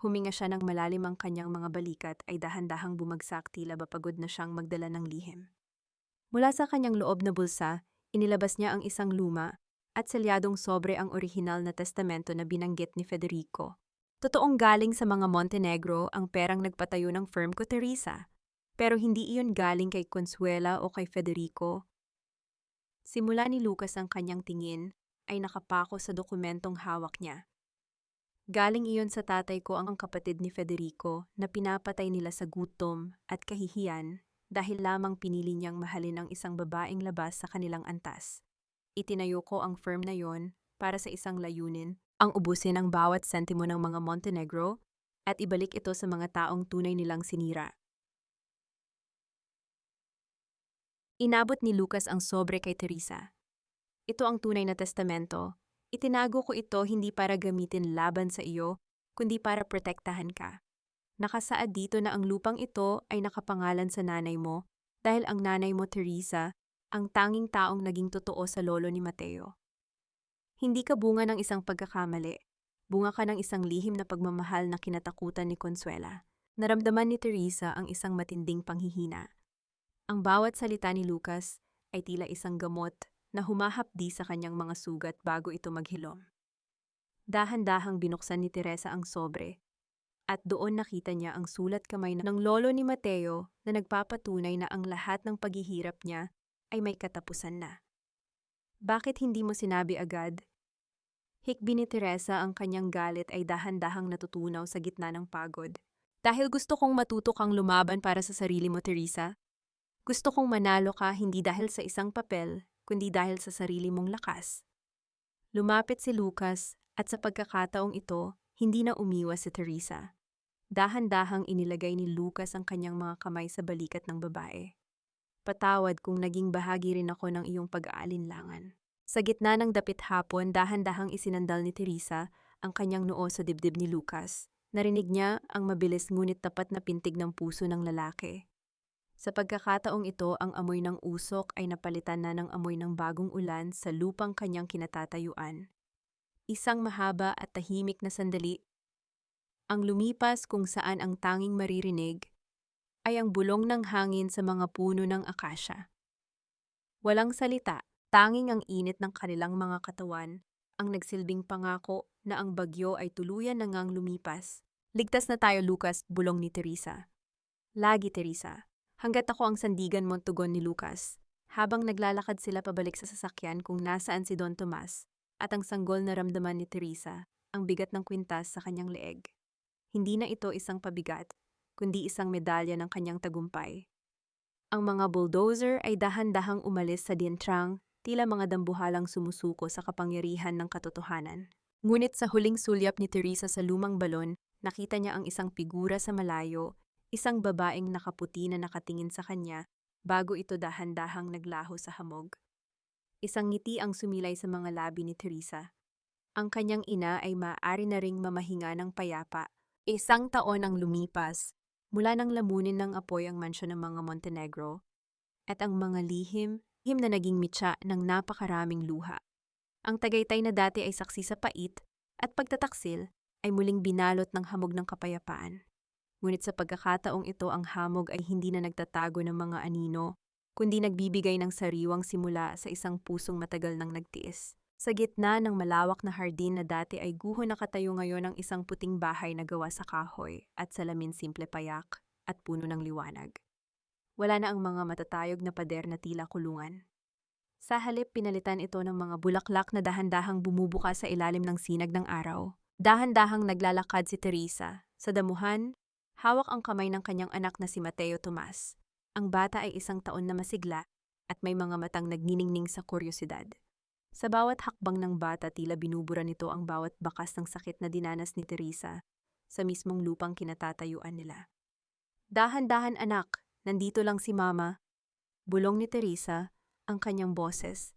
Huminga siya ng malalim, ang kanyang mga balikat ay dahan-dahang bumagsak, tila ba pagod na siyang magdala ng lihim. Mula sa kanyang loob na bulsa, inilabas niya ang isang luma at selyadong sobre ang orihinal na testamento na binanggit ni Federico. Totoong galing sa mga Montenegro ang perang nagpatayo ng firm ko, Teresa. Pero hindi iyon galing kay Consuela o kay Federico. Simula ni Lucas ang kanyang tingin ay nakapako sa dokumentong hawak niya. Galing iyon sa tatay ko ang kapatid ni Federico na pinapatay nila sa gutom at kahihiyan dahil lamang pinili niyang mahalin ang isang babaeng labas sa kanilang antas. Itinayo ko ang firm na yon para sa isang layunin, ang ubusin ang bawat sentimo ng mga Montenegro at ibalik ito sa mga taong tunay nilang sinira. Inabot ni Lucas ang sobre kay Teresa. Ito ang tunay na testamento. Itinago ko ito hindi para gamitin laban sa iyo, kundi para protektahan ka. Nakasaad dito na ang lupang ito ay nakapangalan sa nanay mo dahil ang nanay mo, Teresa, ang tanging taong naging totoo sa lolo ni Mateo. Hindi ka bunga ng isang pagkakamali. Bunga ka ng isang lihim na pagmamahal na kinatakutan ni Consuela. Naramdaman ni Teresa ang isang matinding panghihina. Ang bawat salita ni Lucas ay tila isang gamot na humahapdi sa kanyang mga sugat bago ito maghilom. Dahan-dahang binuksan ni Teresa ang sobre at doon nakita niya ang sulat kamay ng lolo ni Mateo na nagpapatunay na ang lahat ng paghihirap niya ay may katapusan na. Bakit hindi mo sinabi agad? Hikbi ni Teresa, ang kanyang galit ay dahan-dahang natutunaw sa gitna ng pagod. Dahil gusto kong matuto kang lumaban para sa sarili mo, Teresa. Gusto kong manalo ka hindi dahil sa isang papel, kundi dahil sa sarili mong lakas. Lumapit si Lucas at sa pagkakataong ito, hindi na umiwas si Teresa. Dahan-dahang inilagay ni Lucas ang kanyang mga kamay sa balikat ng babae. Patawad kung naging bahagi rin ako ng iyong pag-aalinlangan. Sa gitna ng dapit hapon, dahan-dahang isinandal ni Teresa ang kanyang noo sa dibdib ni Lucas. Narinig niya ang mabilis ngunit tapat na pintig ng puso ng lalaki. Sa pagkakataong ito, ang amoy ng usok ay napalitan na ng amoy ng bagong ulan sa lupang kanyang kinatatayuan. Isang mahaba at tahimik na sandali ang lumipas kung saan ang tanging maririnig ay ang bulong ng hangin sa mga puno ng akasya. Walang salita, tanging ang init ng kanilang mga katawan ang nagsilbing pangako na ang bagyo ay tuluyan na ngang lumipas. Ligtas na tayo, Lucas, bulong ni Teresa. Lagi, Teresa. Hanggat ako ang sandigan mo, tugon ni Lucas. Habang naglalakad sila pabalik sa sasakyan kung nasaan si Don Tomas, at ang sanggol na ramdaman ni Teresa, ang bigat ng kwintas sa kanyang leeg. Hindi na ito isang pabigat, kundi isang medalya ng kanyang tagumpay. Ang mga bulldozer ay dahan-dahang umalis sa dientrang, tila mga dambuhalang sumusuko sa kapangyarihan ng katotohanan. Ngunit sa huling sulyap ni Teresa sa lumang balon, nakita niya ang isang figura sa malayo, isang babaeng nakaputi na nakatingin sa kanya bago ito dahan-dahang naglaho sa hamog. Isang ngiti ang sumilay sa mga labi ni Teresa. Ang kanyang ina ay maaari na ring mamahinga ng payapa. Isang taon ang lumipas, mula nang lamunin ng apoy ang mansyon ng mga Montenegro, at ang mga lihim na naging mitya ng napakaraming luha. Ang Tagaytay na dati ay saksi sa pait at pagtataksil ay muling binalot ng hamog ng kapayapaan. Ngunit sa pagkakataong ito, ang hamog ay hindi na nagtatago ng mga anino, kundi nagbibigay ng sariwang simula sa isang pusong matagal nang nagtiis. Sa gitna ng malawak na hardin na dati ay guho nakatayo ngayon ang isang puting bahay na gawa sa kahoy at salamin simple payak at puno ng liwanag. Wala na ang mga matatayog na pader na tila kulungan. Sa halip, pinalitan ito ng mga bulaklak na dahan-dahang bumubuka sa ilalim ng sinag ng araw. Dahan-dahang naglalakad si Teresa. Sa damuhan, hawak ang kamay ng kanyang anak na si Mateo Tomas. Ang bata ay 1 taon na masigla at may mga matang nagniningning sa kuryosidad. Sa bawat hakbang ng bata, tila binubura nito ang bawat bakas ng sakit na dinanas ni Teresa sa mismong lupang kinatatayuan nila. Dahan-dahan, anak, nandito lang si Mama. Bulong ni Teresa, ang kanyang boses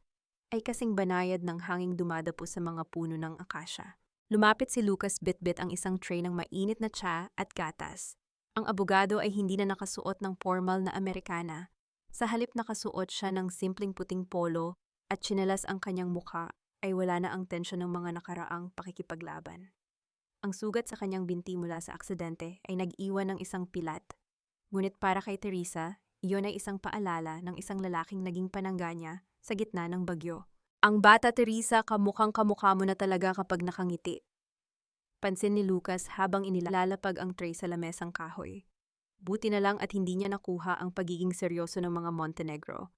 ay kasing banayad ng hanging dumadapo sa mga puno ng akasya. Lumapit si Lucas, bitbit ang isang tray ng mainit na tsa at gatas. Ang abogado ay hindi na nakasuot ng formal na Amerikana. Sa halip nakasuot siya ng simpleng puting polo at tsinelas. Ang kanyang mukha ay wala na ang tensyon ng mga nakaraang pakikipaglaban. Ang sugat sa kanyang binti mula sa aksidente ay nag-iwan ng isang pilat. Ngunit para kay Teresa, Iyon ay isang paalala ng isang lalaking naging panangga niya sa gitna ng bagyo. Ang bata Teresa, kamukhang kamukha mo na talaga kapag nakangiti. Pansin ni Lucas habang inilalapag ang tray sa lamesang kahoy. Buti na lang at hindi niya nakuha ang pagiging seryoso ng mga Montenegro.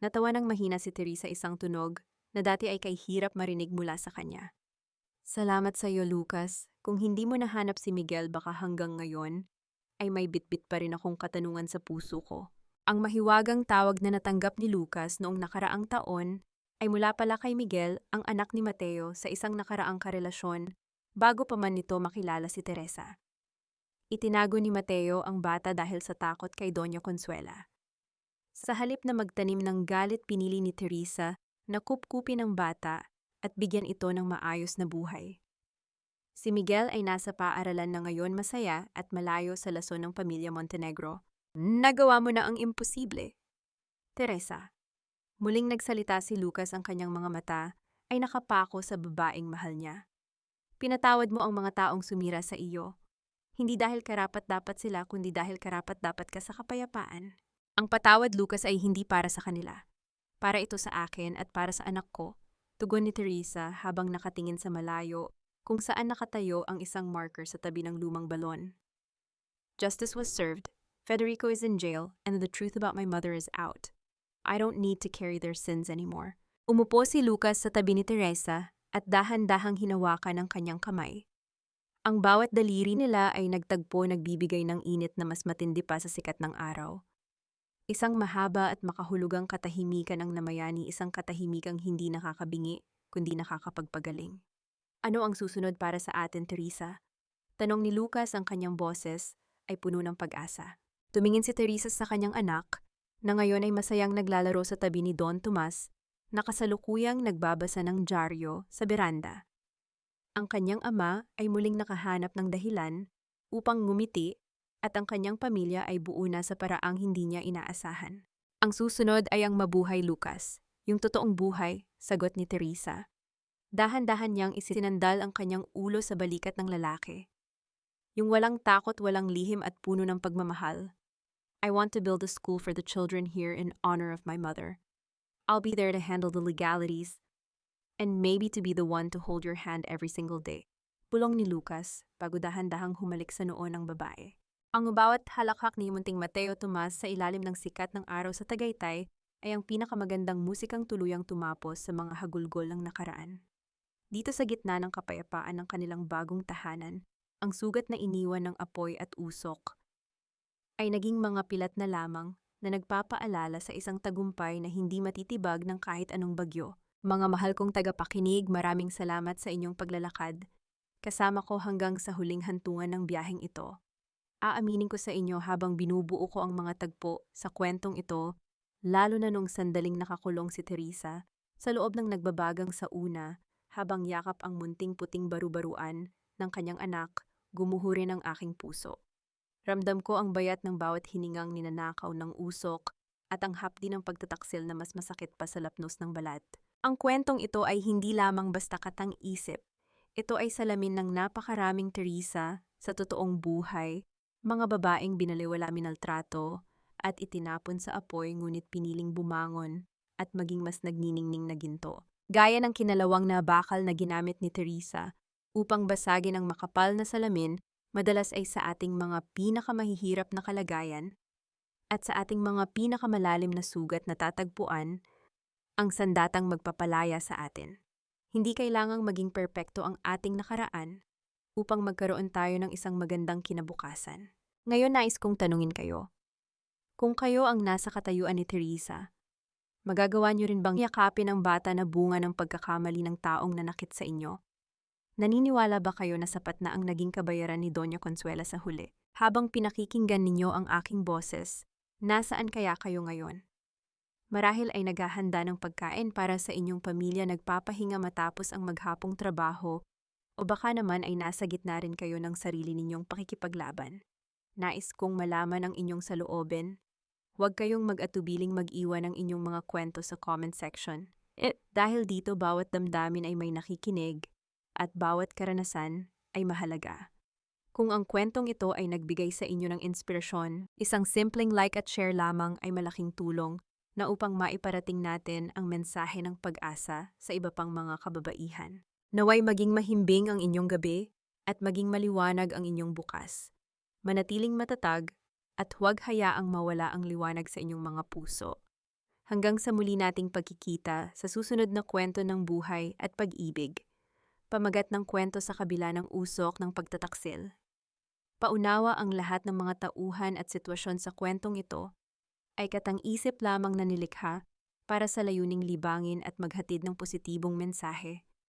Natawa ng mahina si Teresa isang tunog na dati ay kahirap marinig mula sa kanya. Salamat sa iyo, Lucas. Kung hindi mo nahanap si Miguel baka hanggang ngayon, ay may bitbit pa rin akong katanungan sa puso ko. Ang mahiwagang tawag na natanggap ni Lucas noong nakaraang taon ay mula pala kay Miguel, ang anak ni Mateo, sa isang nakaraang karelasyon bago pa man nito makilala si Teresa. Itinago ni Mateo ang bata dahil sa takot kay Doña Consuela. Sa halip na magtanim ng galit, pinili ni Teresa na kupkupin ang bata at bigyan ito ng maayos na buhay. Si Miguel ay nasa paaralan na ngayon, masaya at malayo sa lason ng pamilya Montenegro. Nagawa mo na ang imposible. Teresa. Muling nagsalita si Lucas, ang kanyang mga mata ay nakapako sa babaeng mahal niya. Pinatawad mo ang mga taong sumira sa iyo. Hindi dahil karapat-dapat sila, kundi dahil karapat-dapat ka sa kapayapaan. Ang patawad, Lucas, ay hindi para sa kanila. Para ito sa akin at para sa anak ko, tugon ni Teresa habang nakatingin sa malayo kung saan nakatayo ang isang marker sa tabi ng lumang balon. Justice was served, Federico is in jail, and the truth about my mother is out. I don't need to carry their sins anymore. Umupo si Lucas sa tabi ni Teresa at dahan-dahang hinawakan ang kanyang kamay. Ang bawat daliri nila ay nagtagpo, nagbibigay ng init na mas matindi pa sa sikat ng araw. Isang mahaba at makahulugang katahimikan ang namayani, isang katahimikang hindi nakakabingi, kundi nakakapagpagaling. Ano ang susunod para sa atin, Teresa? Tanong ni Lucas, ang kanyang boses ay puno ng pag-asa. Tumingin si Teresa sa kanyang anak, na ngayon ay masayang naglalaro sa tabi ni Don Tomas, na kasalukuyang nagbabasa ng dyaryo sa beranda. Ang kanyang ama ay muling nakahanap ng dahilan upang ngumiti at ang kanyang pamilya ay buo na sa paraang hindi niya inaasahan. Ang susunod ay ang mabuhay, Lucas. Yung totoong buhay, sagot ni Teresa. Dahan-dahan niyang isinandal ang kanyang ulo sa balikat ng lalaki. Yung walang takot, walang lihim at puno ng pagmamahal. I want to build a school for the children here in honor of my mother. I'll be there to handle the legalities and maybe to be the one to hold your hand every single day. Bulong ni Lucas bago dahan-dahang humalik sa noo ng babae. Ang bawat halakhak ni Munting Mateo Tomas sa ilalim ng sikat ng araw sa Tagaytay ay ang pinakamagandang musikang tuluyang tumapos sa mga hagulgol ng nakaraan. Dito sa gitna ng kapayapaan ng kanilang bagong tahanan, ang sugat na iniwan ng apoy at usok ay naging mga pilat na lamang na nagpapaalala sa isang tagumpay na hindi matitibag ng kahit anong bagyo. Mga mahal kong tagapakinig, maraming salamat sa inyong paglalakad. Kasama ko hanggang sa huling hantungan ng biyaheng ito. Aaminin ko sa inyo habang binubuo ko ang mga tagpo sa kwentong ito, lalo na nung sandaling nakakulong si Teresa sa loob ng nagbabagang sauna, habang yakap ang munting puting baru-baruan ng kanyang anak, gumuho rin ang aking puso. Ramdam ko ang bayat ng bawat hiningang ninanakaw ng usok at ang hapdi ng pagtataksil na mas masakit pa sa lapnos ng balat. Ang kwentong ito ay hindi lamang basta katang-isip. Ito ay salamin ng napakaraming Teresa sa totoong buhay, mga babaeng binaliwala, minaltrato at itinapon sa apoy, ngunit piniling bumangon at maging mas nagniningning na ginto. Gaya ng kinalawang na bakal na ginamit ni Teresa upang basagin ang makapal na salamin, madalas ay sa ating mga pinakamahihirap na kalagayan at sa ating mga pinakamalalim na sugat na tatagpuan ang sandatang magpapalaya sa atin. Hindi kailangang maging perpekto ang ating nakaraan upang magkaroon tayo ng isang magandang kinabukasan. Ngayon nais kong tanungin kayo. Kung kayo ang nasa katayuan ni Teresa, magagawa niyo rin bang yakapin ang bata na bunga ng pagkakamali ng taong nanakit sa inyo? Naniniwala ba kayo na sapat na ang naging kabayaran ni Doña Consuela sa huli? Habang pinakikinggan ninyo ang aking boses, nasaan kaya kayo ngayon? Marahil ay naghahanda ng pagkain para sa inyong pamilya, nagpapahinga matapos ang maghapong trabaho, o baka naman ay nasa gitna rin kayo ng sarili ninyong pakikipaglaban. Nais kong malaman ang inyong saloobin. Huwag kayong mag-atubiling mag-iwan ng inyong mga kwento sa comment section. Dahil dito bawat damdamin ay may nakikinig at bawat karanasan ay mahalaga. Kung ang kwentong ito ay nagbigay sa inyo ng inspirasyon, isang simpleng like at share lamang ay malaking tulong na upang maiparating natin ang mensahe ng pag-asa sa iba pang mga kababaihan. Naway maging mahimbing ang inyong gabi at maging maliwanag ang inyong bukas. Manatiling matatag at huwag hayaang mawala ang liwanag sa inyong mga puso. Hanggang sa muli nating pagkikita sa susunod na kwento ng buhay at pag-ibig. Pamagat ng kwento sa kabila ng usok ng pagtataksil. Paunawa ang lahat ng mga tauhan at sitwasyon sa kwentong ito ay katang-isip lamang na nilikha para sa layuning libangin at maghatid ng positibong mensahe